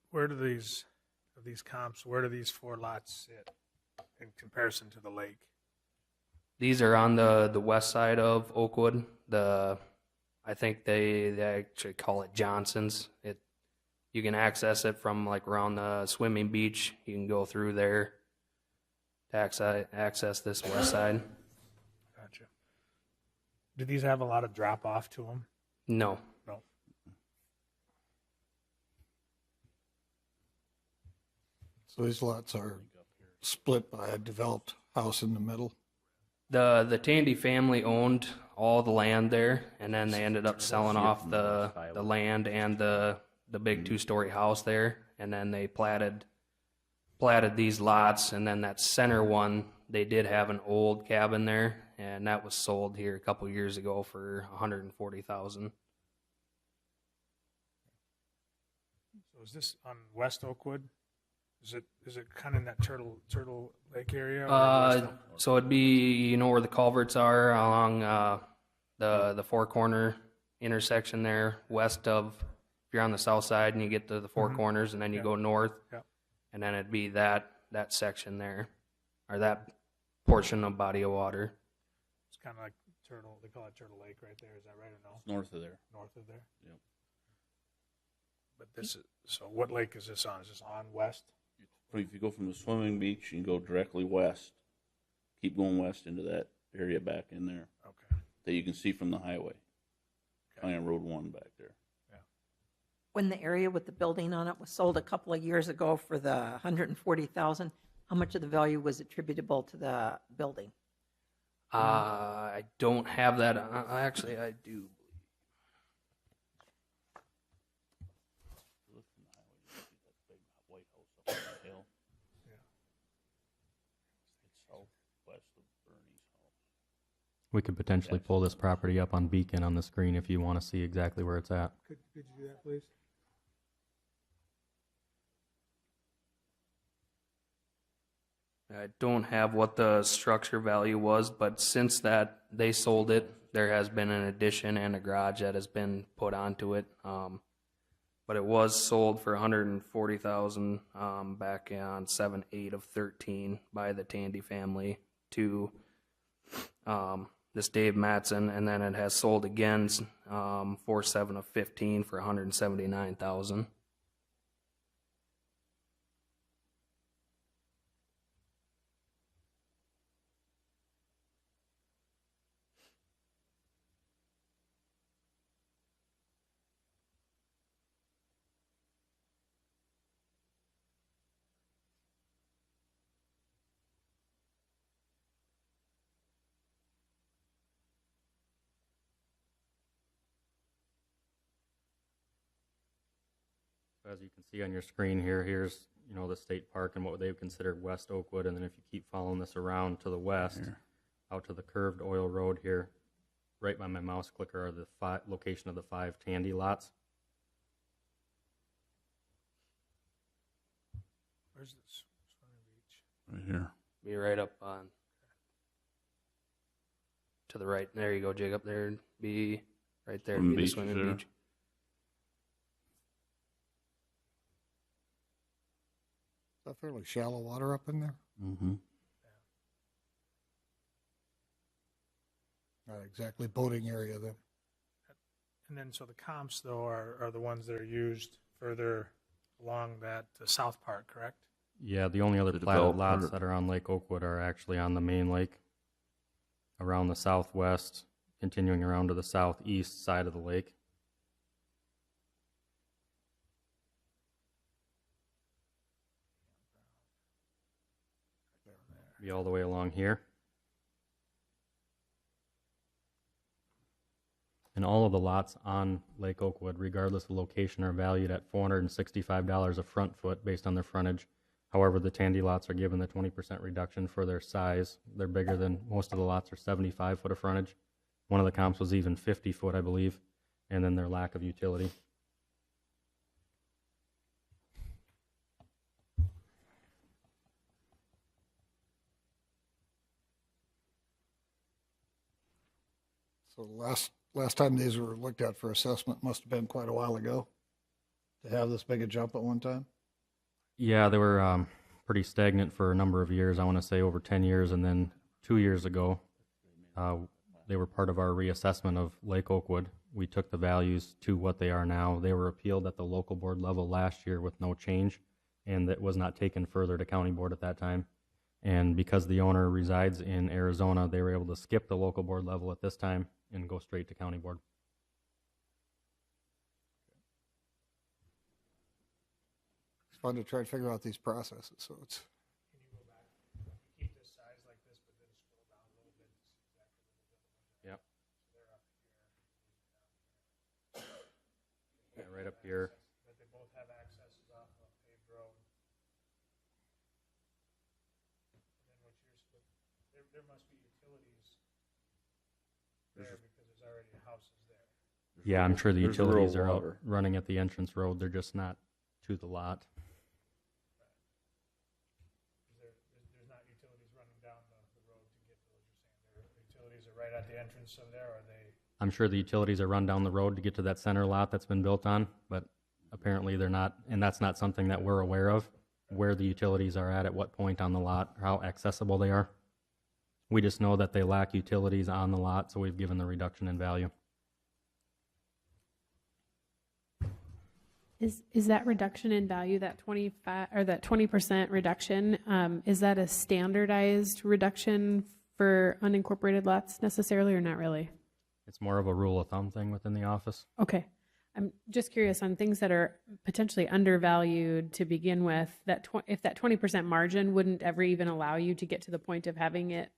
Where do these comps, where do these 4 lots sit in comparison to the lake? These are on the west side of Oakwood. The I think they actually call it Johnson's. You can access it from like around the swimming beach. You can go through there to access this west side. Gotcha. Do these have a lot of drop off to them? No. No. So these lots are split by a developed house in the middle. The Tandy family owned all the land there, and then they ended up selling off the land and the big 2-story house there, and then they platted these lots, and then that center one, they did have an old cabin there, and that was sold here a couple years ago for $140,000. So is this on West Oakwood? Is it kind of in that Turtle Lake area? So it'd be, where the culverts are along the Four Corner intersection there, west of, if you're on the south side and you get to the Four Corners and then you go north, and then it'd be that section there, or that portion of body of water. It's kind of like they call it Turtle Lake right there. Is that right or no? It's north of there. North of there? Yep. But so what lake is this on? Is this on west? If you go from the swimming beach, you can go directly west. Keep going west into that area back in there. Okay. That you can see from the highway. Kind of Road 1 back there. When the area with the building on it was sold a couple of years ago for the $140,000, how much of the value was attributable to the building? I don't have that. Actually, I do. We could potentially pull this property up on Beacon on the screen if you want to see exactly where it's at. Could you do that, please? I don't have what the structure value was, but since that they sold it, there has been an addition and a garage that has been put onto it. But it was sold for $140,000 back on 7/8/13 by the Tandy family to this Dave Matson, and then it has sold again 4/7/15 for $179,000. As you can see on your screen here, here's the state park and what they would consider West Oakwood, and then if you keep following this around to the west, out to the curved oil road here, right by my mouse clicker are the location of the 5 Tandy lots. Where's this swimming beach? Right here. Be right up on to the right. There you go, Jacob. There'd be right there. Be the swimming beach. Is that fairly shallow water up in there? Mm-hmm. Not exactly boating area then. And then, so the comps, though, are the ones that are used further along that south part, correct? Yeah, the only other platted lots that are on Lake Oakwood are actually on the main lake, around the southwest, continuing around to the southeast side of the lake. Be all the way along here. And all of the lots on Lake Oakwood, regardless of location, are valued at $465 a front foot based on their frontage. However, the Tandy lots are given the 20% reduction for their size. They're bigger than most of the lots are 75 foot of frontage. One of the comps was even 50 foot, I believe, and then their lack of utility. So last time these were looked at for assessment must have been quite a while ago to have this big a jump at one time. Yeah, they were pretty stagnant for a number of years. I want to say over 10 years, and then 2 years ago, they were part of our reassessment of Lake Oakwood. We took the values to what they are now. They were appealed at the local board level last year with no change, and that was not taken further to county board at that time. And because the owner resides in Arizona, they were able to skip the local board level at this time and go straight to county board. It's fun to try to figure out these processes, so it's. Keep this size like this, but then scroll down a little bit. Yep. Yeah, right up here. But they both have accesses off of paved road. And then what you're supposed, there must be utilities there because there's already houses there. Yeah, I'm sure the There's utilities rural are out water. running at the entrance road. They're just not to the lot. There's not utilities running down the road to get to what you're saying. There, utilities are right at the entrance of there, or are they? I'm sure the utilities are run down the road to get to that center lot that's been built on, but apparently they're not, and that's not something that we're aware of, where the utilities are at what point on the lot, or how accessible they are. We just know that they lack utilities on the lot, so we've given the reduction in value. Is that reduction in value, that 25 or that 20% reduction, is that a standardized reduction for unincorporated lots necessarily, or not really? It's more of a rule of thumb thing within the office. Okay. I'm just curious on things that are potentially undervalued to begin with, that if that 20% margin wouldn't ever even allow you to get to the point of having it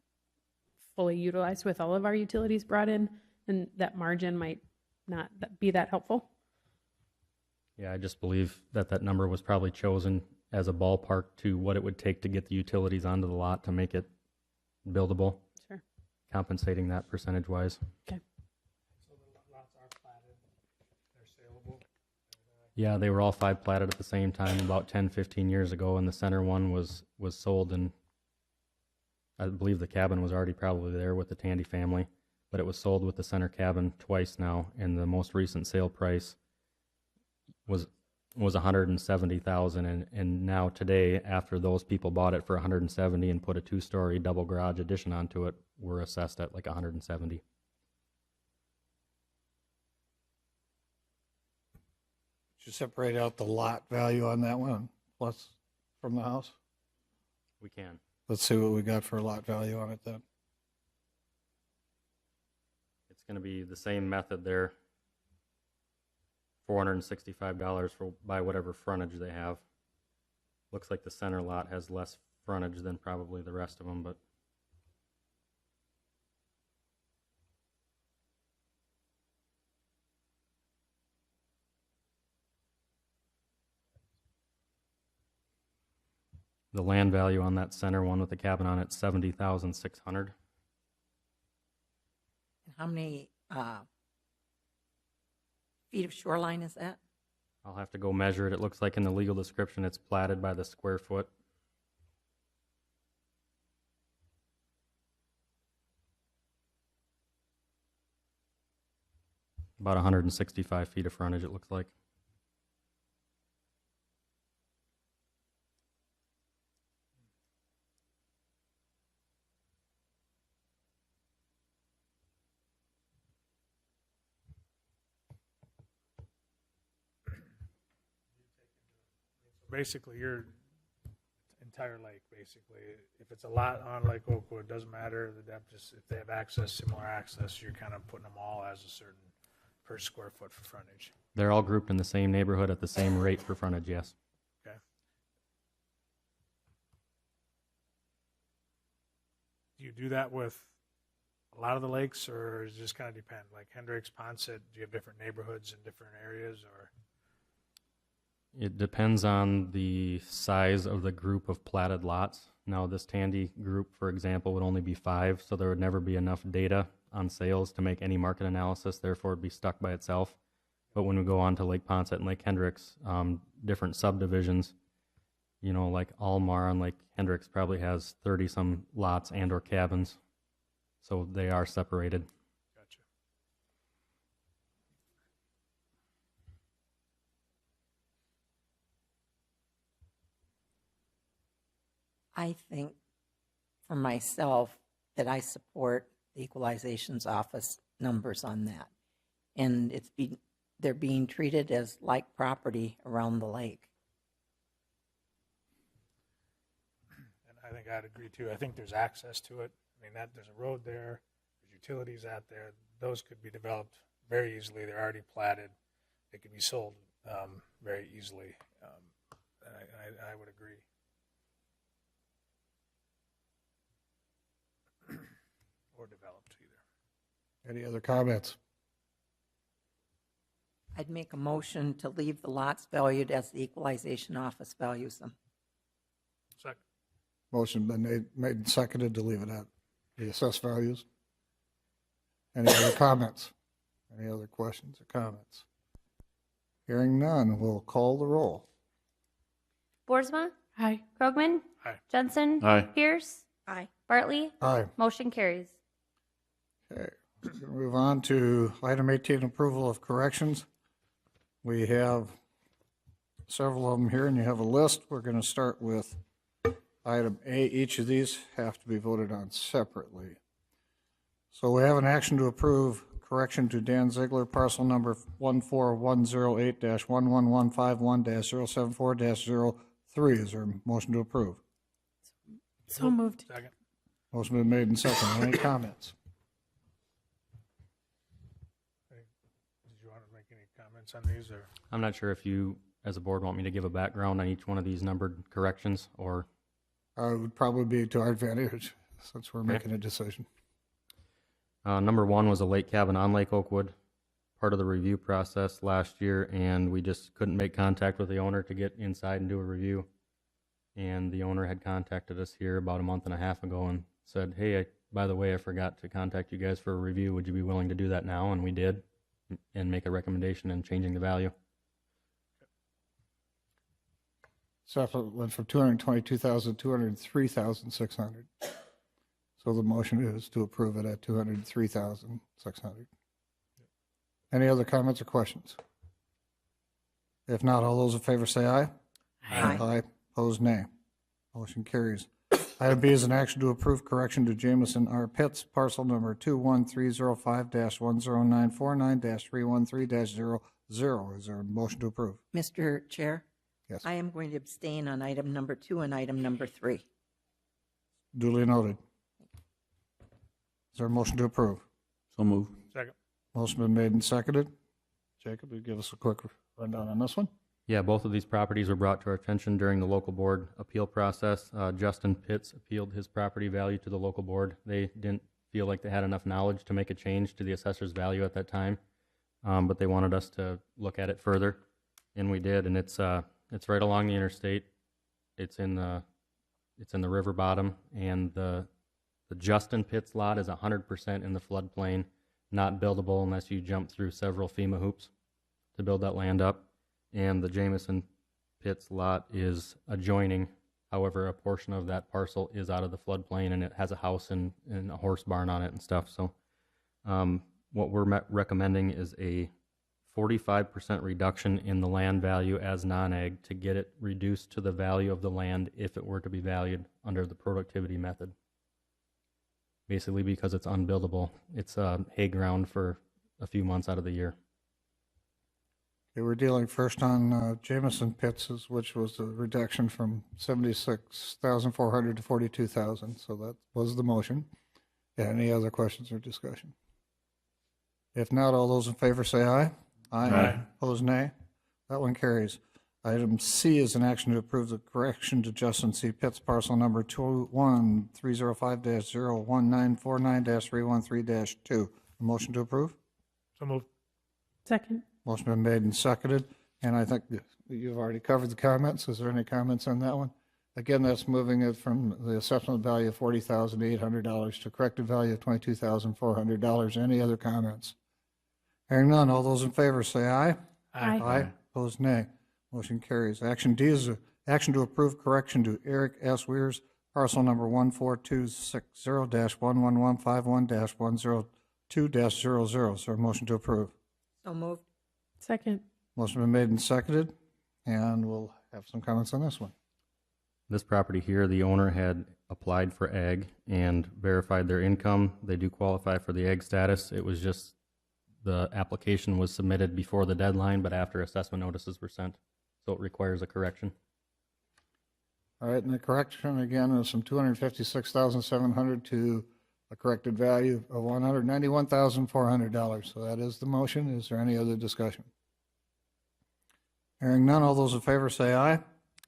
fully utilized with all of our utilities brought in, then that margin might not be that helpful. Yeah, I just believe that that number was probably chosen as a ballpark to what it would take to get the utilities onto the lot to make it buildable. Sure. Compensating that percentage-wise. Okay. So the lots are platted, they're saleable. Yeah, they were all 5 platted at the same time about 10, 15 years ago, and the center one was sold, and I believe the cabin was already probably there with the Tandy family, but it was sold with the center cabin twice now, and the most recent sale price was $170,000, and now today, after those people bought it for $170 and put a 2-story double garage addition onto it, we're assessed at like $170. Did you separate out the lot value on that one, plus from the house? We can. Let's see what we got for lot value on it then. It's going to be the same method there. $465 for by whatever frontage they have. Looks like the center lot has less frontage than probably the rest of them, but the land value on that center one with the cabin on it, $70,600. How many feet of shoreline is that? I'll have to go measure it. It looks like in the legal description it's platted by the square foot. About 165 feet of frontage, it looks like. Basically, your entire lake, basically, if it's a lot on Lake Oakwood, doesn't matter the depth, just if they have access, similar access, you're kind of putting them all as a certain per square foot for frontage. They're all grouped in the same neighborhood at the same rate for frontage, yes. Okay. Do you do that with a lot of the lakes, or does it just kind of depend? Like Hendricks, Ponset, do you have different neighborhoods in different areas, or? It depends on the size of the group of platted lots. Now, this Tandy group, for example, would only be 5, so there would never be enough data on sales to make any market analysis, therefore it'd be stuck by itself. But when we go on to Lake Ponset and Lake Hendricks, different subdivisions, you know, like Almar and Lake Hendricks probably has 30-some lots and or cabins, so they are separated. Gotcha. I think for myself that I support the equalization's office numbers on that. And they're being treated as like property around the lake. And I think I'd agree too. I think there's access to it. I mean, there's a road there, there's utilities out there. Those could be developed very easily. They're already platted. They could be sold very easily. And I would agree. Or developed either. Any other comments? I'd make a motion to leave the lots valued as the equalization office values them. Second. Motion been made and seconded to leave it at the assessed values. Any other comments? Any other questions or comments? Hearing none, we'll call the roll. Boersma? Aye. Krogman? Aye. Jensen? Aye. Pierce? Aye. Bartley? Aye. Motion carries. Okay, we're going to move on to item 18, approval of corrections. We have several of them here, and you have a list. We're going to start with item A. Each of these have to be voted on separately. So we have an action to approve correction to Dan Ziegler, parcel number 14108-11151-074-03. Is there a motion to approve? So moved. Second. Motion been made and seconded. Any comments? Did you want to make any comments on these, or? I'm not sure if you, as a board, want me to give a background on each one of these numbered corrections, or? It would probably be to our advantage since we're making a decision. Number one was a lake cabin on Lake Oakwood, part of the review process last year, and we just couldn't make contact with the owner to get inside and do a review. And the owner had contacted us here about a month and a half ago and said, hey, by the way, I forgot to contact you guys for a review. Would you be willing to do that now? And we did, and make a recommendation in changing the value. So it went from 222,000 to 203,600. So the motion is to approve it at 203,600. Any other comments or questions? If not, all those in favor say aye. Aye. Aye. Opposed, nay. Motion carries. Item B is an action to approve correction to Jameson R. Pitts, parcel number 21305-10949-313-00. Is there a motion to approve? Mr. Chair? Yes. I am going to abstain on item number 2 and item number 3. Duly noted. Is there a motion to approve? So moved. Second. Motion been made and seconded. Jacob, will you give us a quick rundown on this one? Yeah, both of these properties were brought to our attention during the local board appeal process. Justin Pitts appealed his property value to the local board. They didn't feel like they had enough knowledge to make a change to the assessor's value at that time, but they wanted us to look at it further, and we did. And it's right along the interstate. It's in the river bottom, and the Justin Pitts lot is 100% in the floodplain, not buildable unless you jump through several FEMA hoops to build that land up. And the Jameson Pitts lot is adjoining. However, a portion of that parcel is out of the floodplain, and it has a house and a horse barn on it and stuff. So what we're recommending is a 45% reduction in the land value as non-ag to get it reduced to the value of the land if it were to be valued under the productivity method. Basically because it's unbuildable. It's hay ground for a few months out of the year. Okay, we're dealing first on Jameson Pitts, which was a reduction from 76,400 to 42,000. So that was the motion. Yeah, any other questions or discussion? If not, all those in favor say aye. Aye. Opposed, nay. That one carries. Item C is an action to approve the correction to Justin C. Pitts, parcel number 21305-01949-313-2. A motion to approve? So moved. Second. Motion been made and seconded, and I think you've already covered the comments. Is there any comments on that one? Again, that's moving it from the assessment value of $40,800 to corrected value of $22,400. Any other comments? Hearing none, all those in favor say aye. Aye. Aye. Opposed, nay. Motion carries. Action D is action to approve correction to Eric S. Weir's parcel number 14260-11151-102-00. Is there a motion to approve? So moved. Second. Motion been made and seconded, and we'll have some comments on this one. This property here, the owner had applied for ag and verified their income. They do qualify for the ag status. It was just the application was submitted before the deadline, but after assessment notices were sent. So it requires a correction. All right, and the correction again is from $256,700 to a corrected value of $191,400. So that is the motion. Is there any other discussion? Hearing none, all those in favor say aye.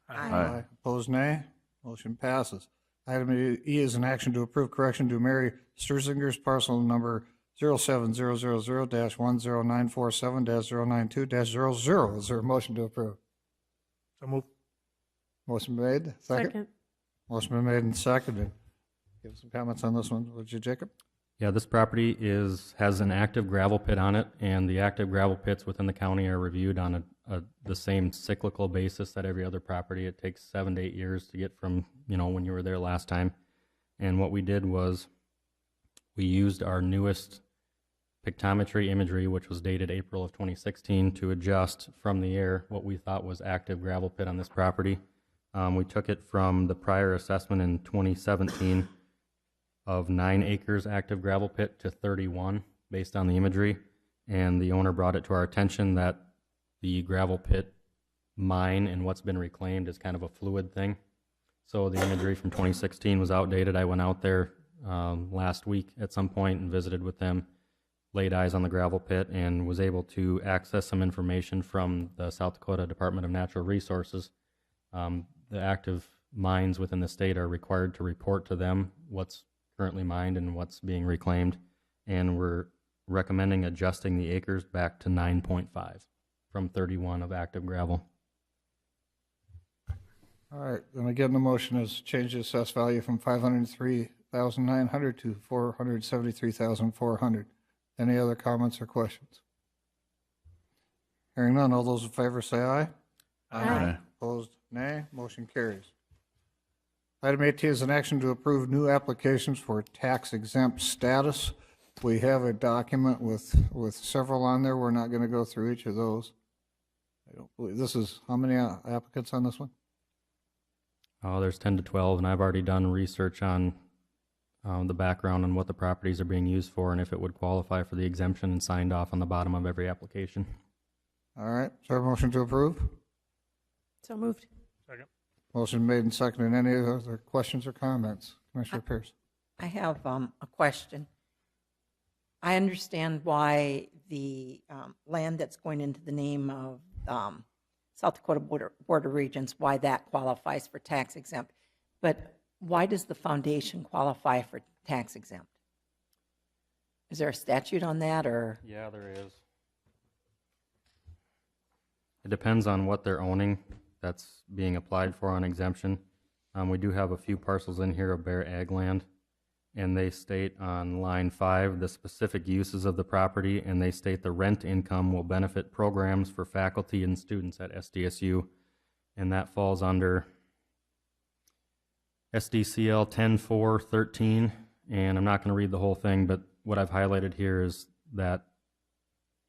Aye. Opposed, nay. Motion passes. Item E is an action to approve correction to Mary Sturzinger's parcel number 07000-10947-092-00. Is there a motion to approve? So move. Motion made. Second. Second. Motion been made and seconded. Give some comments on this one, would you, Jacob? Yeah, this property has an active gravel pit on it, and the active gravel pits within the county are reviewed on the same cyclical basis that every other property. It takes 7 to 8 years to get from, when you were there last time. And what we did was we used our newest pictometry imagery, which was dated April of 2016, to adjust from the air what we thought was active gravel pit on this property. We took it from the prior assessment in 2017 of 9 acres active gravel pit to 31 based on the imagery, and the owner brought it to our attention that the gravel pit mine and what's been reclaimed is kind of a fluid thing. So the imagery from 2016 was outdated. I went out there last week at some point and visited with them, laid eyes on the gravel pit, and was able to access some information from the South Dakota Department of Natural Resources. The active mines within the state are required to report to them what's currently mined and what's being reclaimed, and we're recommending adjusting the acres back to 9.5 from 31 of active gravel. All right, then again, the motion is change the assessed value from $503,900 to $473,400. Any other comments or questions? Hearing none, all those in favor say aye. Aye. Opposed, nay. Motion carries. Item 18 is an action to approve new applications for tax exempt status. We have a document with several on there. We're not going to go through each of those. I don't believe, this is, how many applicants on this one? Oh, there's 10 to 12, and I've already done research on the background and what the properties are being used for and if it would qualify for the exemption, and signed off on the bottom of every application. All right, is there a motion to approve? So moved. Second. Motion made and seconded. Any other questions or comments? Commissioner Pierce. I have a question. I understand why the land that's going into the name of South Dakota Border Regions, why that qualifies for tax exempt. But why does the foundation qualify for tax exempt? Is there a statute on that, or? Yeah, there is. It depends on what they're owning that's being applied for on exemption. We do have a few parcels in here of bare ag land, and they state on line 5 the specific uses of the property, and they state the rent income will benefit programs for faculty and students at SDSU, and that falls under SDCL 10.4.13, and I'm not going to read the whole thing, but what I've highlighted here is that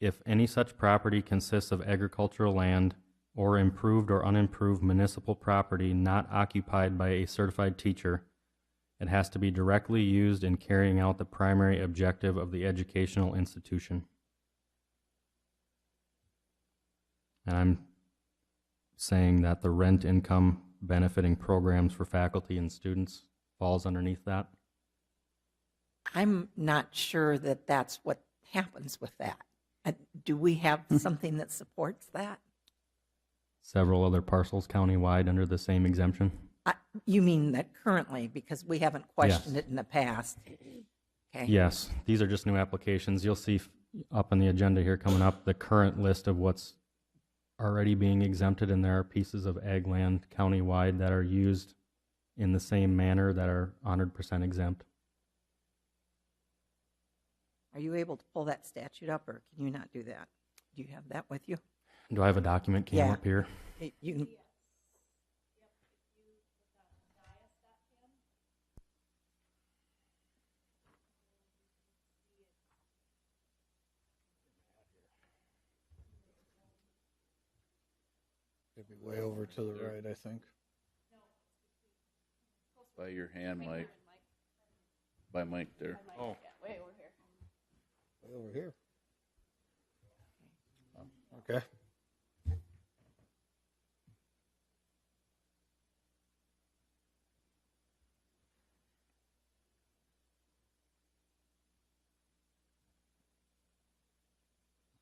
if any such property consists of agricultural land or improved or unimproved municipal property not occupied by a certified teacher, it has to be directly used in carrying out the primary objective of the educational institution. And I'm saying that the rent income benefiting programs for faculty and students falls underneath that. I'm not sure that that's what happens with that. Do we have something that supports that? Several other parcels countywide under the same exemption. You mean that currently, because we haven't questioned it in the past? Okay. Yes, these are just new applications. You'll see up on the agenda here coming up the current list of what's already being exempted, and there are pieces of ag land countywide that are used in the same manner that are 100% exempt. Are you able to pull that statute up, or can you not do that? Do you have that with you? Do I have a document came up here? You. It'd be way over to the right, I think. By your hand, Mike. By Mike there. Oh, Way over here. Over here. Okay.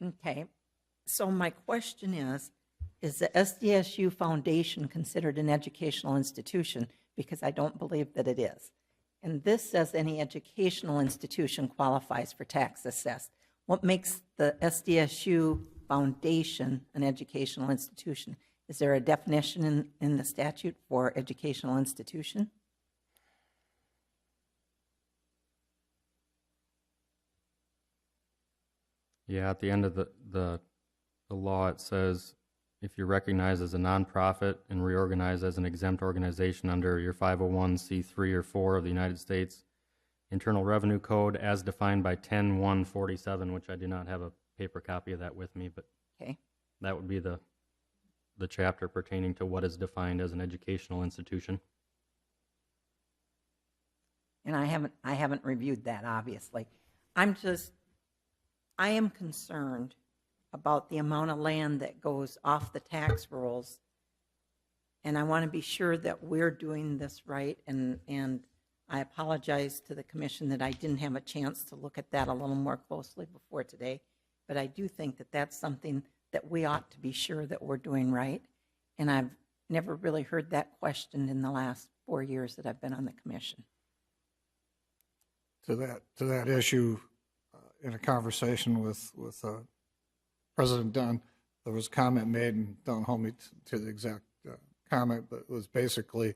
Okay, so my question is the SDSU Foundation considered an educational institution? Because I don't believe that it is. And this says any educational institution qualifies for tax assessed. What makes the SDSU Foundation an educational institution? Is there a definition in the statute for educational institution? Yeah, at the end of the law, it says if you're recognized as a nonprofit and reorganized as an exempt organization under your 501c3 or 4 of the United States Internal Revenue Code as defined by 10-147, which I do not have a paper copy of that with me, but Okay. that would be the chapter pertaining to what is defined as an educational institution. And I haven't reviewed that, obviously. I am concerned about the amount of land that goes off the tax rolls, and I want to be sure that we're doing this right, and I apologize to the commission that I didn't have a chance to look at that a little more closely before today, but I do think that that's something that we ought to be sure that we're doing right, and I've never really heard that questioned in the last 4 years that I've been on the commission. To that issue, in a conversation with President Dunn, there was a comment made, and don't hold me to the exact comment, but it was basically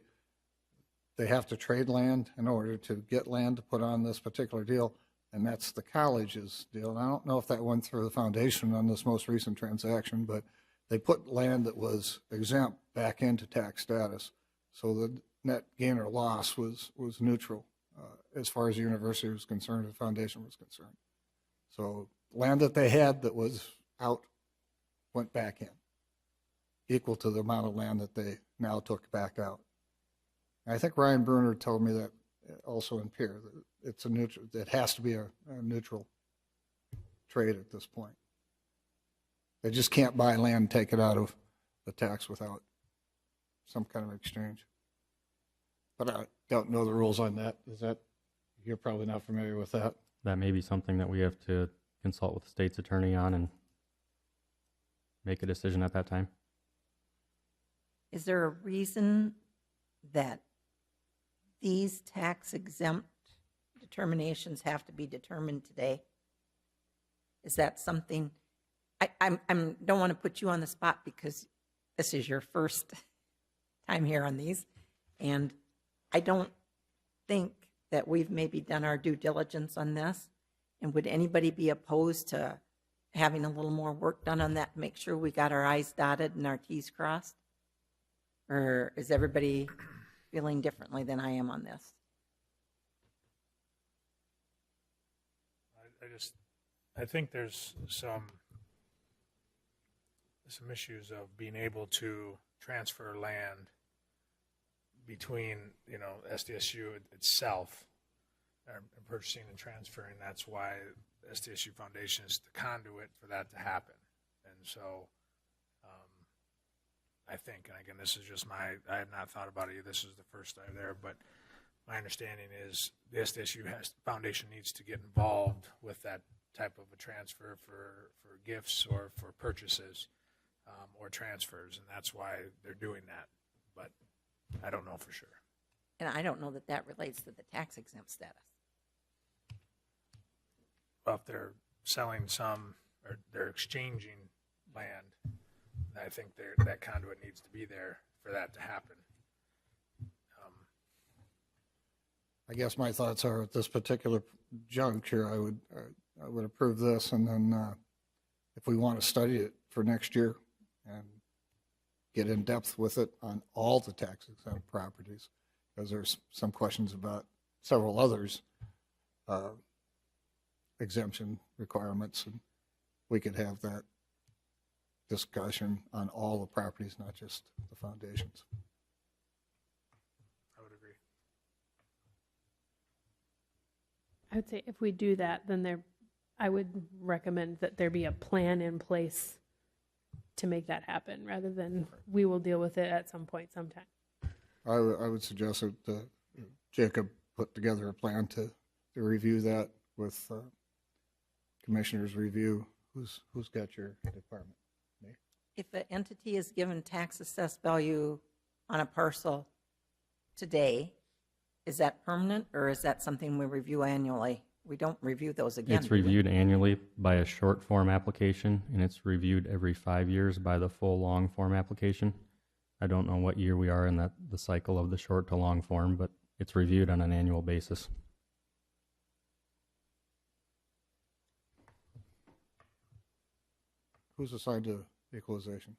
they have to trade land in order to get land to put on this particular deal, and that's the college's deal. And I don't know if that went through the foundation on this most recent transaction, but they put land that was exempt back into tax status, so the net gain or loss was neutral as far as the university was concerned, the foundation was concerned. So land that they had that was out went back in, equal to the amount of land that they now took back out. And I think Ryan Bruner told me that also in Pierre, that it's a neutral, it has to be a neutral trade at this point. They just can't buy land and take it out of the tax without some kind of exchange. But I don't know the rules on that. Is that, you're probably not familiar with that? That may be something that we have to consult with the state's attorney on and make a decision at that time. Is there a reason that these tax exempt determinations have to be determined today? Is that something, I don't want to put you on the spot because this is your first time here on these, and I don't think that we've maybe done our due diligence on this. And would anybody be opposed to having a little more work done on that to make sure we got our I's dotted and our T's crossed? Or is everybody feeling differently than I am on this? I think there's some issues of being able to transfer land between, SDSU itself, purchasing and transferring. That's why SDSU Foundation is the conduit for that to happen. And so I think, and again, this is just I have not thought about it. This is the first time there, but my understanding is the SDSU Foundation needs to get involved with that type of a transfer for gifts or for purchases or transfers, and that's why they're doing that. But I don't know for sure. And I don't know that that relates to the tax exempt status. Well, if they're selling some or they're exchanging land, I think that conduit needs to be there for that to happen. I guess my thoughts are at this particular juncture, I would approve this, and then if we want to study it for next year and get in depth with it on all the tax exempt properties, because there's some questions about several others exemption requirements, and we could have that discussion on all the properties, not just the foundations. I would agree. I would say if we do that, then I would recommend that there be a plan in place to make that happen, rather than we will deal with it at some point sometime. I would suggest that Jacob put together a plan to review that with commissioners' review. Who's got your department? Me? If an entity is given tax assessed value on a parcel today, is that permanent, or is that something we review annually? We don't review those again. It's reviewed annually by a short form application, and it's reviewed every 5 years by the full long form application. I don't know what year we are in the cycle of the short to long form, but it's reviewed on an annual basis. Who's assigned to equalization?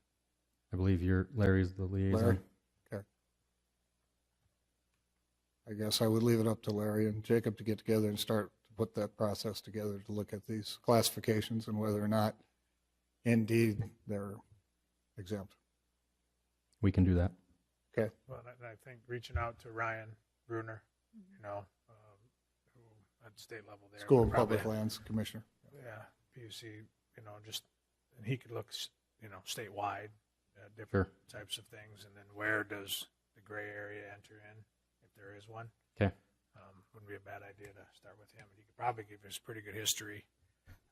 I believe Larry's the liaison. Larry? Okay. I guess I would leave it up to Larry and Jacob to get together and start to put that process together to look at these classifications and whether or not indeed they're exempt. We can do that. Okay. Well, I think reaching out to Ryan Bruner, who at the state level there. School would and probably- Public Lands Commissioner. Yeah, PUC, and he could look, statewide, different types of things, and then where does the gray area enter in, if there is one? Okay. Wouldn't be a bad idea to start with him, and he could probably give us pretty good history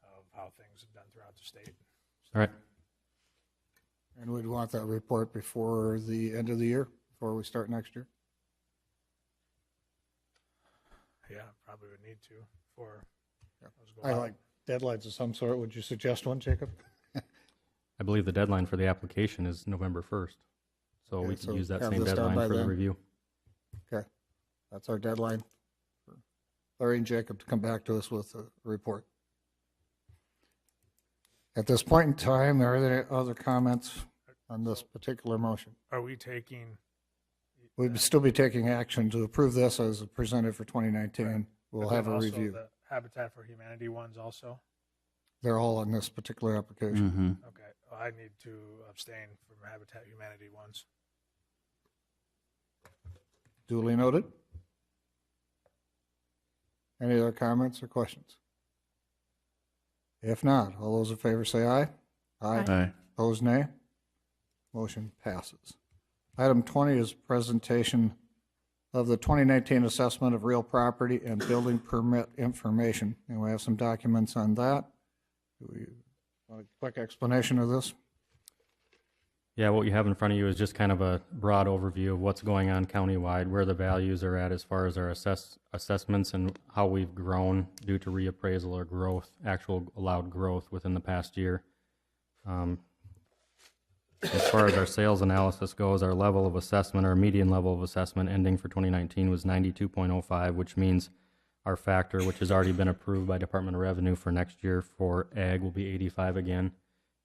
of how things have done throughout the state. All right. And we'd want that report before the end of the year, before we start next year? Yeah, probably would need to before those go I out. like deadlines of some sort. Would you suggest one, Jacob? I believe the deadline for the application is November 1st. So Okay, we can so use that have same this done deadline by for the then? review. Okay. That's our deadline for Larry and Jacob to come back to us with a report. At this point in time, are there any other comments on this particular motion? Are we taking, We'd still be taking action to approve this as presented for 2019. We'll but have then a also review. the Habitat for Humanity ones also? They're all on this particular application. Mm-hmm. Okay, well, I need to abstain from Habitat Humanity ones. Duly noted. Any other comments or questions? If not, all those in favor say aye. Aye. Opposed, nay. Motion passes. Item 20 is presentation of the 2019 assessment of real property and building permit information. And we have some documents on that. Do we want a quick explanation of this? Yeah, what you have in front of you is just kind of a broad overview of what's going on countywide, where the values are at as far as our assessments and how we've grown due to reappraisal or growth, actual allowed growth within the past year. As far as our sales analysis goes, our level of assessment, our median level of assessment ending for 2019 was 92.05, which means our factor, which has already been approved by Department of Revenue for next year for ag, will be 85 again.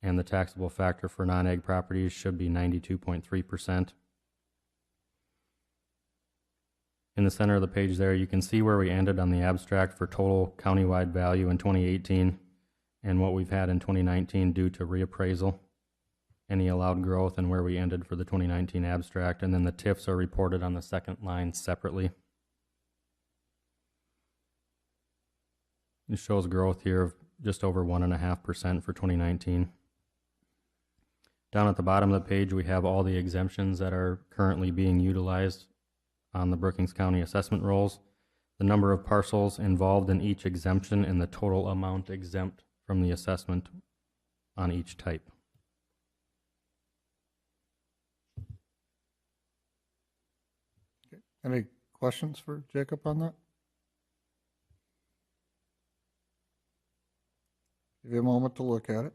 And the taxable factor for non-ag properties should be 92.3%. In the center of the page there, you can see where we ended on the abstract for total countywide value in 2018 and what we've had in 2019 due to reappraisal, any allowed growth, and where we ended for the 2019 abstract. And then the TIFs are reported on the second line separately. It shows growth here of just over 1.5% for 2019. Down at the bottom of the page, we have all the exemptions that are currently being utilized on the Brookings County assessment rolls, the number of parcels involved in each exemption, and the total amount exempt from the assessment on each type. Okay. Any questions for Jacob on that? Give you a moment to look at it.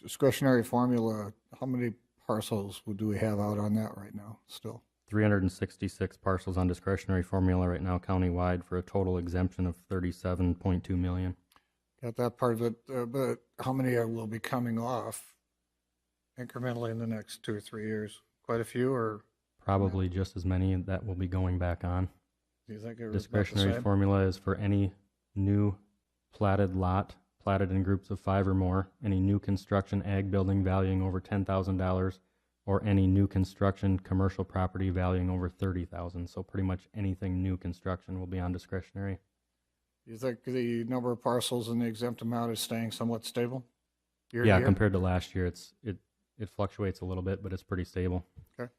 Discretionary formula, how many parcels do we have out on that right now still? 366 parcels on discretionary formula right now countywide for a total exemption of 37.2 million. Got that part of it, but how many will be coming off incrementally in the next 2 or 3 years? Quite a few, or? Probably just as many that will be going back on. Do you think it was about the Discretionary same? formula is for any new platted lot, platted in groups of 5 or more, any new construction ag building valuing over $10,000 or any new construction commercial property valuing over 30,000. So pretty much anything new construction will be on discretionary. Do you think the number of parcels in the exempt amount is staying somewhat stable? Year to Yeah, year? compared to last year, it fluctuates a little bit, but it's pretty stable. Okay.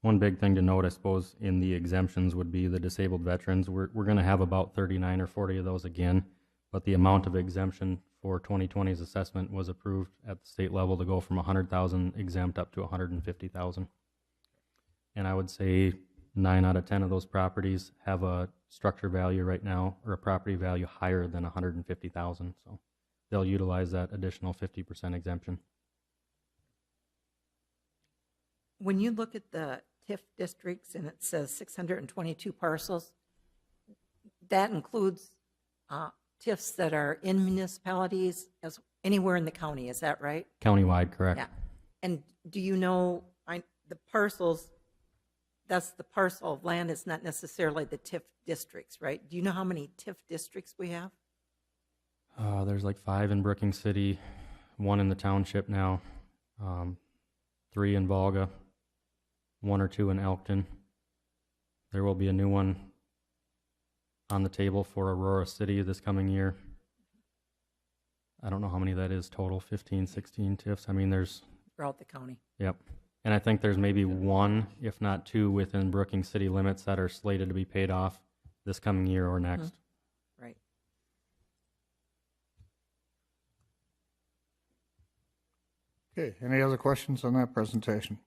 One big thing to note, I suppose, in the exemptions would be the disabled veterans. We're going to have about 39 or 40 of those again, but the amount of exemption for 2020's assessment was approved at the state level to go from 100,000 exempt up to 150,000. And I would say 9 out of 10 of those properties have a structure value right now, or a property value higher than 150,000. So they'll utilize that additional 50% exemption. When you look at the TIF districts and it says 622 parcels, that includes TIFs that are in municipalities as anywhere in the county, is that right? Countywide, correct. Yeah. And do you know, the parcels, that's the parcel of land, it's not necessarily the TIF districts, right? Do you know how many TIF districts we have? There's like 5 in Brookings City, 1 in the township now, 3 in Volga, 1 or 2 in Elkton. There will be a new one on the table for Aurora City this coming year. I don't know how many that is total, 15, 16 TIFs. I mean, there's... Throughout the county. Yep. And I think there's maybe 1, if not 2, within Brookings City limits that are slated to be paid off this coming year or next. Right. Okay, any other questions on that presentation?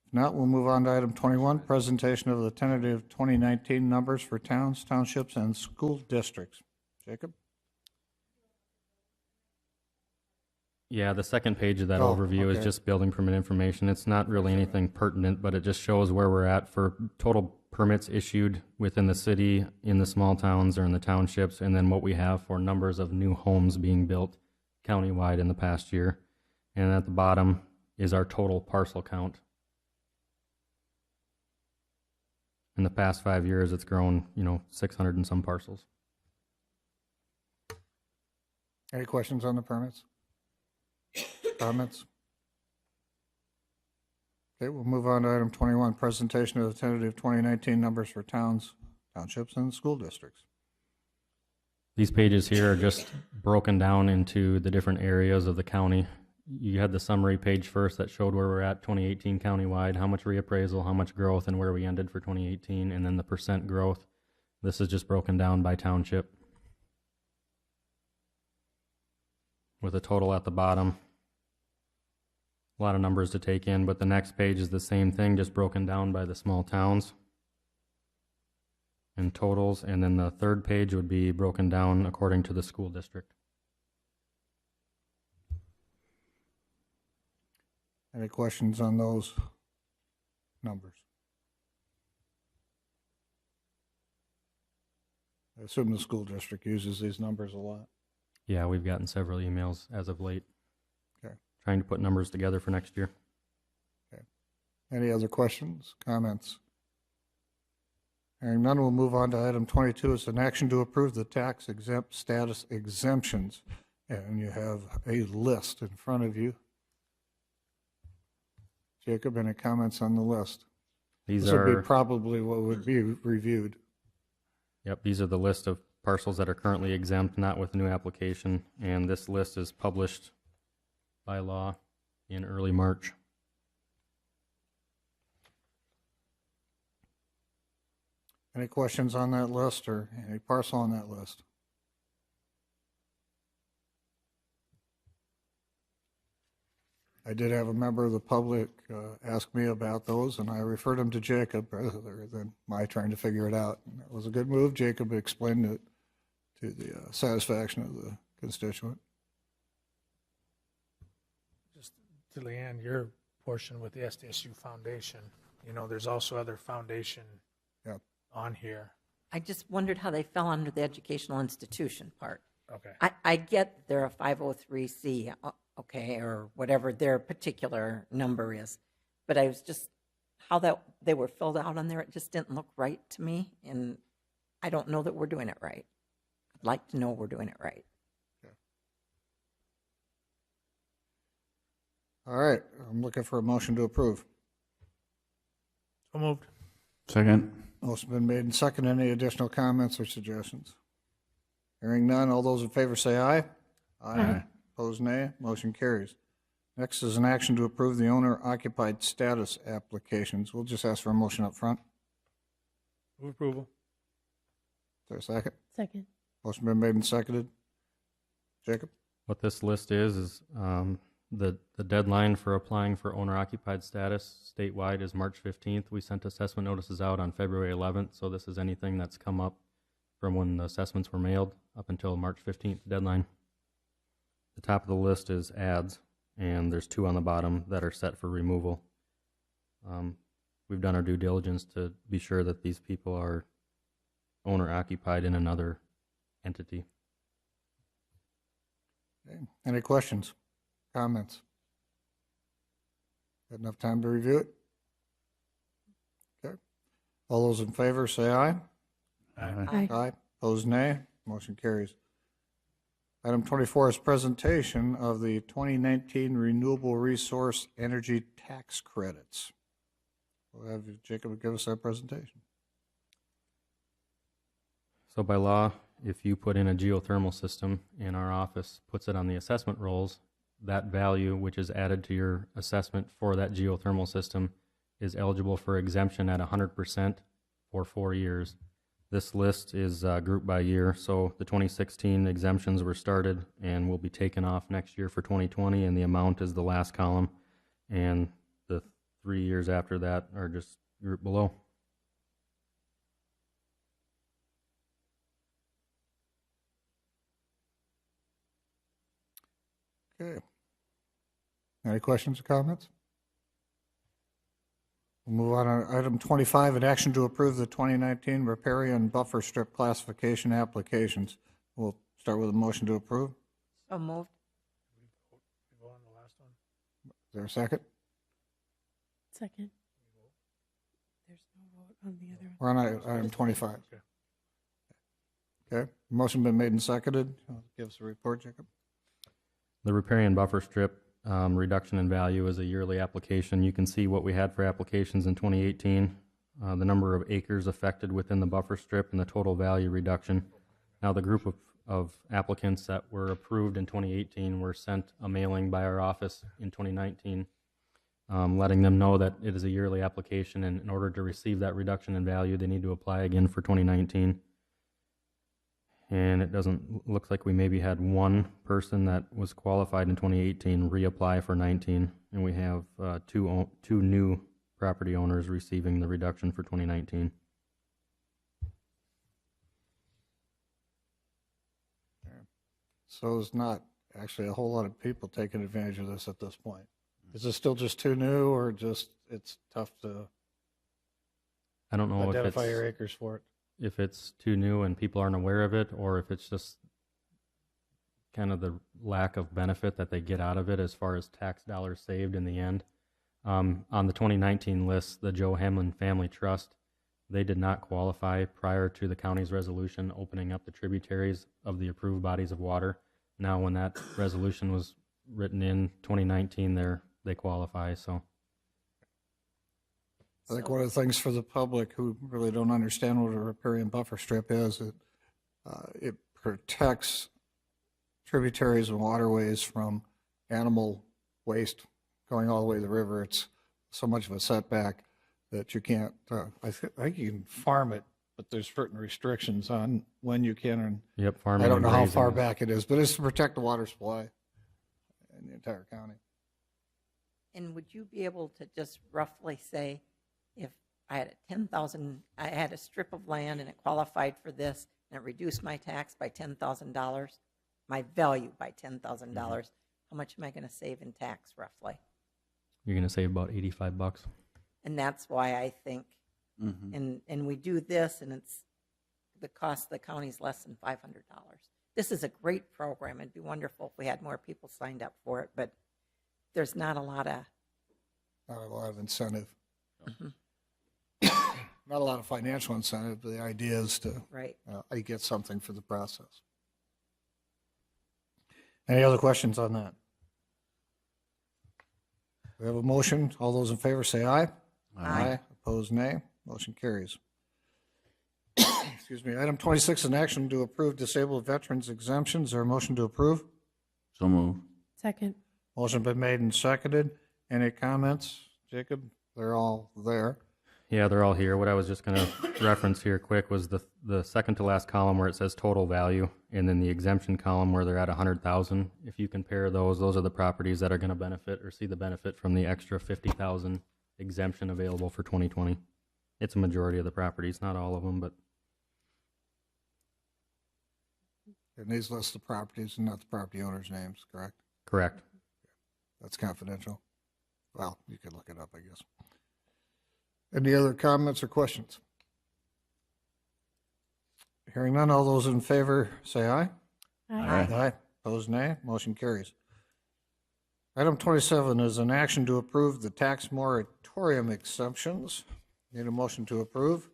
If not, we'll move on to item 21, presentation of the tentative 2019 numbers for towns, townships, and school districts. Jacob? Yeah, the second page of that Oh, overview okay. is just building permit information. It's not really anything pertinent, but it just shows where we're at for total permits issued within the city, in the small towns or in the townships, and then what we have for numbers of new homes being built countywide in the past year. And at the bottom is our total parcel count. In the past 5 years, it's grown, 600 and some parcels. Any questions on the permits? Comments? Okay, we'll move on to item 21, presentation of the tentative 2019 numbers for towns, townships, and school districts. These pages here are just broken down into the different areas of the county. You had the summary page first that showed where we're at 2018 countywide, how much reappraisal, how much growth, and where we ended for 2018, and then the percent growth. This is just broken down by township with a total at the bottom. A lot of numbers to take in, but the next page is the same thing, just broken down by the small towns and totals, and then the third page would be broken down according to the school district. Any questions on those numbers? I assume the school district uses these numbers a lot. Yeah, we've gotten several emails as of late. Okay. Trying to put numbers together for next year. Okay. Any other questions, comments? Hearing none, we'll move on to item 22. It's an action to approve the tax exempt status exemptions. And you have a list in front of you. Jacob, any comments on the list? These This would are be probably what would be reviewed. Yep, these are the list of parcels that are currently exempt, not with new application, and this list is published by law in early March. Any questions on that list or any parcel on that list? I did have a member of the public ask me about those, and I referred him to Jacob rather than my trying to figure it out. And that was a good move. Jacob explained it to the satisfaction of the constituent. Just to Leanne, your portion with the SDSU Foundation, there's also other foundation on here. I just wondered how they fell under the educational institution part. Okay. I get they're a 503C, okay, or whatever their particular number is, but I was just, how that they were filled out on there, it just didn't look right to me, and I don't know that we're doing it right. I'd like to know we're doing it right. All right, I'm looking for a motion to approve. So moved. Second. Motion been made and seconded. Any additional comments or suggestions? Hearing none, all those in favor say aye. Aye. Opposed, nay. Motion carries. Next is an action to approve the owner-occupied status applications. We'll just ask for a motion up front. Move approval. Is there a second? Second. Motion been made and seconded. Jacob? What this list is the deadline for applying for owner-occupied status statewide is March 15th. We sent assessment notices out on February 11th, so this is anything that's come up from when the assessments were mailed up until March 15th deadline. The top of the list is ads, and there's 2 on the bottom that are set for removal. We've done our due diligence to be sure that these people are owner-occupied in another entity. Okay. Any questions, comments? Got enough time to review it? Okay. All those in favor say aye. Aye. Aye. Opposed, nay. Motion carries. Item 24 is presentation of the 2019 Renewable Resource Energy Tax Credits. We'll have Jacob give us that presentation. So by law, if you put in a geothermal system and our office puts it on the assessment rolls, that value which is added to your assessment for that geothermal system is eligible for exemption at 100% for 4 years. This list is grouped by year, so the 2016 exemptions were started and will be taken off next year for 2020, and the amount is the last column, and the 3 years after that are just grouped below. Okay. Any questions or comments? We'll move on to item 25, an action to approve the 2019 riparian buffer strip classification applications. We'll start with a motion to approve. So moved. Go on the last one. Is there a second? Second. There's no vote on the other We're on item 25. Okay. Motion been made and seconded. Give us a report, Jacob. The riparian buffer strip reduction in value is a yearly application. You can see what we had for applications in 2018, the number of acres affected within the buffer strip, and the total value reduction. Now, the group of applicants that were approved in 2018 were sent a mailing by our office in 2019, letting them know that it is a yearly application, and in order to receive that reduction in value, they need to apply again for 2019. And it looks like we maybe had one person that was qualified in 2018 reapply for 19, and we have two new property owners receiving the reduction for 2019. So there's not actually a whole lot of people taking advantage of this at this point. Is it still just too new, or just it's tough to I don't know identify your acres for it? If it's too new and people aren't aware of it, or if it's just kind of the lack of benefit that they get out of it as far as tax dollars saved in the end. On the 2019 list, the Joe Hamlin Family Trust, they did not qualify prior to the county's resolution opening up the tributaries of the approved bodies of water. Now, when that resolution was written in 2019, they qualify, so. I think one of the things for the public who really don't understand what a riparian buffer strip is, it protects tributaries and waterways from animal waste going all the way to the river. It's so much of a setback that you can't, I think you can farm it, but there's certain restrictions on when you can. And yep, farming. I don't know how far grazing. back it is, but it's to protect the water supply in the entire county. And would you be able to just roughly say, if I had I had a strip of land and it qualified for this, and it reduced my tax by $10,000, my value by $10,000, how much am I going to save in tax roughly? You're going to save about $85. And that's why I think, and we do this, and it's the cost of the county is less than $500. This is a great program. It'd be wonderful if we had more people signed up for it, but there's not a lot of incentive. Not a lot of financial incentive, but the idea is to get something for the process. Any other questions on that? We have a motion. All those in favor say aye. Aye. Opposed, nay. Motion carries. Excuse me. Item 26, an action to approve disabled veterans exemptions. Is there a motion to approve? So move. Second. Motion been made and seconded. Any comments? Jacob, they're all there. Yeah, they're all here. What I was just going to reference here quick was the second to last column where it says total value, and then the exemption column where they're at 100,000. If you compare those are the properties that are going to benefit or see the benefit from the extra 50,000 exemption available for 2020. It's a majority of the properties, not all of them, but And these list the properties and not the property owners' names, correct? correct. That's confidential. Well, you could look it up, I guess. Any other comments or questions? Hearing none, all those in favor say aye. Aye. Aye. Opposed, nay. Motion carries. Item 27 is an action to approve the tax moratorium exemptions. Need a motion to approve?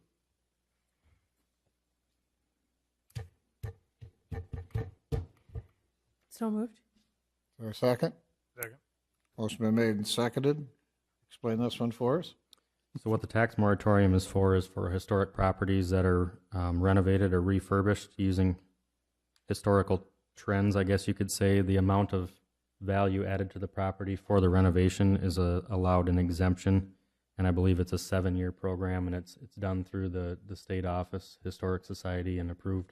So moved. Is there a second? Second. Motion been made and seconded. Explain this one for us. So what the tax moratorium is for historic properties that are renovated or refurbished using historical trends, I guess you could say. The amount of value added to the property for the renovation is allowed an exemption, and I believe it's a 7-year program, and it's done through the state office, Historic Society, and approved.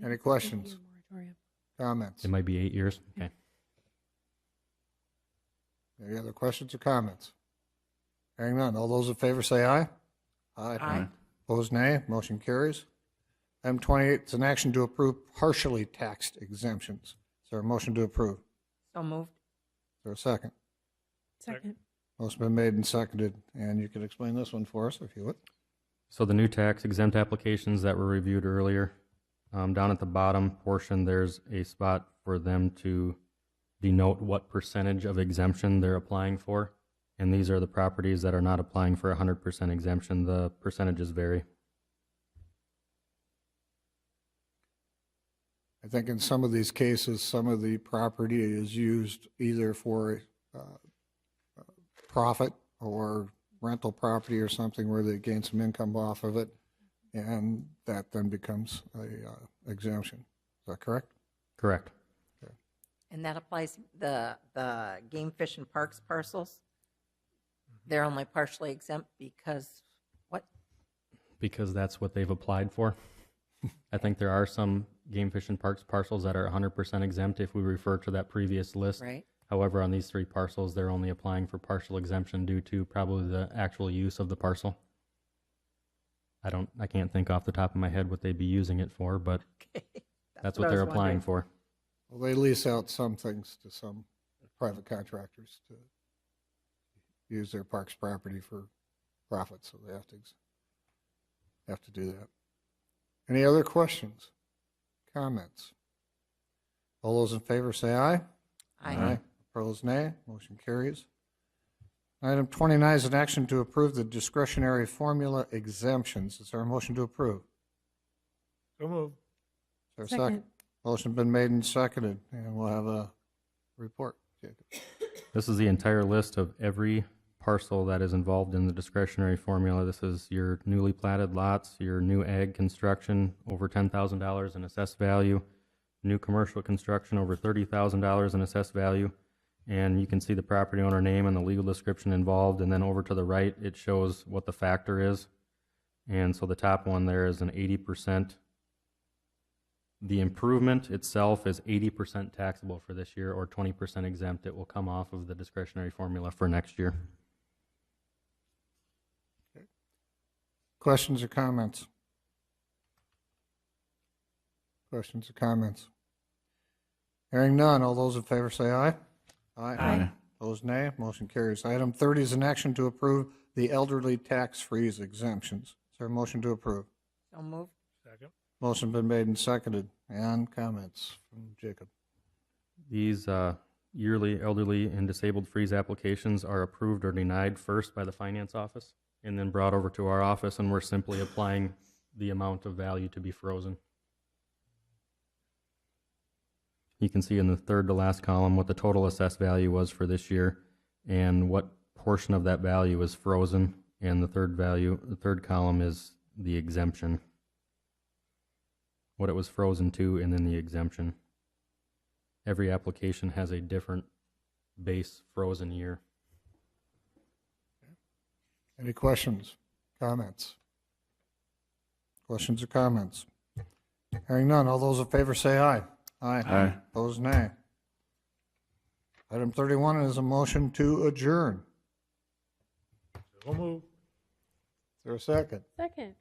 Any questions? Comments? It might be 8 years. Okay. Any other questions or comments? Hearing none. All those in favor say aye. Aye. Opposed, nay. Motion carries. Item 28 is an action to approve partially taxed exemptions. Is there a motion to approve? So moved. Is there a second? Second. Motion been made and seconded, and you can explain this one for us if you would. So the new tax exempt applications that were reviewed earlier, down at the bottom portion, there's a spot for them to denote what percentage of exemption they're applying for. And these are the properties that are not applying for 100% exemption. The percentages vary. I think in some of these cases, some of the property is used either for profit or rental property or something where they gain some income off of it, and that then becomes a exemption. Is that correct? Correct. And that applies, the game, fish, and parks parcels? They're only partially exempt because what? Because that's what they've applied for. I think there are some game, fish, and parks parcels that are 100% exempt if we refer to that previous list. Right. However, on these 3 parcels, they're only applying for partial exemption due to probably the actual use of the parcel. I can't think off the top of my head what they'd be using it for, but that's what they're applying for. Well, they lease out some things to some private contractors to use their parks property for profit, so they have to do that. Any other questions, comments? All those in favor say aye. Aye. Opposed, nay. Motion carries. Item 29 is an action to approve the discretionary formula exemptions. Is there a motion to approve? So moved. Is there a second? Motion been made and seconded, and we'll have a report. Jacob. This is the entire list of every parcel that is involved in the discretionary formula. This is your newly platted lots, your new ag construction over $10,000 in assessed value, new commercial construction over $30,000 in assessed value, and you can see the property owner name and the legal description involved, and then over to the right it shows what the factor is. And so the top one there is an 80%. The improvement itself is 80% taxable for this year or 20% exempt. It will come off of the discretionary formula for next year. Questions or comments? Questions or comments? Hearing none, all those in favor say aye. Aye. Opposed, nay. Motion carries. Item 30 is an action to approve the elderly tax freeze exemptions. Is there a motion to approve? So moved. Second. Motion been made and seconded. And comments from Jacob. These yearly elderly and disabled freeze applications are approved or denied first by the finance office and then brought over to our office, and we're simply applying the amount of value to be frozen. You can see in the third to last column what the total assessed value was for this year and what portion of that value is frozen. And the third column is the exemption. What it was frozen to and then the exemption. Every application has a different base frozen year. Any questions, comments? Questions or comments? Hearing none, all those in favor say aye. Aye. Aye. Opposed, nay. Item 31 is a motion to adjourn. So move. Is there a second? Second.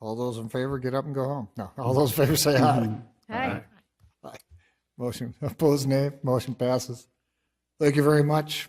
All those in favor, get up and go home. No, all those in favor say aye. Hi. Aye. Motion, opposed, nay. Motion passes. Thank you very much.